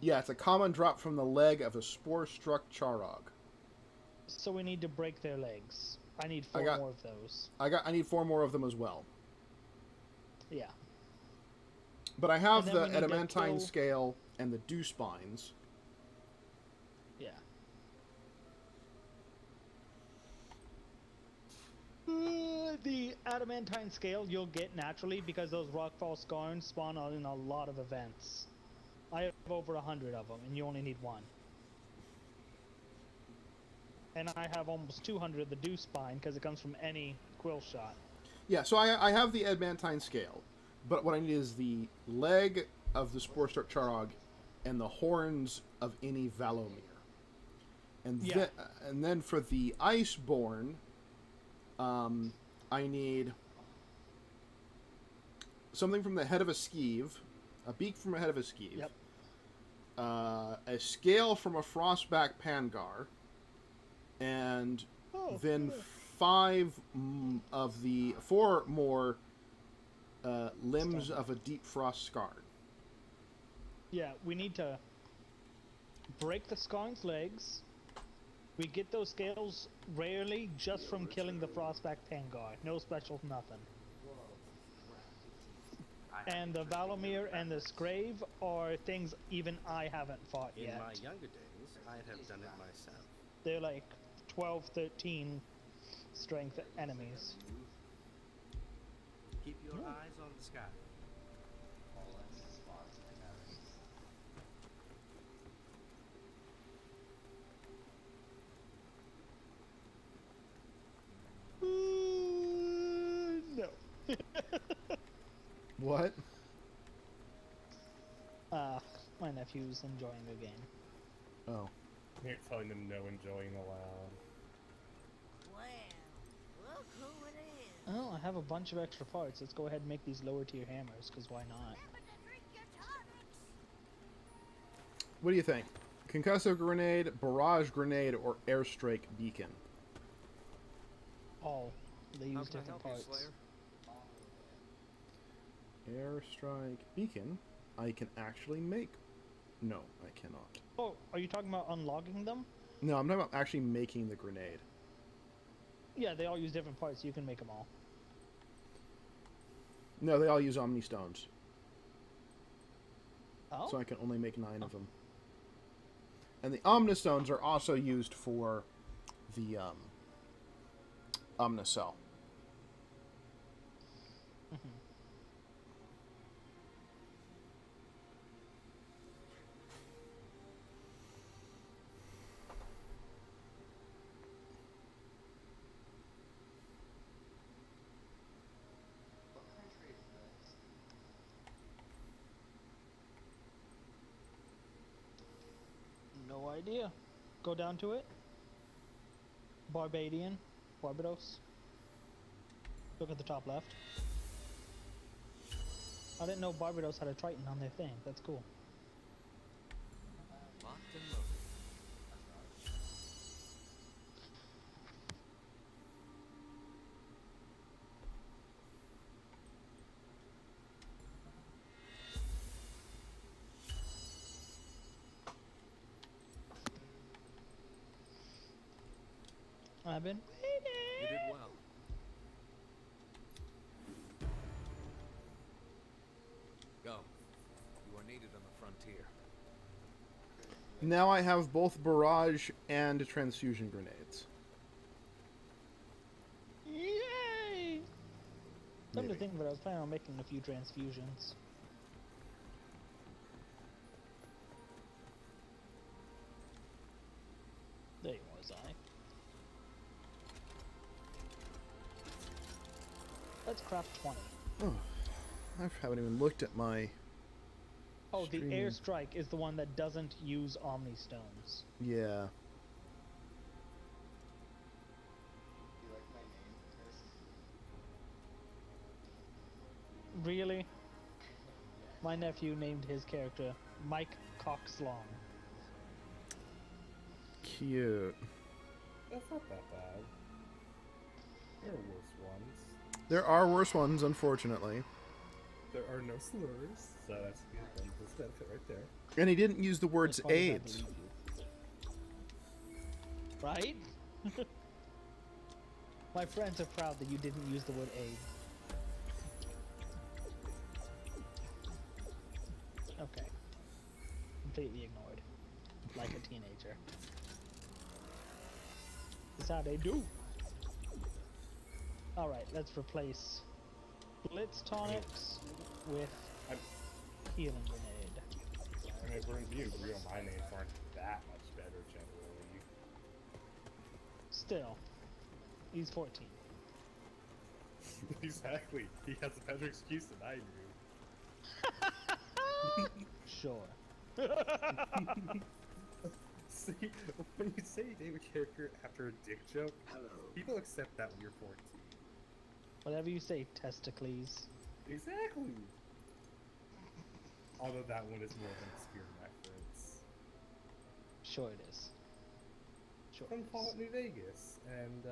yeah, it's a common drop from the leg of a spore-struck Charog. So we need to break their legs. I need I 4 got- more of those. I need 4 more of them as well. Yeah. But I have And then the we need to adamantine kill- scale and the dew spines. Yeah. The adamantine scale you'll get naturally because those rockfall scarns spawn out in a lot of events. I have over 100 of them, and you only need 1. And I have almost 200 of the dew spine because it comes from any quill shot. Yeah, so I have the adamantine scale. But what I need is the leg of the spore-struck Charog and the horns of any Valomir. And, Yeah. and then for the Iceborn, I need something from the head of a skeeve, a beak from a head of a skeeve, Yep. a scale from a frostback Pangar, and then 4 more limbs of a deep frost scarred. Yeah, we need to break the scarn's legs. We get those scales rarely just from killing the Frostback Pangar. No special nothing. And the Valomir and the Scrave are things even I haven't fought In yet. my younger days, I'd have done it myself. They're like 12, 13 strength enemies. Keep your eyes on the sky. No. What? My nephew's enjoying the game. Oh. You're telling them no enjoying aloud. Well, look who it is. Oh, I have a bunch of extra parts. Let's go ahead and make these lower tier hammers, because why not? Remember to drink your tonics. What do you think? Concussive grenade, barrage grenade, or airstrike beacon? All. They How use can I different help you, parts. Slayer? Airstrike beacon, I can actually make. No, I cannot. Oh, are you talking about unlocking them? No, I'm talking about actually making the grenade. Yeah, they all use different parts. You can make them all. No, they all use Omni Stones, Oh? so I can only make 9 of them. And the Omnistones are also used for the Omnicell. No idea. Go down to it. Barbadian. Barbados. Look at the top left. I didn't know Barbados had a Triton on their thing. That's cool. Locked and loaded. I've been You waiting. did well. Go. You are needed on the frontier. Now I have both barrage and transfusion grenades. Yay! Come to Maybe. think of it, I was planning on making a few transfusions. There was I. Let's craft 20. Oh, I haven't even looked at my. Oh, the Streaming. airstrike is the one that doesn't use Omni Stones. Yeah. Really? My nephew named his character Mike Coxlong. Cute. That's not that bad. There are worse ones. There are worse ones, unfortunately. There are no slurs, so that's good. That's a benefit right there. And he didn't use the words As far as I AIDS. believe you. Right? My friends are proud that you didn't use the word aid. Okay. Completely ignored. Like a teenager. That's how they do. Alright, let's replace Blitz Tonics with I'm- Healing Grenade. I mean, if we're gonna be real, my names aren't that much better generally. Still, he's 14. Exactly. He has a better excuse than I do. Sure. See, when you say you name a character after a dick joke, people accept that when you're 14. Whatever you say, testicles. Exactly. Although that one is more of an obscure reference. Sure it is. Sure From it is. Fallout New Vegas and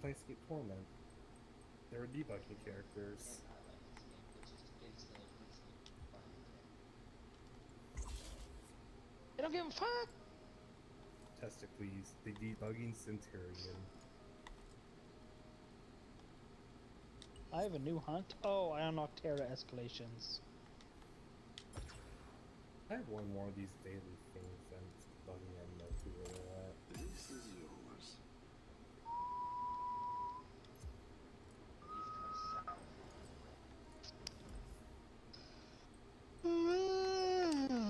Planescape Torment. They were debugging characters. They don't give a fuck! Testicles, the debugging Centurion. I have a new hunt. Oh, I unlocked Terra Escalations. I have one more of these daily things and it's bugging and no clue where they're at. This is yours.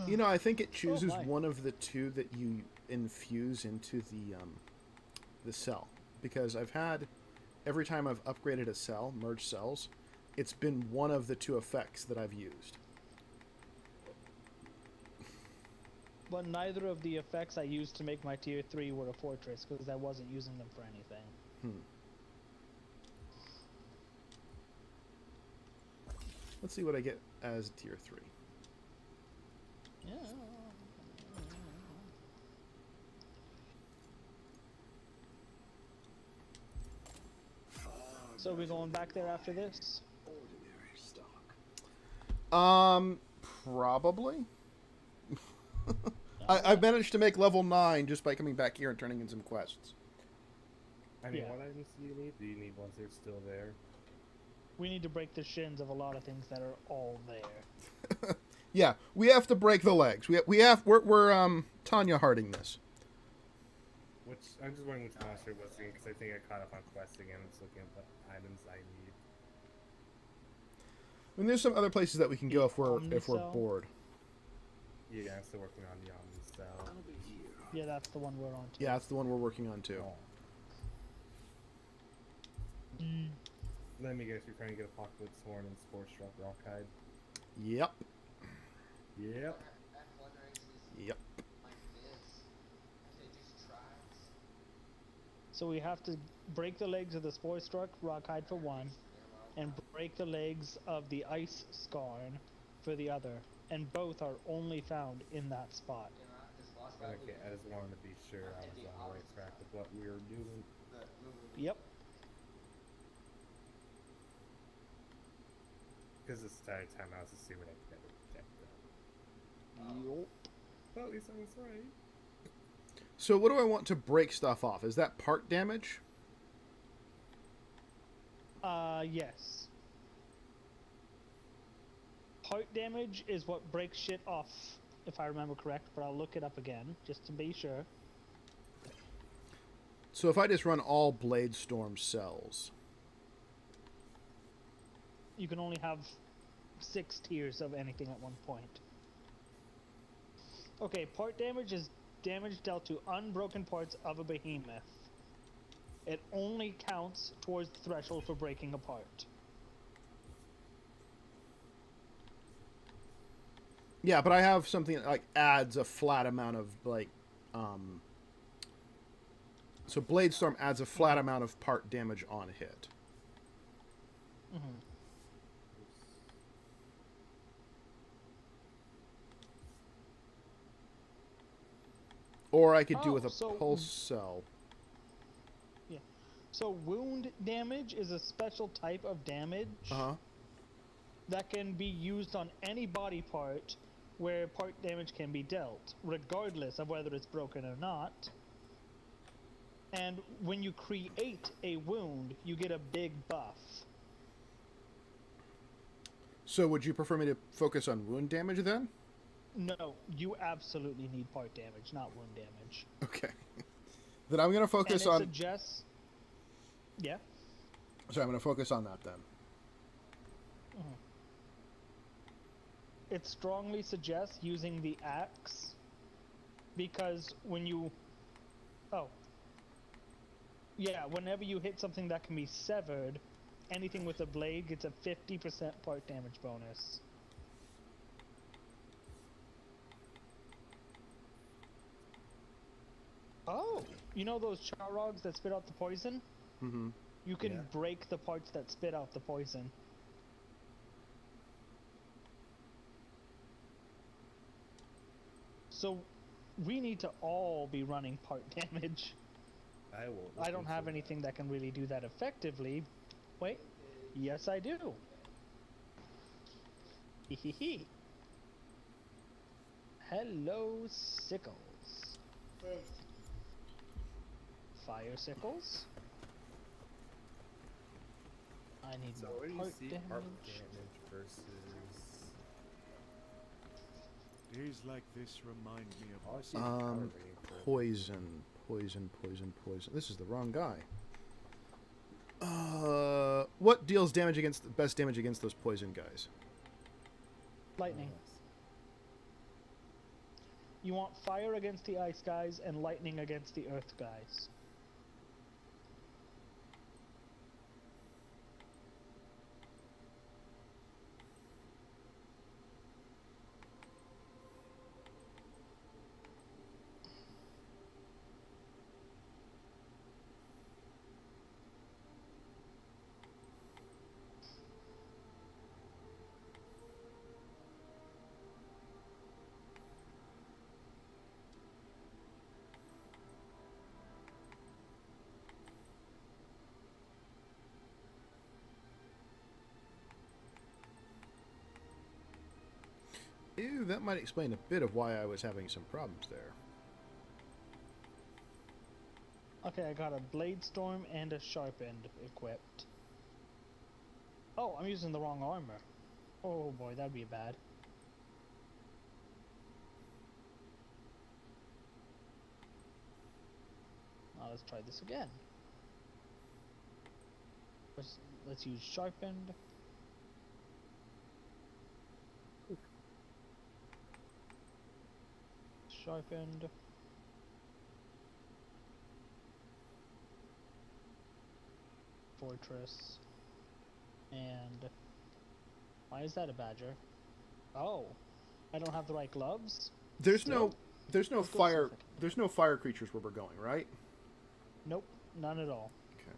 You know, I think it chooses my. one of the two that you infuse into the cell, because I've had every time I've upgraded a cell, merged cells, it's been one of the two effects that I've used. But neither of the effects I used to make my tier 3 were a fortress, because I wasn't using them for anything. Let's see what I get as tier 3. Yeah. So we're going back there after this? Probably. I've managed to make level 9 just by coming back here and turning in some quests. I mean, Yeah. what items do you need? Do you need ones that are still there? We need to break the shins of a lot of things that are all there. Yeah, we have to break the legs. We're Tanya Harding this. Which, I'm just wondering which monster it was because I think I caught up on quests again. I'm just looking at what items I need. I mean, there's some other places that we can go if we're Omnicell? bored. Yeah, I'm still working on the Omni Cell. Yeah, that's the one we're on to. Yeah, that's the one we're working on too. Mm. Let me guess, you're trying to get Apocalypse Horn and Spore Struck Rockhide. Yep. Yep. Yep. So we have to break the legs of the Spore Struck Rockhide for one, and break the legs of the Ice Scarn for the other. And both are only found in that spot. Okay, I just wanted to be sure I was on the right track with what we were doing. Yep. Because this entire time I was assuming I could never protect them. Yup. Well, at least I was right. So what do I want to break stuff off? Is that part damage? Yes. Part damage is what breaks shit off, if I remember correct, but I'll look it up again, just to be sure. So if I just run all Blade Storm cells. You can only have 6 tiers of anything at one point. Okay, part damage is damage dealt to unbroken parts of a behemoth. It only counts towards the threshold for breaking apart. Yeah, but I have something that like adds a flat amount of like so Blade Storm adds a flat amount of part damage on hit. Mm-hmm. Or I could do with a so- pulse cell. Yeah. So wound damage is a special type of damage Uh-huh. that can be used on any body part where part damage can be dealt, regardless of whether it's broken or not. And when you create a wound, you get a big buff. So would you prefer me to focus on wound damage then? No, you absolutely need part damage, not wound damage. Okay. Then I'm going to And focus it on suggests... Yeah? So I'm going to focus on that then. It strongly suggests using the axe, because when you... Oh. Yeah, whenever you hit something that can be severed, anything with a blade gets a 50% part damage bonus. Oh! You know those Charogs that spit out the poison? Mm-hmm. You can Yeah. break the parts that spit out the poison. So, we need to all be running part damage. I will. I don't have anything that can really do that effectively. Wait. Yes, I do. Hehehe. Hello, sickles. Fire sickles. I need So more where do you part see damage. part damage versus? Days like this remind me Oh, I of see the power rating for- Poison. This is the wrong guy. What deals damage against best damage against those poison guys? Lightning. You want fire against the ice guys and lightning against the earth guys. Ew, that might explain a bit of why I was having some problems there. Okay, I got a Blade Storm and a Sharp End equipped. Oh, I'm using the wrong armor. Oh boy, that'd be bad. Now let's try this again. Let's use Sharpened. Sharpened. Fortress. And why is that a badger? Oh, I don't have the right gloves? There's Still? there's no Let's go see fire, if I can- there's no fire creatures where we're going, right? Nope, none at all. Okay.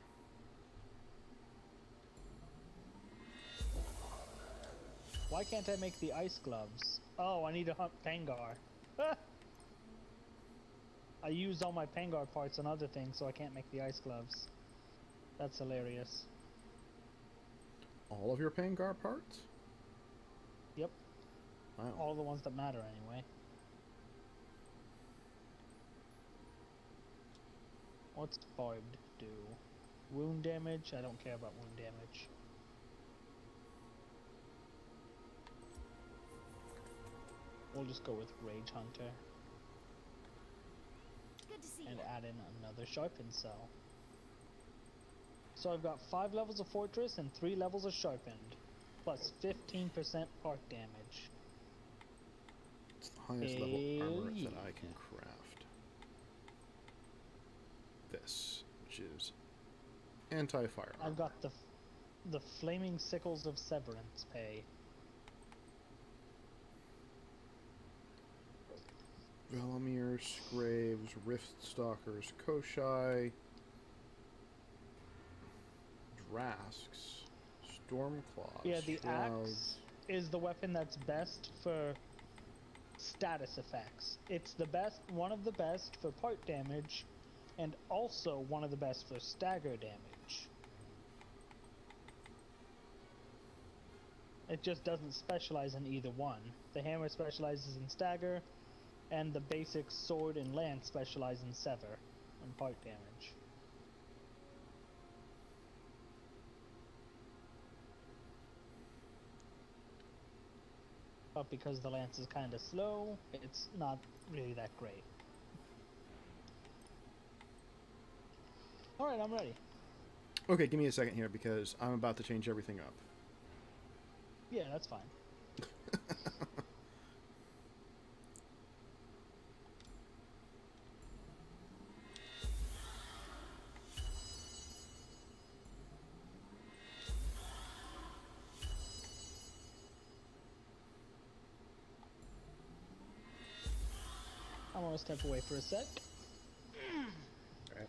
Why can't I make the ice gloves? Oh, I need to hunt Pangar. I used all my Pangar parts on other things, so I can't make the ice gloves. That's hilarious. All of your Pangar parts? Yep, Wow. all the ones that matter anyway. What's Barbed do? Wound damage? I don't care about wound damage. We'll just go with Rage Hunter Good to see and you. add in another Sharpened Cell. So I've got 5 levels of Fortress and 3 levels of Sharpened, plus 15% part damage. It's the highest level armor that yeah. I can craft. This, which is anti-fire armor. I've got the Flaming Sickles of Severance pay. Velamirs, Graves, Riftstalkers, Koshai, Drasks, Stormclaws, Yeah, the Shrouds. axe is the weapon that's best for status effects. It's the best, one of the best for part damage, and also one of the best for stagger damage. It just doesn't specialize in either one. The hammer specializes in stagger, and the basic sword and lance specialize in sever and part damage. But because the lance is kind of slow, it's not really that great. Alright, I'm ready. Okay, give me a second here because I'm about to change everything up. Yeah, that's fine. I'm gonna step away for a sec. Alright.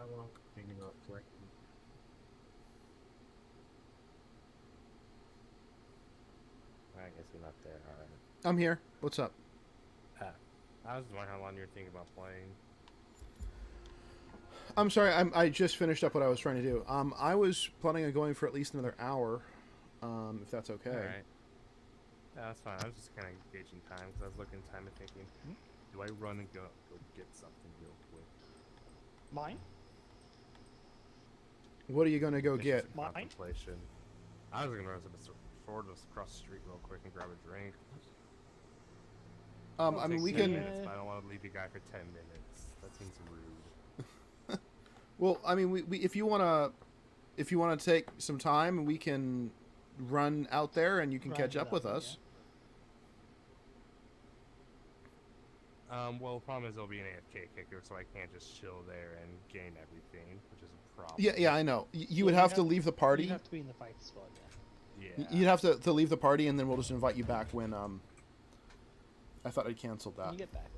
well, thinking about collecting. I guess you're not there. All right. I'm here. What's up? I was wondering how long you were thinking about playing. I'm sorry. I just finished up what I was trying to do. I was planning on going for at least another hour, if that's okay. All right. Yeah, that's fine. I was just kind of gauging time because I was looking at time and thinking, do I run and go get something real quick? Mine? What are you gonna go It's get? just a contemplation. I was gonna run forward across the street real quick and grab a drink. I mean, we 10 can. minutes, but I don't want to leave the guy for 10 minutes. That seems rude. Well, I mean, we if you wanna take some time, we can run out there and you can catch up with us. Well, the problem is there'll be an AFK kicker, so I can't just chill there and gain everything, which is a problem. Yeah, I know. You would have to leave the party. You have to be in the fight squad, Yeah. You'd have to leave the party, and then we'll just invite you back when I thought I'd canceled When that. you get back.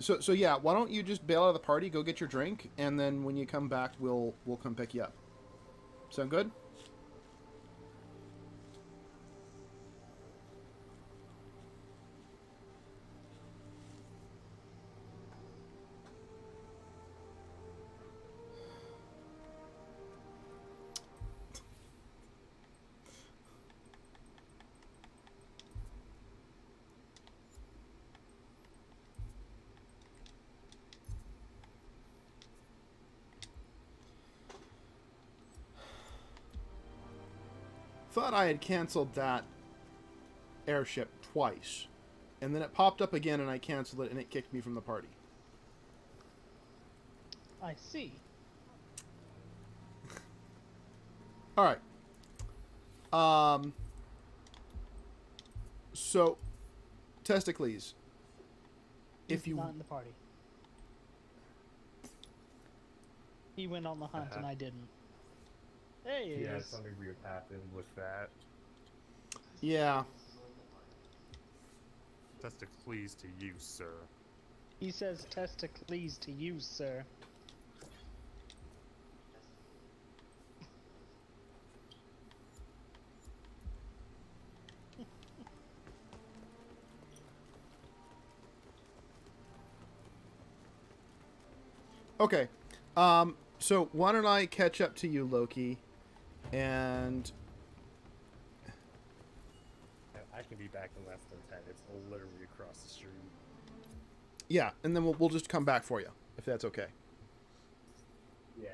So yeah, why don't you just bail out of the party, go get your drink, and then when you come back, we'll come pick you up. Sound good? Thought I had canceled that airship twice, and then it popped up again, and I canceled it, and it kicked me from the party. I see. All right. So, Testicles, if you Not in the party. He went on the hunt and I didn't. There he Yeah, is. something weird happened with that. yeah. Testicles to you, sir. He says testicles to you, sir. Okay. So why don't I catch up to you, Loki, and I can be back in less than 10. It's literally across the street. yeah, and then we'll just come back for you if that's okay. Yeah.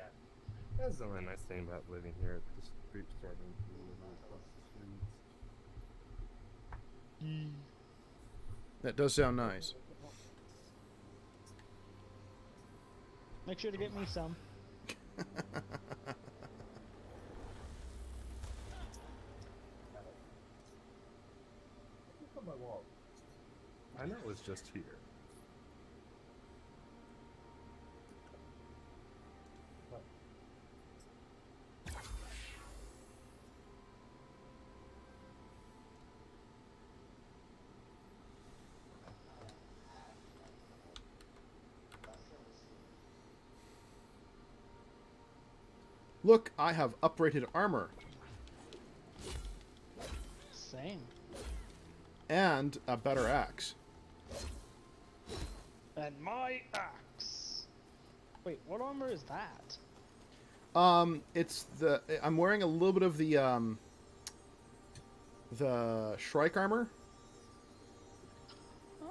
That's the only nice thing about living here at the street starting to live across the streets. That does sound nice. Make sure to get me some. I know it was just here. Look, I have upgraded armor Same. and a better axe. And my axe. Wait, what armor is that? It's I'm wearing a little bit of the Shrike armor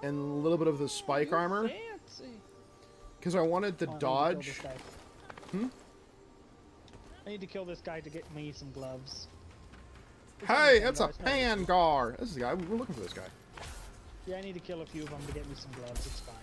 and a little bit of the Spike you're armor Fancy. because I wanted the Oh, I need to kill this dodge. guy. I need to kill this guy to get me some gloves. Hey, it's a Pangar. This is the guy. We're looking for this guy. Yeah, I need to kill a few of them to get me some gloves. It's fine.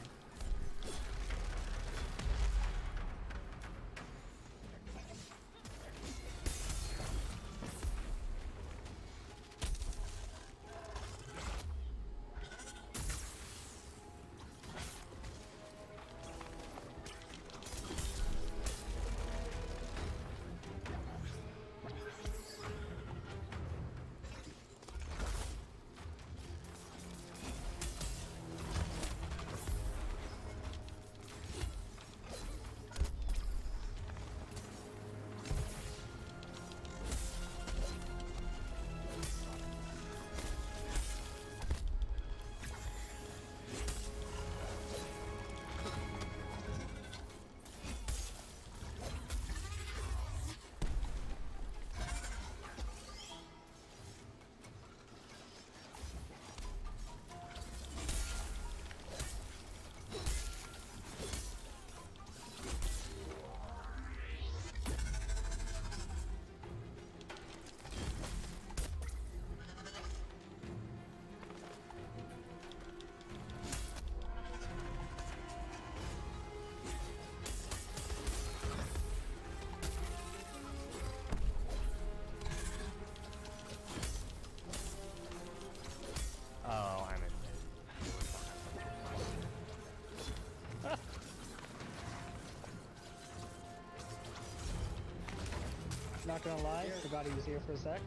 not gonna lie, forgot he was here for a sec.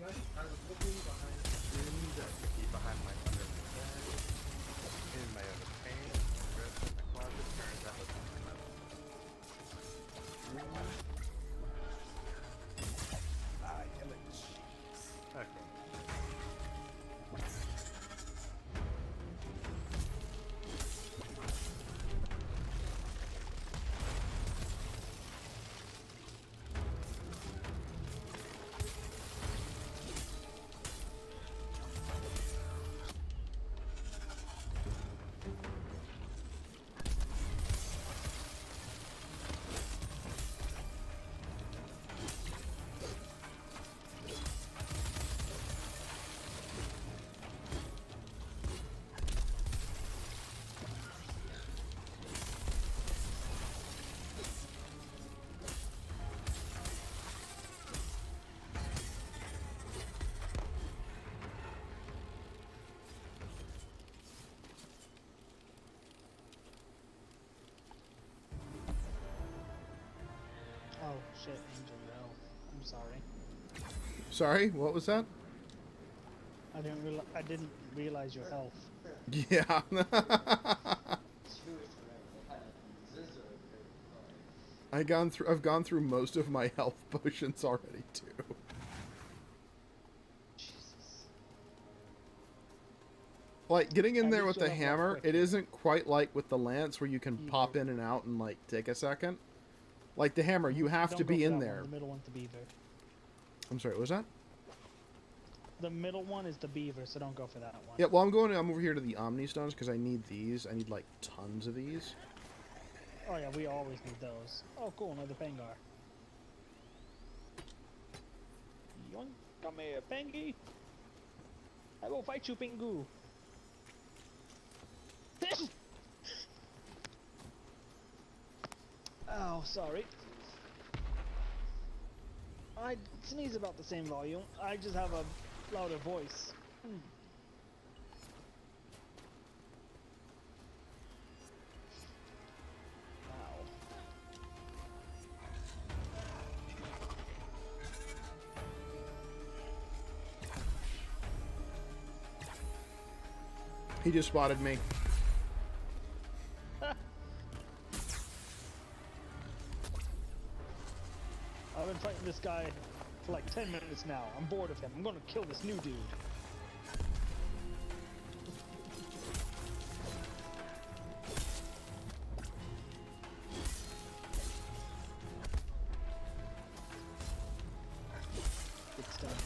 I was looking behind the screen that you keep behind my under my bed, in my other pants, dressed in the closet, turns out it's my metal. I am a cheese. Okay. Oh shit, Angel, your health. I'm sorry. Sorry, what was that? I didn't realize your health. Yeah. I've gone through most of my health potions already too. Jesus. Like getting in At there least with the you'll have hammer, luck it isn't quite like with the lance where you can pop in and out and like take a second. Like the hammer, you have to Don't go be for in that there. one. The middle one's the beaver. I'm sorry, what was that? The middle one is the beaver, so don't go for that one. Yeah, well, I'm over here to the Omni Stones because I need these. I need like tons of these. Oh yeah, we always need those. Oh cool, another Pangar. Yoink, come here, Pangy. I will fight you, Pingu. Oh, sorry. I sneeze about the same volume. I just have a louder voice. Wow. He just spotted me. I've been fighting this guy for like 10 minutes now. I'm bored of him. I'm gonna kill this new dude. Good stuff.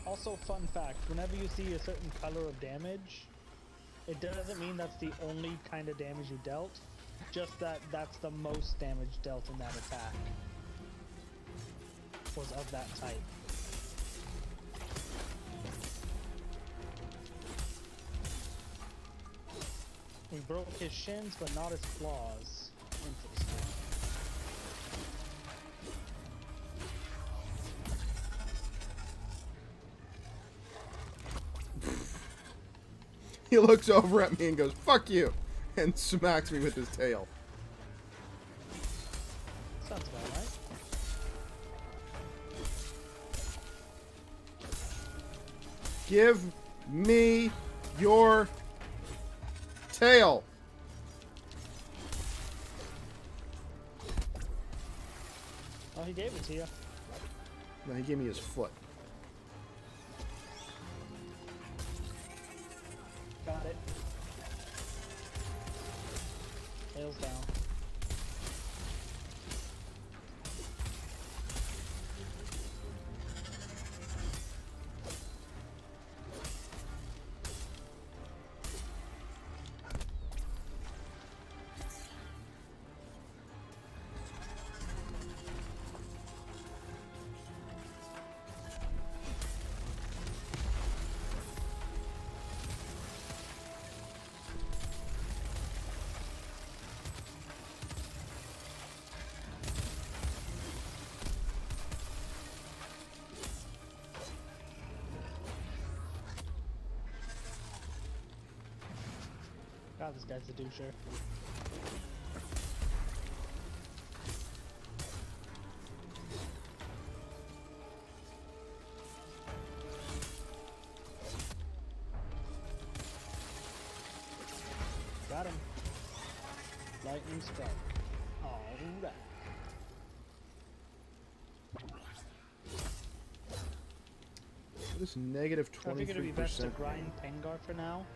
Also, fun fact, whenever you see a certain color of damage, it doesn't mean that's the only kind of damage you dealt, just that that's the most damage dealt in that attack. Was of that type. We broke his shins, but not his claws. Interesting. He looks over at me and goes, "Fuck you," and smacks me with his tail. Sounds about right. Give me your tail. Oh, he gave it to you. No, he gave me his foot. Got it. Tails down. God, this guy's a doucher. Got him. Lightning strike. Alright. This negative I figured it'd be best to 23%. grind Pengar for now,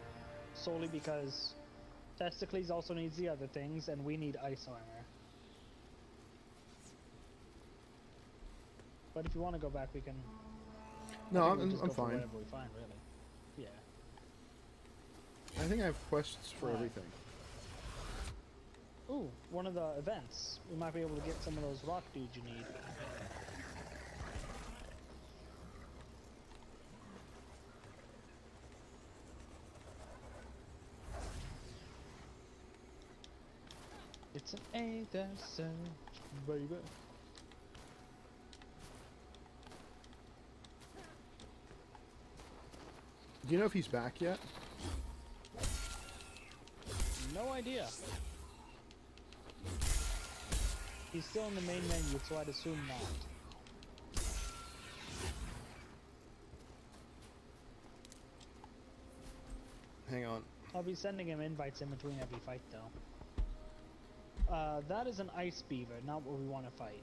solely because Testicles also needs the other things, and we need ice armor. But if you want to go back, we can. No, I think we'll just I'm go for fine. whatever we find, really. Yeah. I think I have quests for Alright. everything. Ooh, one of the events. We might be able to get some of those rock dudes you need. It's an A search, baby. Do you know if he's back yet? No idea. He's still in the main menu, so I'd assume not. Hang on. I'll be sending him invites in between every fight, though. That is an ice beaver, not what we want to fight.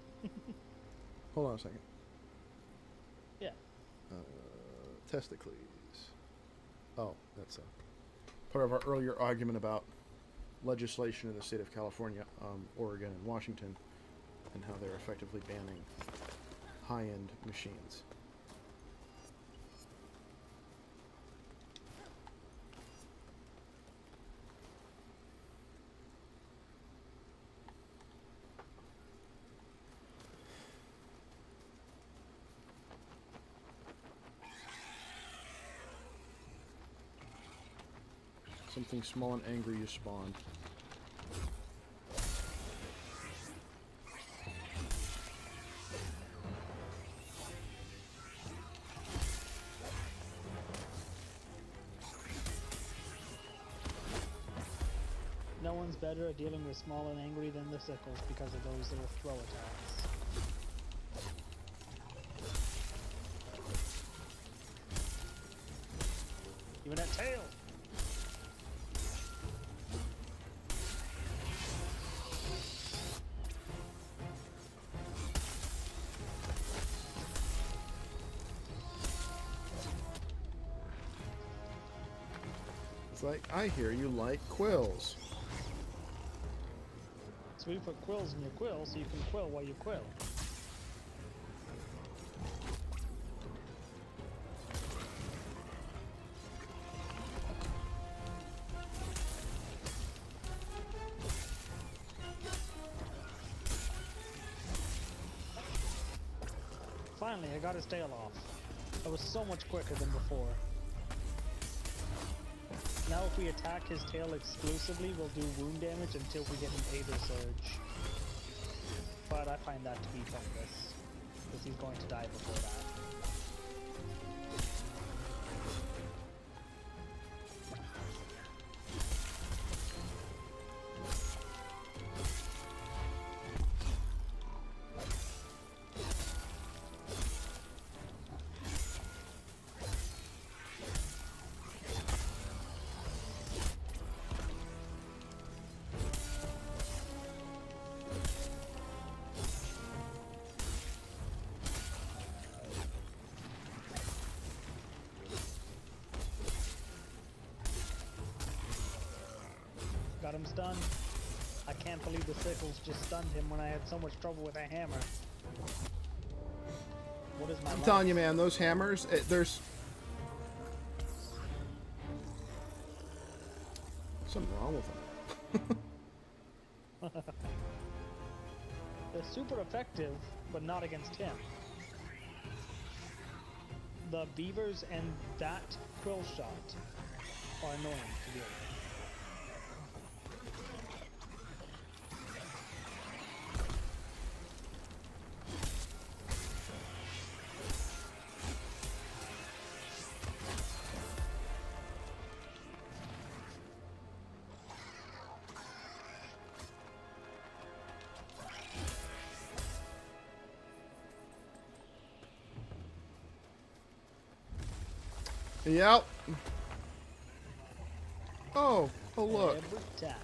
Hold on a second. Yeah. Testicles. Oh, that's part of our earlier argument about legislation in the state of California, Oregon, and Washington, and how they're effectively banning high-end machines. Something small and angry you spawned. No one's better at dealing with small and angry than the sickles because of those little throw attacks. Even that tail! It's like, I hear you like quills. So we put quills in your quill so you can quill while you quill. Finally, I got his tail off. That was so much quicker than before. Now if we attack his tail exclusively, we'll do wound damage until we get an Aether Surge. But I find that to be pointless, because he's going to die before that. Got him stunned. I can't believe the sickles just stunned him when I had so much trouble with a hammer. What is my I'm life? telling you, man, those hammers, there's something wrong with them. They're super effective, but not against him. The beavers and that quill shot are annoying to deal with. Yep. Oh, oh look. Every time.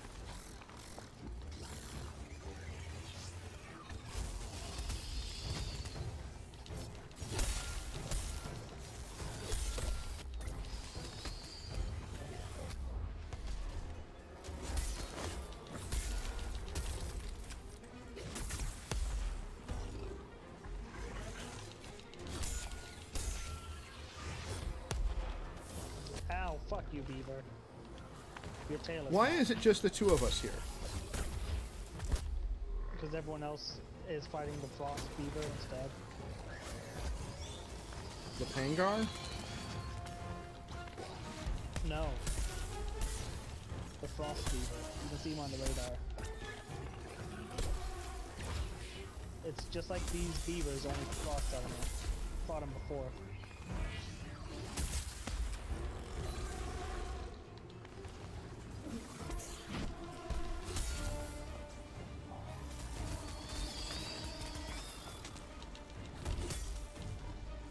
Ow, fuck you, beaver. Your tail is Why gone. is it just the two of us here? Because everyone else is fighting the frost beaver instead. The Pangar? No. The frost beaver. You can see him on the radar. It's just like these beavers, only frost element. Fought him before.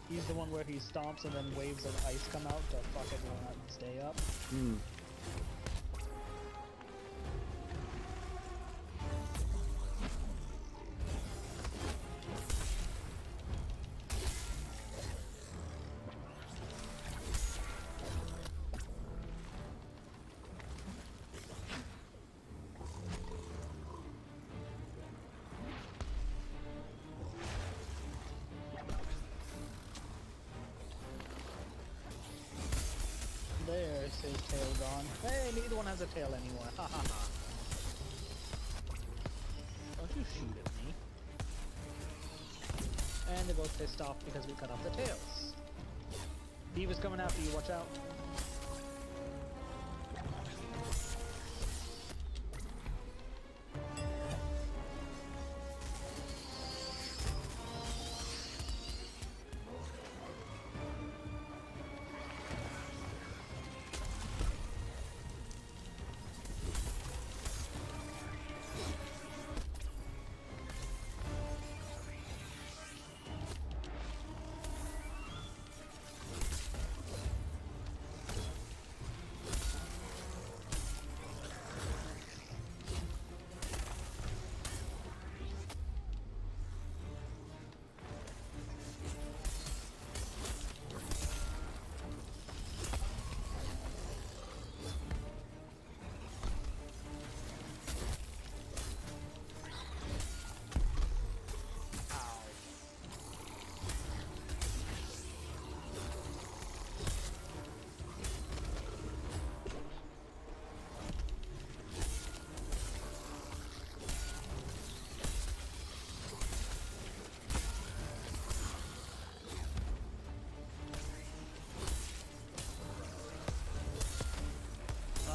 He's the one where he stomps and then waves of ice come out to fuck everyone up and stay up. Hmm. There's his tail gone. Hey, neither one has a tail anymore. Ha ha ha. Don't you shoot at me. And they're both pissed off because we cut off the tails. Beaver's coming after you, watch out.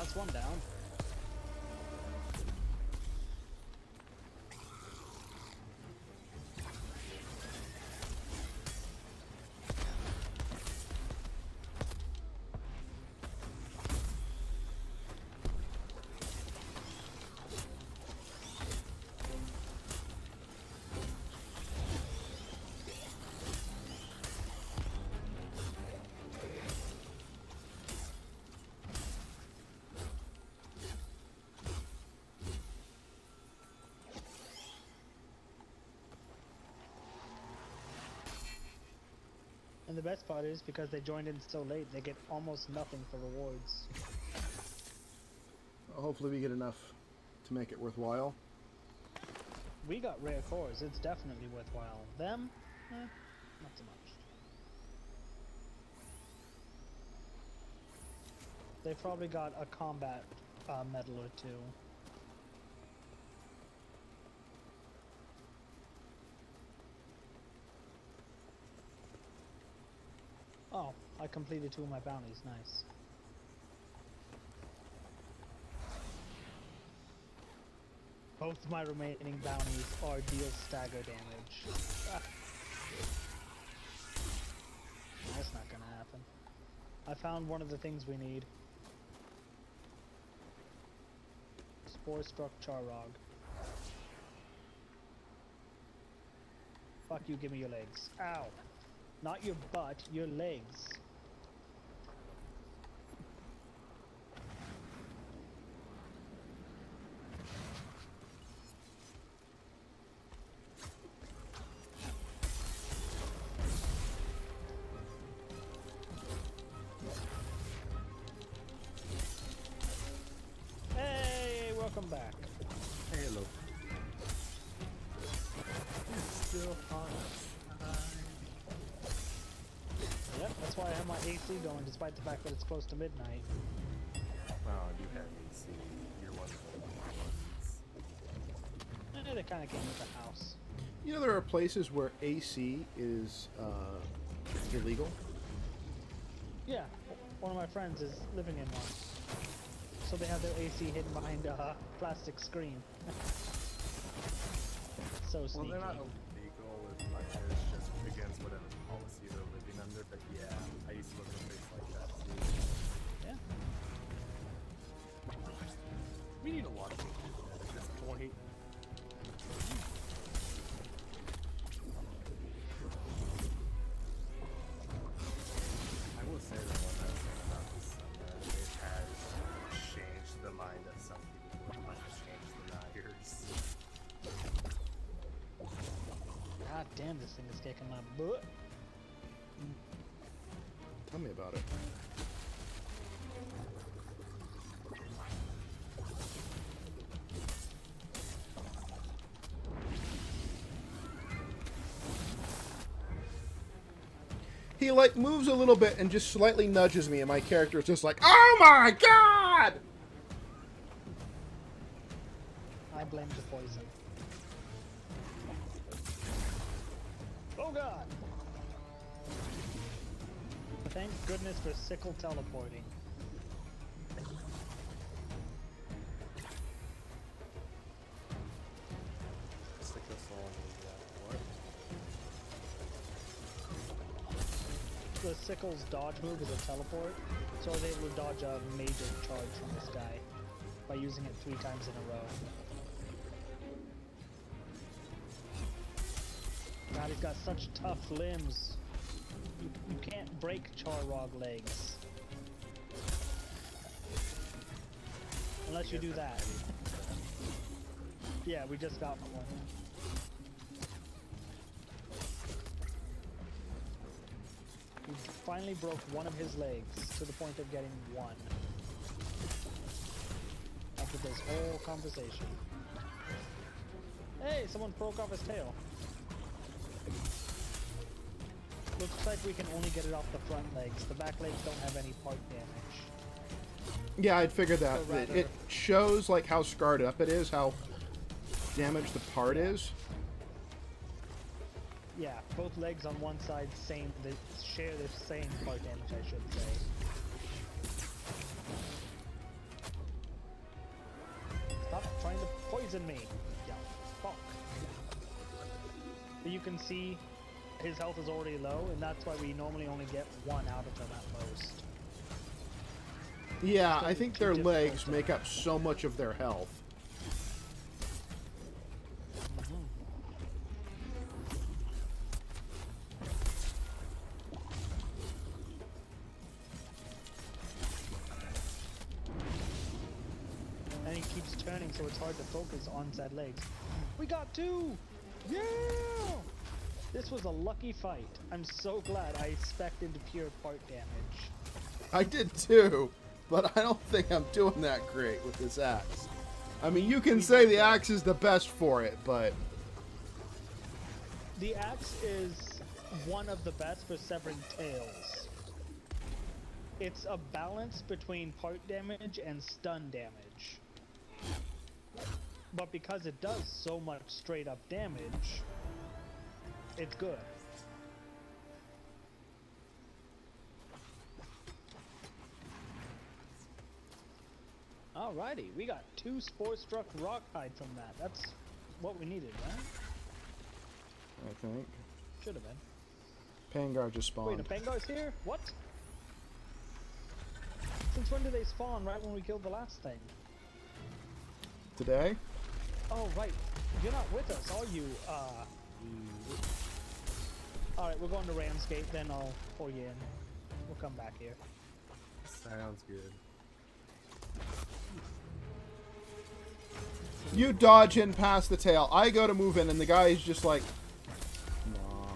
That's one down. And the best part is, because they joined in so late, they get almost nothing for rewards. Hopefully we get enough to make it worthwhile. We got rare cores, it's definitely worthwhile. Them? Not so much. They probably got a combat medal or two. Oh, I completed 2 of my bounties, nice. Both my remaining bounties are deal stagger damage. Ah. That's not gonna happen. I found one of the things we need. Spore struck Charrog. Fuck you, give me your legs. Ow! Not your butt, your legs. back. Hey, look. It's still hot. Yep, that's why I have my AC going, despite the fact that it's close to midnight. Oh, you have AC. You're one of the ones. They kind of came with the house. You know, there are places where AC is illegal. Yeah, one of my friends is living in one. So they have their AC hidden behind a plastic screen. So Well, sneaky. they're not illegal with like it's just against whatever policy they're living under. But yeah, I used to live in a place like that too. Yeah. We need a lot of changes at this point. I will say that one last thing about this summer, it has changed the mind of some people. It has changed the liars. God damn, this thing is kicking my butt. Tell me about it. He like moves a little bit and just slightly nudges me, and my character is just like, "Oh my god!" I blame the poison. Oh god! Thank goodness for sickle teleporting. Stick this on what? The sickle's dodge move is a teleport, so I was able to dodge a major charge from this guy by using it 3 times in a row. God, he's got such tough limbs. You can't break Charrog legs. Unless you do that. Yeah, we just got one. We finally broke one of his legs to the point of getting one. After this whole conversation. Hey, someone broke off his tail. Looks like we can only get it off the front legs. The back legs don't have any part damage. Yeah, I'd figured that. So rather- It shows like how scarred up it is, how damaged the part is. Yeah, both legs on one side they share the same part damage, I should say. Stop trying to poison me, you fuck. But you can see his health is already low, and that's why we normally only get one out of them at most. Yeah, So I think too their difficult legs to- make up so much of their health. And he keeps turning, so it's hard to focus on said legs. We got 2! Yeah! This was a lucky fight. I'm so glad I spec'd into pure part damage. I did too, but I don't think I'm doing that great with this axe. I mean, you can say the axe is the best for it, but The axe is one of the best for severing tails. It's a balance between part damage and stun damage. But because it does so much straight up damage, it's good. Alrighty, we got 2 spore-struck rock hide from that. That's what we needed, right? I think Should have been. Pangar just Wait, the spawned. Pangar's here? What? Since when do they spawn? Right when we killed the last thing? Today? Oh, right. You're not with us, are you? Alright, we're going to Ramsgate, then I'll pull you in. We'll come back here. Sounds good. You dodge in past the tail. I go to move in, and the guy is just like, nah.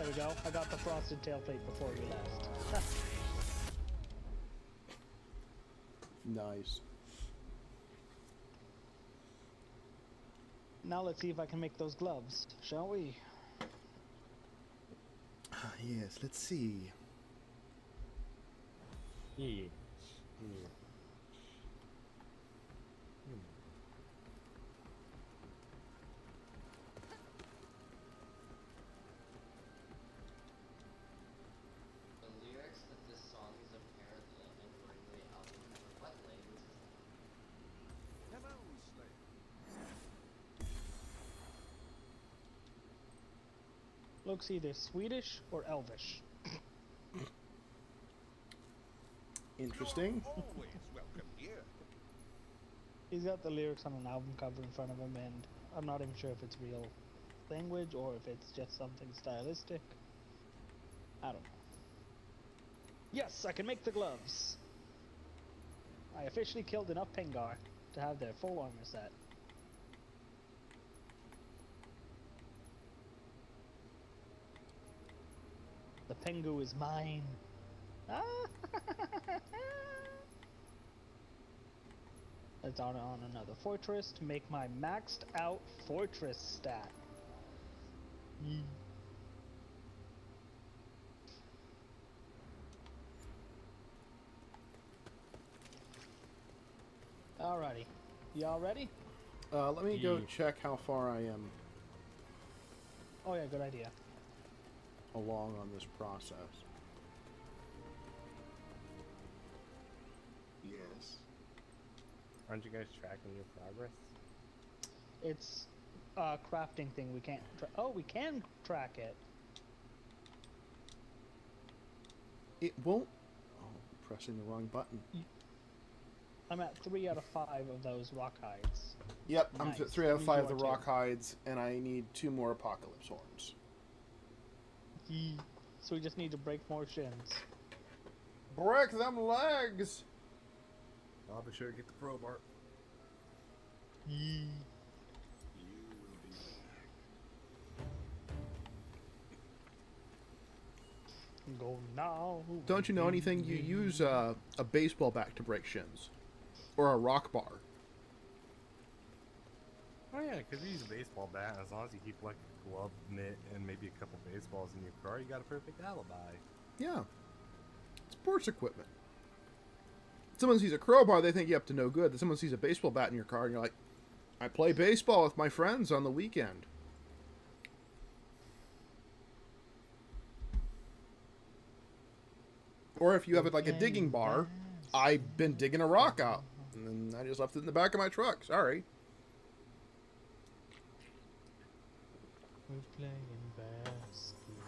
There we go. I got the frosted tail plate before we left. Nice. Now let's see if I can make those gloves, shall we? Yes, let's see. Yeah. The lyrics of this song is apparently including the album cover. What language is that? Hello, Slave. Looks either Swedish or Elvish. Interesting. You're always welcome here. He's got the lyrics on an album cover in front of him, and I'm not even sure if it's real language or if it's just something stylistic. I don't know. Yes, I can make the gloves. I officially killed enough Pengar to have their full armor set. The Pengu is mine. Ah! Let's on another fortress to make my maxed out fortress stat. Yee. Alrighty. Y'all ready? Let me go Yeah. check how far I am Oh yeah, good idea. along on this process. Yes. Aren't you guys tracking your progress? It's a crafting thing. We can't. Oh, we can track it. It won't. Oh, pressing the wrong button. I'm at 3 out of 5 of those rock hides. Yep, I'm Nice. at 3 out of Me 5 of too, the too. rock hides, and I need 2 more apocalypse horns. Yee. So we just need to break more shins. Break them legs! I'll be sure to get the crowbar. Yee. Go now. Don't you know anything? You use a baseball bat to break shins. Or a rock bar. Oh yeah, because you use a baseball bat, and as long as you keep like a glove, mitt, and maybe a couple baseballs in your car, you got a perfect alibi. Yeah. Sports equipment. Someone sees a crowbar, they think you're up to no good. Then someone sees a baseball bat in your car, and you're like, I play baseball with my friends on the weekend. Or if you have it like a digging bar, I've been digging a rock out. And then I just left it in the back of my truck. Sorry. We're playing basketball.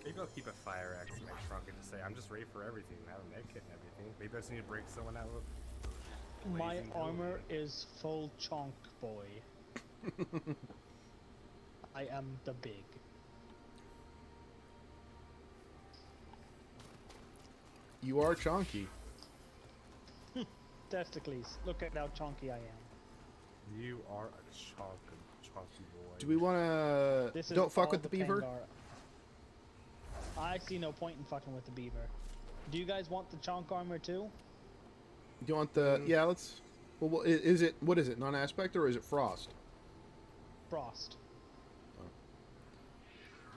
Maybe I'll keep a fire axe in my trunk and just say, I'm just ready for everything. I have a med kit and everything. Maybe I just need to break someone out of My blazing armor building. is full chonk boy. I am the big. You are chonky. Testicles. Look at how chonky I am. You are a chunky boy. Do we want to... This is Don't fuck all with the beaver? Pengar. I see no point in fucking with the beaver. Do you guys want the chonk armor too? Do you want the... Yeah, let's... Well, is it... What is it? Non-aspect or is it frost? Frost.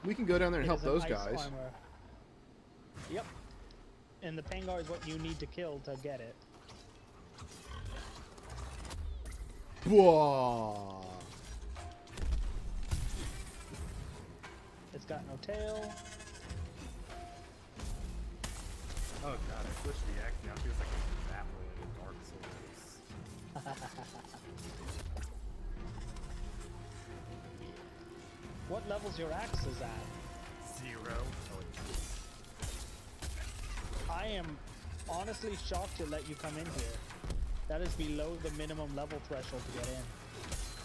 We can go down there and It help is an those ice guys. armor. Yep. And the Pengar is what you need to kill to get it. Whoa. It's got no tail. Oh god, I switched the axe now. It feels like a battling in Dark Souls. What level's your axes at? 0. I am honestly shocked to let you come in here. That is below the minimum level threshold to get in.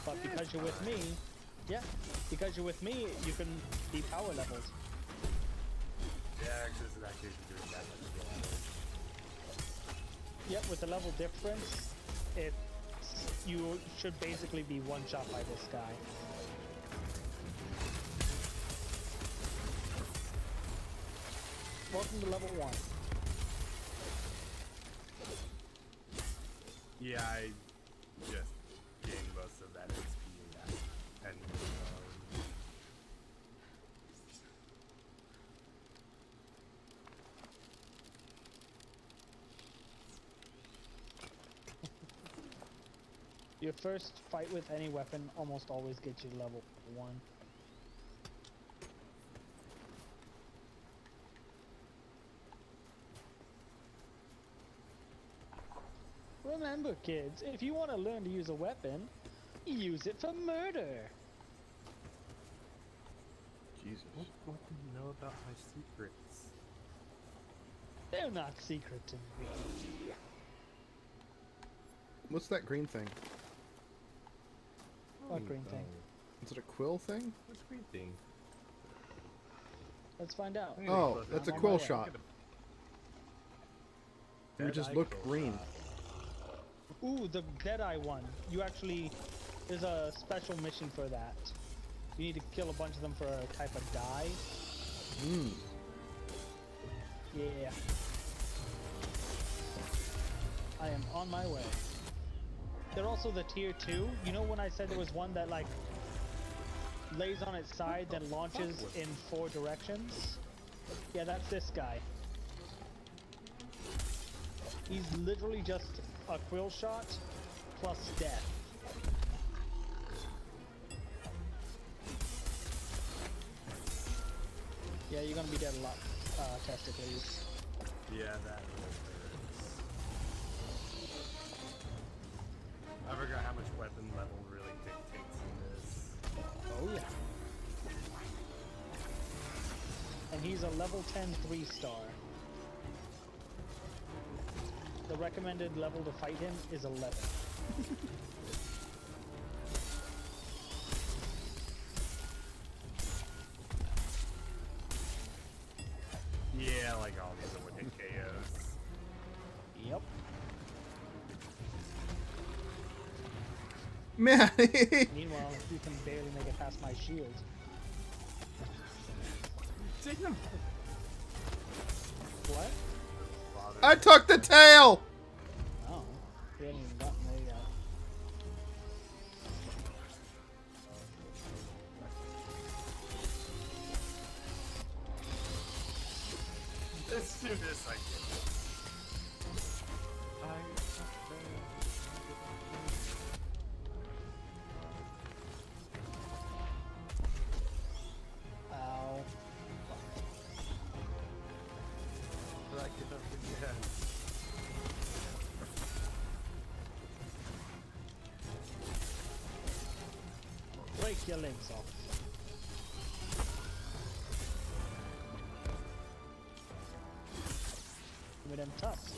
But because you're with me, yeah, because you're with me, you can be power levels. Yeah, this is actually doing that much damage. Yep, with the level difference, you should basically be one shot by this guy. Welcome to level 1. Yeah, I just gained most of that XP and Your first fight with any weapon almost always gets you to level 1. Remember, kids, if you want to learn to use a weapon, use it for murder. Jesus. what do you know about my secrets? They're not secret to me. What's that green thing? What green thing? Is it a quill thing? What's green thing? Let's find out. I'm gonna Oh, close that's a my quill eye. shot. You Dead just eye looked quill green. shot. Ooh, the Deadeye one. You actually, there's a special mission for that. You need to kill a bunch of them for a type of dye. Hmm. Yeah. I am on my way. They're also the tier 2. You know when I said there was one that like lays on its side then launches in 4 directions? Yeah, that's this guy. He's literally just a quill shot plus death. Yeah, you're gonna be dead a lot, Testicles. Yeah, that really hurts. I forgot how much weapon level really dictates in this. Oh yeah. And he's a level 10 3-star. The recommended level to fight him is 11. Yeah, like all these are with hit KOs. Yep. Man, Meanwhile, you can barely make it past my shield. Damn! What? I took the tail! Oh, we haven't even gotten there yet. As soon as I get Ow. back it up again. Break your legs off. Give me them tusks.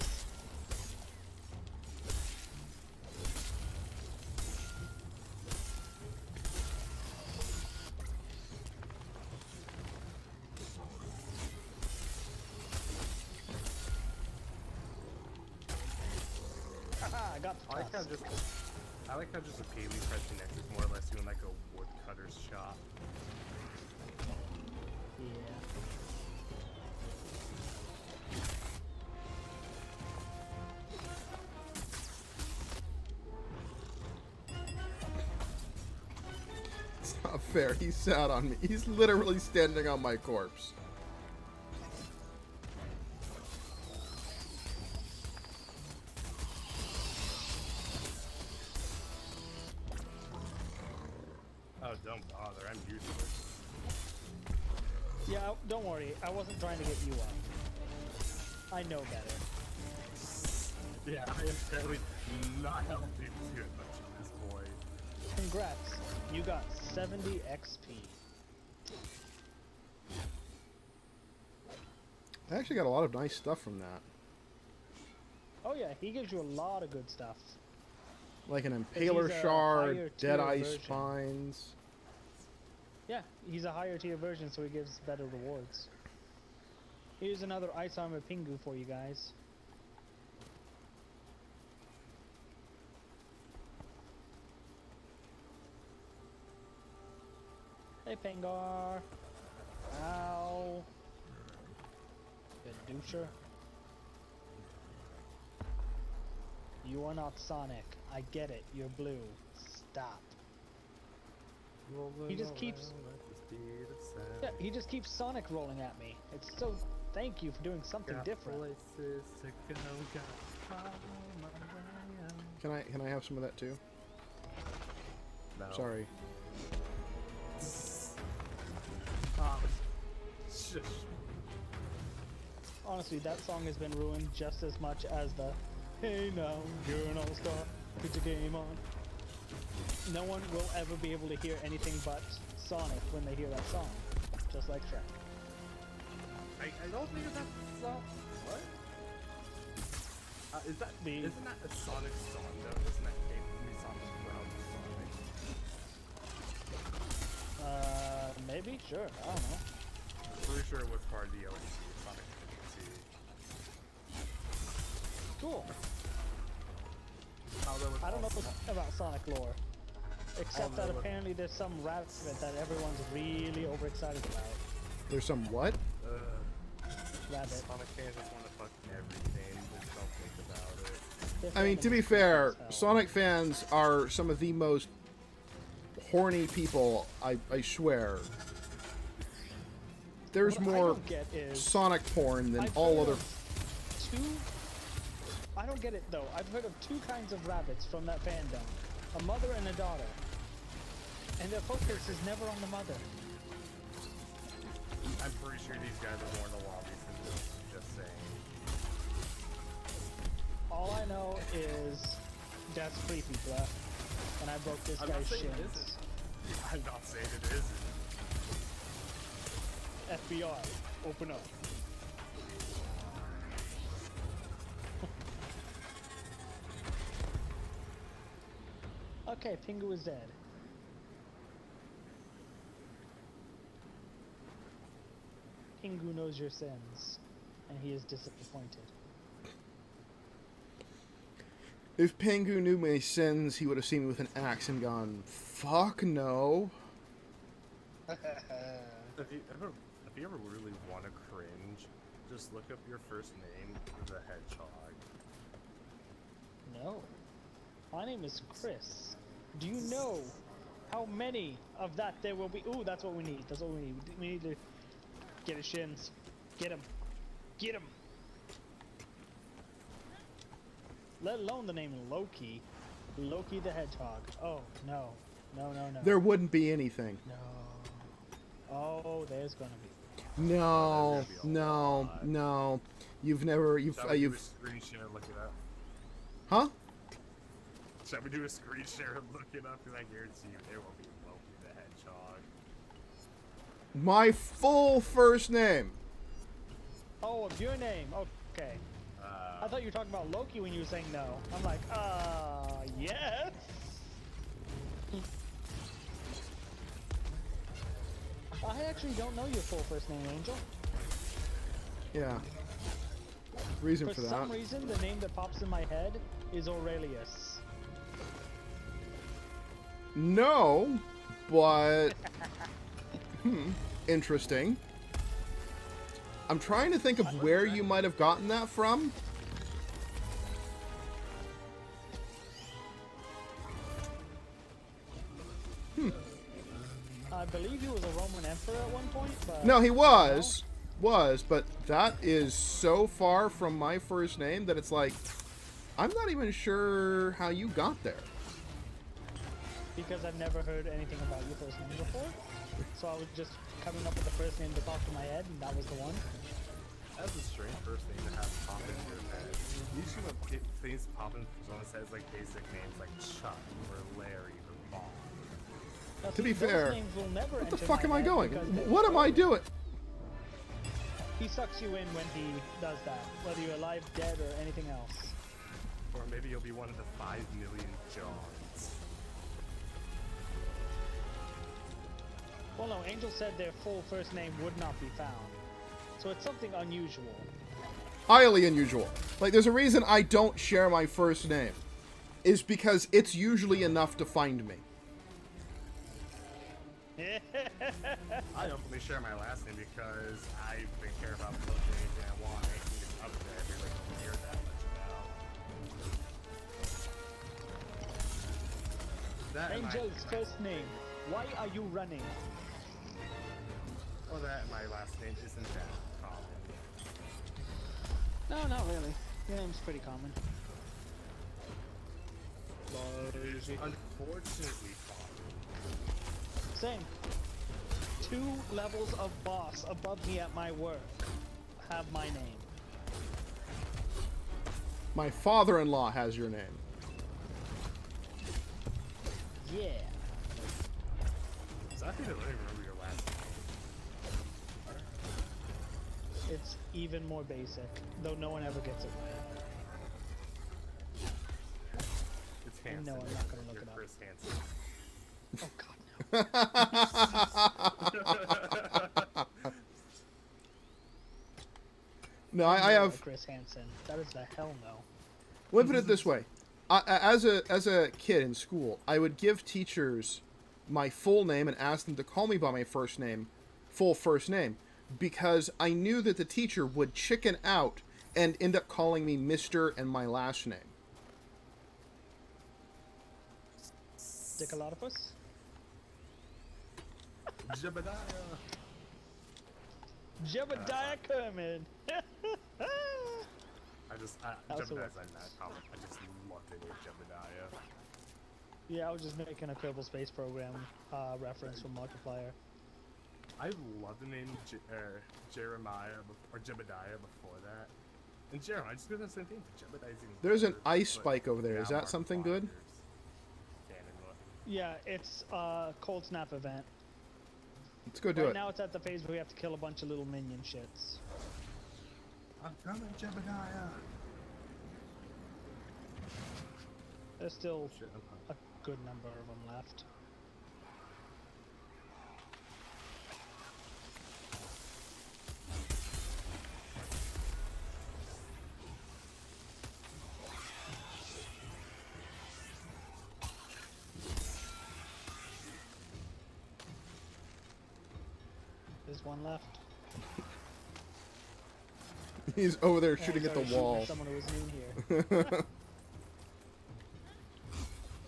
Haha, I got the I like how tusk. just a Paley press connect is more or less doing like a woodcutter's shop. Yeah. It's not fair. He sat on me. He's literally standing on my corpse. Oh, don't bother, I'm useless. Yeah, don't worry. I wasn't trying to get you up. I know better. Yeah, I am apparently not helping too much at this point. Congrats. You got 70 XP. I actually got a lot of nice stuff from that. Oh yeah, he gives you a lot of good stuff. Like an he's impaler a higher shard, tier dead eye version. spines. Yeah, he's a higher tier version, so he gives better rewards. Here's another ice armor Pingu for you guys. Hey Pengar. Ow. stupid doucher. You are not Sonic. I get it. You're blue. Stop. He just keeps... Yeah, he just keeps Sonic rolling at me. It's so... Thank you for doing something different. Can I have some of that too? No. Sorry. Shush. Honestly, that song has been ruined just as much as the "Hey now, you're an all-star, put your game on." No one will ever be able to hear anything but Sonic when they hear that song, just like Shrek. I don't think that's a song. What? Isn't that a Sonic song though? Isn't that basically Sonic from Sonic? Maybe? Sure, I don't know. I'm pretty sure it was part of the OC Sonic DLC. Cool. Although it's I don't know also- about Sonic lore. Except that Although- apparently there's some rabbit that everyone's really overexcited about. There's some what? Rabbit. Sonic fans just want to fuck everything, just don't think about it. Their I mean, to fandom be is fair, creepy as hell. Sonic fans are some of the most horny people, I swear. There's What I more don't get is Sonic porn than I've all heard other... of I don't get it though. I've heard of two kinds of rabbits from that fandom. A mother and a daughter. And their focus is never on the mother. I'm pretty sure these guys are more in the lobbies than just saying. All I know is that's creepy, bruh. And I broke this I'm not guy's saying it shins. isn't. I'm not saying it isn't. FBI, open up. Okay, Pingu is dead. Pingu knows your sins, and he is disappointed. If Pingu knew my sins, he would have seen me with an axe and gone, fuck no. If you ever really want to cringe, just look up your first name, the Hedgehog. No. My name is Chris. Do you know how many of that there will be? Ooh, that's what we need. That's what we need. We need to get his shins. Get him. Get him. Let alone the name Loki. Loki the Hedgehog. Oh, no. No, no, no. There wouldn't be anything. No. Oh, there's gonna be. No, There's gonna be a no, lot. no. You've never, Shall we do you've, a screen share and look it up? huh? Shall we do a screen share and look it up? Because I guarantee you there will be Loki the Hedgehog. My full first name. Oh, of your name. Okay. I thought you were talking about Loki when you were saying no. I'm like, yes. I actually don't know your full first name, Angel. Yeah. Reason For for that. some reason, the name that pops in my head is Aurelius. No, but interesting. I'm trying to think of where you might have gotten that from. I believe he was a Roman emperor at one point, but... No, he was, but that is so far from my first name that it's like, I'm not even sure how you got there. Because I've never heard anything about your first name before. So I was just coming up with the first name that popped in my head, and that was the one. That's a strange first name to have pop in your head. Usually when things pop in someone's head, like basic names like Chuck or Larry or Bob. Now, To see, be those fair, names will never what the enter fuck my am I head going? because they're What am I so- doing? He sucks you in when he does that, whether you're alive, dead, or anything else. Or maybe you'll be one of the 5 million Johns. Well, no, Angel said their full first name would not be found. So it's something unusual. Highly unusual. Like, there's a reason I don't share my first name. Is because it's usually enough to find me. I openly share my last name because I didn't care about looking any damn want anything that's up there. If you're like near that much about. That and Angel's first name. Why are you running? Well, that and my last name isn't that common. No, not really. Your name's pretty common. Unfortunately common. Same. 2 levels of boss above me at my work have my name. My father-in-law has your name. Yeah. So I think I don't even remember your last name. It's even more basic, though no one ever gets it right. It's Hanson. No, I'm not gonna look You're it up. Chris Hanson. Oh god, no. No, I No, have. Chris Hansen. That is the hell no. Let me put it this way: as a kid in school, I would give teachers my full name and ask them to call me by my first name, full first name, because I knew that the teacher would chicken out and end up calling me Mister and my last name. Dickalotopus? Jebediah. Jebediah Kermit. Also Jebediah's not that common. I just love the name Jebediah. Yeah, I was just making a Kerbal Space Program reference from Multiplier. I love the name Jeremiah or Jebediah before that. And Jeremiah, I just did the same thing. Jebediah's even There's an better, ice but spike over there. Is now that our something good? flyers can't anymore. Yeah, it's a Cold Snap event. Let's go do Right it. now it's at the phase where we have to kill a bunch of little minion shits. I'm coming, Jebediah. There's still Shit, I'm a good number of them left. There's one left. He's over there Oh, shooting he's at the already shooting wall. Someone who was new here.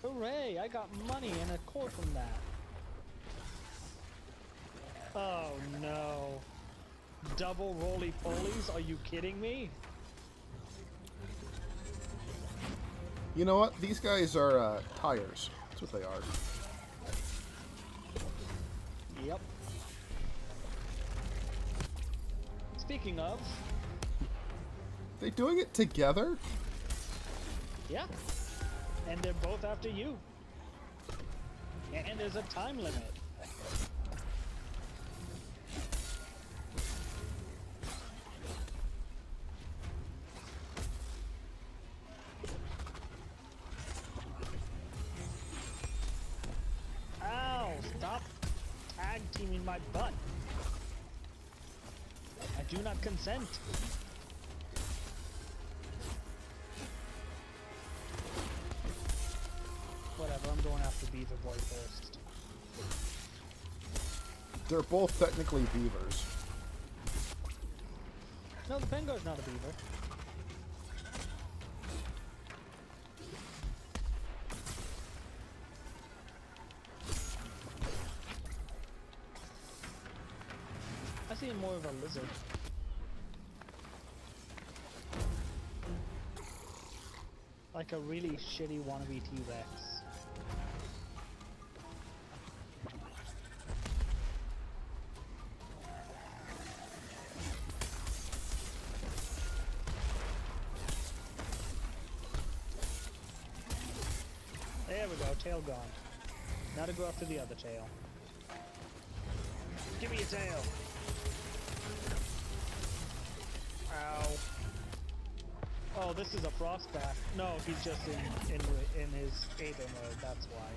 Hooray! I got money and a core from that. Oh no. Double roly-polies? Are you kidding me? You know what? These guys are tires. That's what they are. Yep. Speaking of, They doing it together? yeah. And they're both after you. And there's a time limit. Ow! Stop tag teaming my butt. I do not consent. Whatever, I'm going after Beaver Boy first. They're both technically beavers. No, the Pengar's not a beaver. I see him more of a lizard. Like a really shitty wannabe T-Rex. There we go, tail gone. Now to go after the other tail. Give me a tail! Ow. Oh, this is a frostback. No, he's just in his Aether mode, that's why.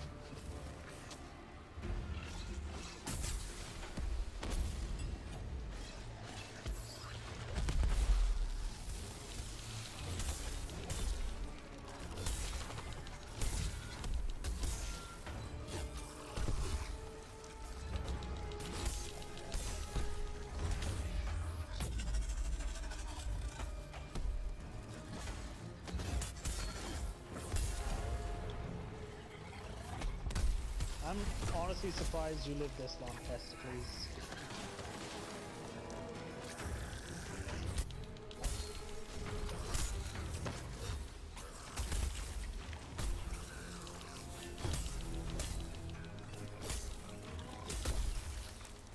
I'm honestly surprised you lived this long, Testicles.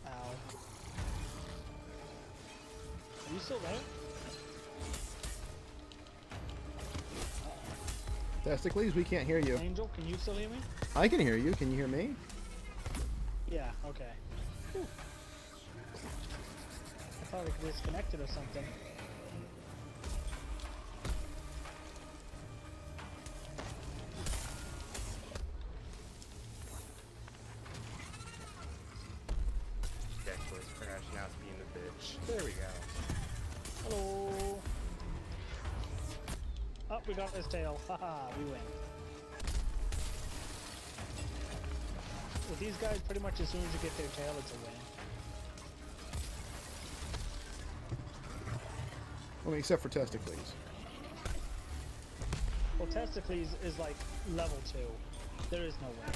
Ow. Are you still there? Testicles, we can't hear you. Angel, can you still hear me? I can hear you. Can you hear me? Yeah, okay. Whew. I thought it disconnected or something. Dexter's crashing out, being a bitch. There we go. Hello. Oh, we got his tail. Haha, we win. With these guys, pretty much as soon as you get their tail, it's a win. I mean, except for Testicles. Well, Testicles is like level 2. There is no win.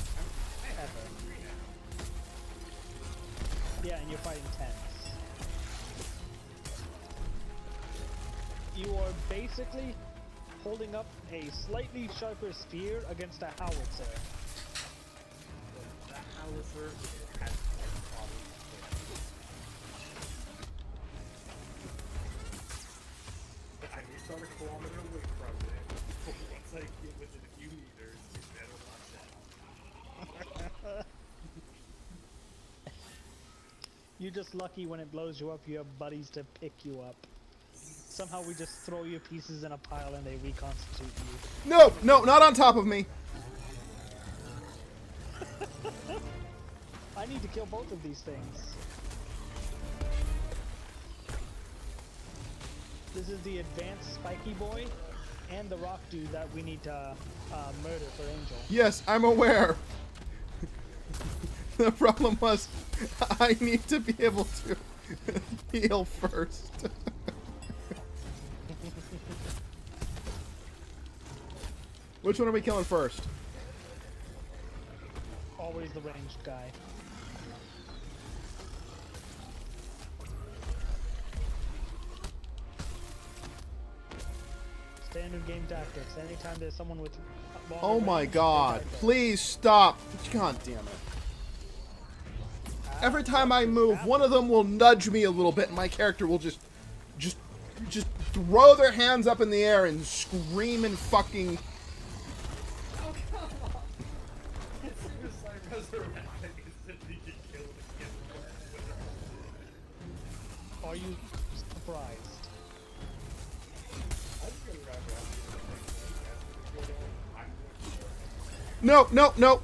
Ever. Yeah, and you're fighting Tents. You are basically holding up a slightly sharper spear against a howitzer. That howitzer has problems. I can start a kilometer away from it. Once I get within a few meters, you better watch out. You're just lucky when it blows you up, you have buddies to pick you up. Somehow we just throw your pieces in a pile and they reconstitute you. No, no, not on top of me. I need to kill both of these things. This is the advanced spiky boy and the rock dude that we need to murder for Angel. Yes, I'm aware. The problem was, I need to be able to heal first. Which one are we killing first? Always the ranged guy. Standard game tactics. Anytime there's someone with longer Oh my range, god. they die first. Please stop. God damn it. Every time I move, one of them will nudge me a little bit and my character will just throw their hands up in the air and scream and fucking... Oh, come on! Suicide resurrecting is that you get killed again. Are you surprised? I'm just gonna wrap it up. No, no, no.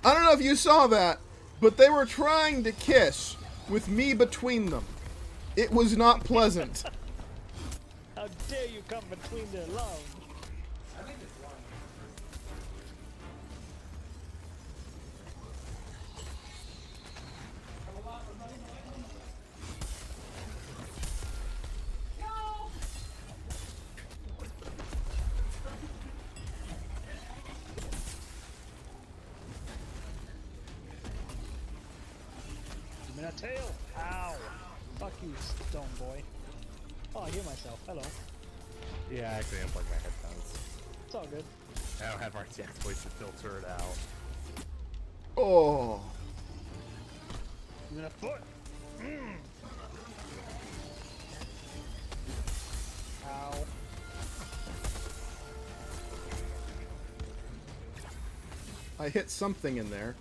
I don't know if you saw that, but they were trying to kiss with me between them. It was not pleasant. How dare you come between their love? I think it's one. Give me that tail! Ow! Fuck you, stone boy. Oh, I hear myself. Hello. Yeah, I actually unplugged my headphones. It's all good. I don't have RTX voice to filter it out. Oh. Give me that foot! Ow. I hit something in there.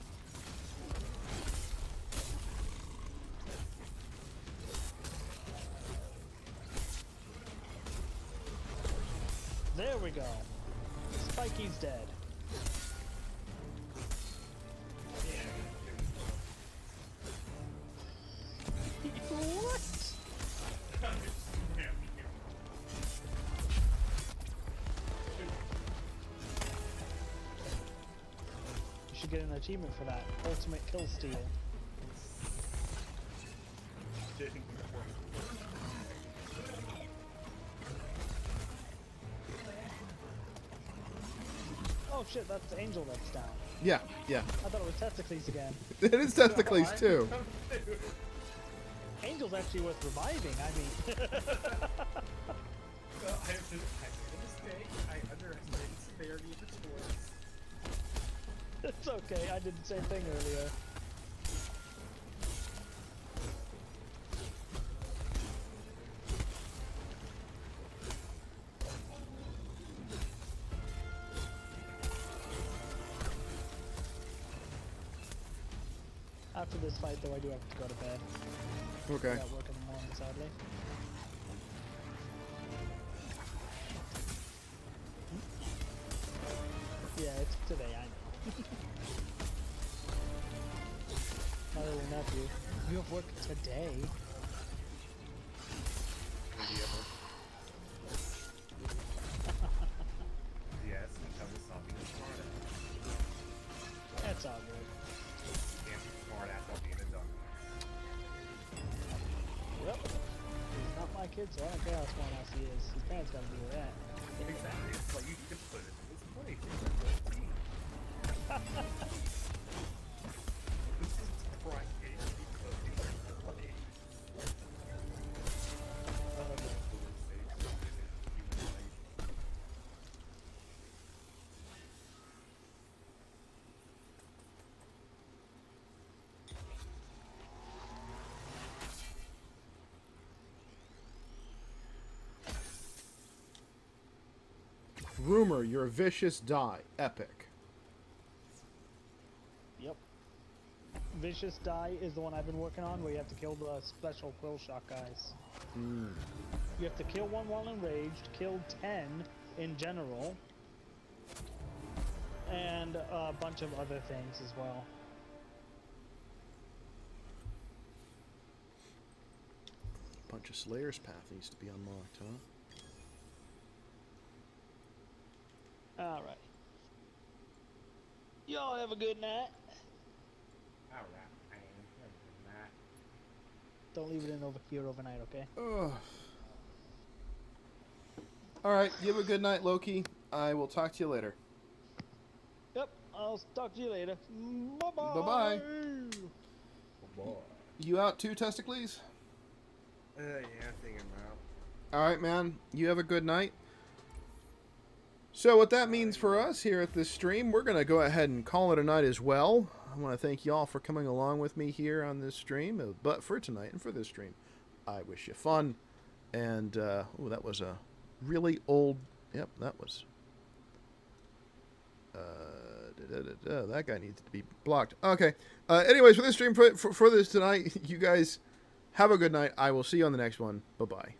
There we go. Spikey's dead. What? You should get an achievement for that. Ultimate kill steal. Oh shit, that's the angel that's down. Yeah, yeah. I thought it was Testicles again. It is Testicles too. Angel's actually worth reviving, I mean. I made a mistake. I underestimated the severity of the choice. It's okay, I did the same thing earlier. After this fight, though, I do have to go to bed. Okay. I got work in the morning, sadly. Yeah, it's today, I know. My little nephew. You have work today? Yes, until we stop being smart ass. That's all good. Can't be smart ass while being a Dauntless. Yep. He's not my kid, so I don't care how smart ass he is. His parents gotta be where that. Exactly. It's like you need to put it in his place. This is prime game. You put it in his place. Rumor, your vicious die. Epic. Yep. Vicious Die is the one I've been working on, where you have to kill the special quill shot guys. Mm. You have to kill one while enraged, kill 10 in general, and a bunch of other things as well. Bunch of Slayer's Path needs to be unlocked, huh? Alright. Y'all have a good night. Alright, man. That. Don't leave it in over here overnight, okay? Ugh. Alright, you have a good night, Loki. I will talk to you later. Yep, I'll talk to you later. Bye-bye! Bye-bye. Oh boy. You out too, Testicles? Yeah, I think I'm out. Alright, man. You have a good night. So what that means for us here at this stream, we're going to go ahead and call it a night as well. I want to thank y'all for coming along with me here on this stream, but for tonight and for this stream, I wish you fun. And, oh, that was a really old, yep, that was, that guy needs to be blocked. Okay, anyways, for this stream, for this tonight, you guys have a good night. I will see you on the next one. Bye-bye.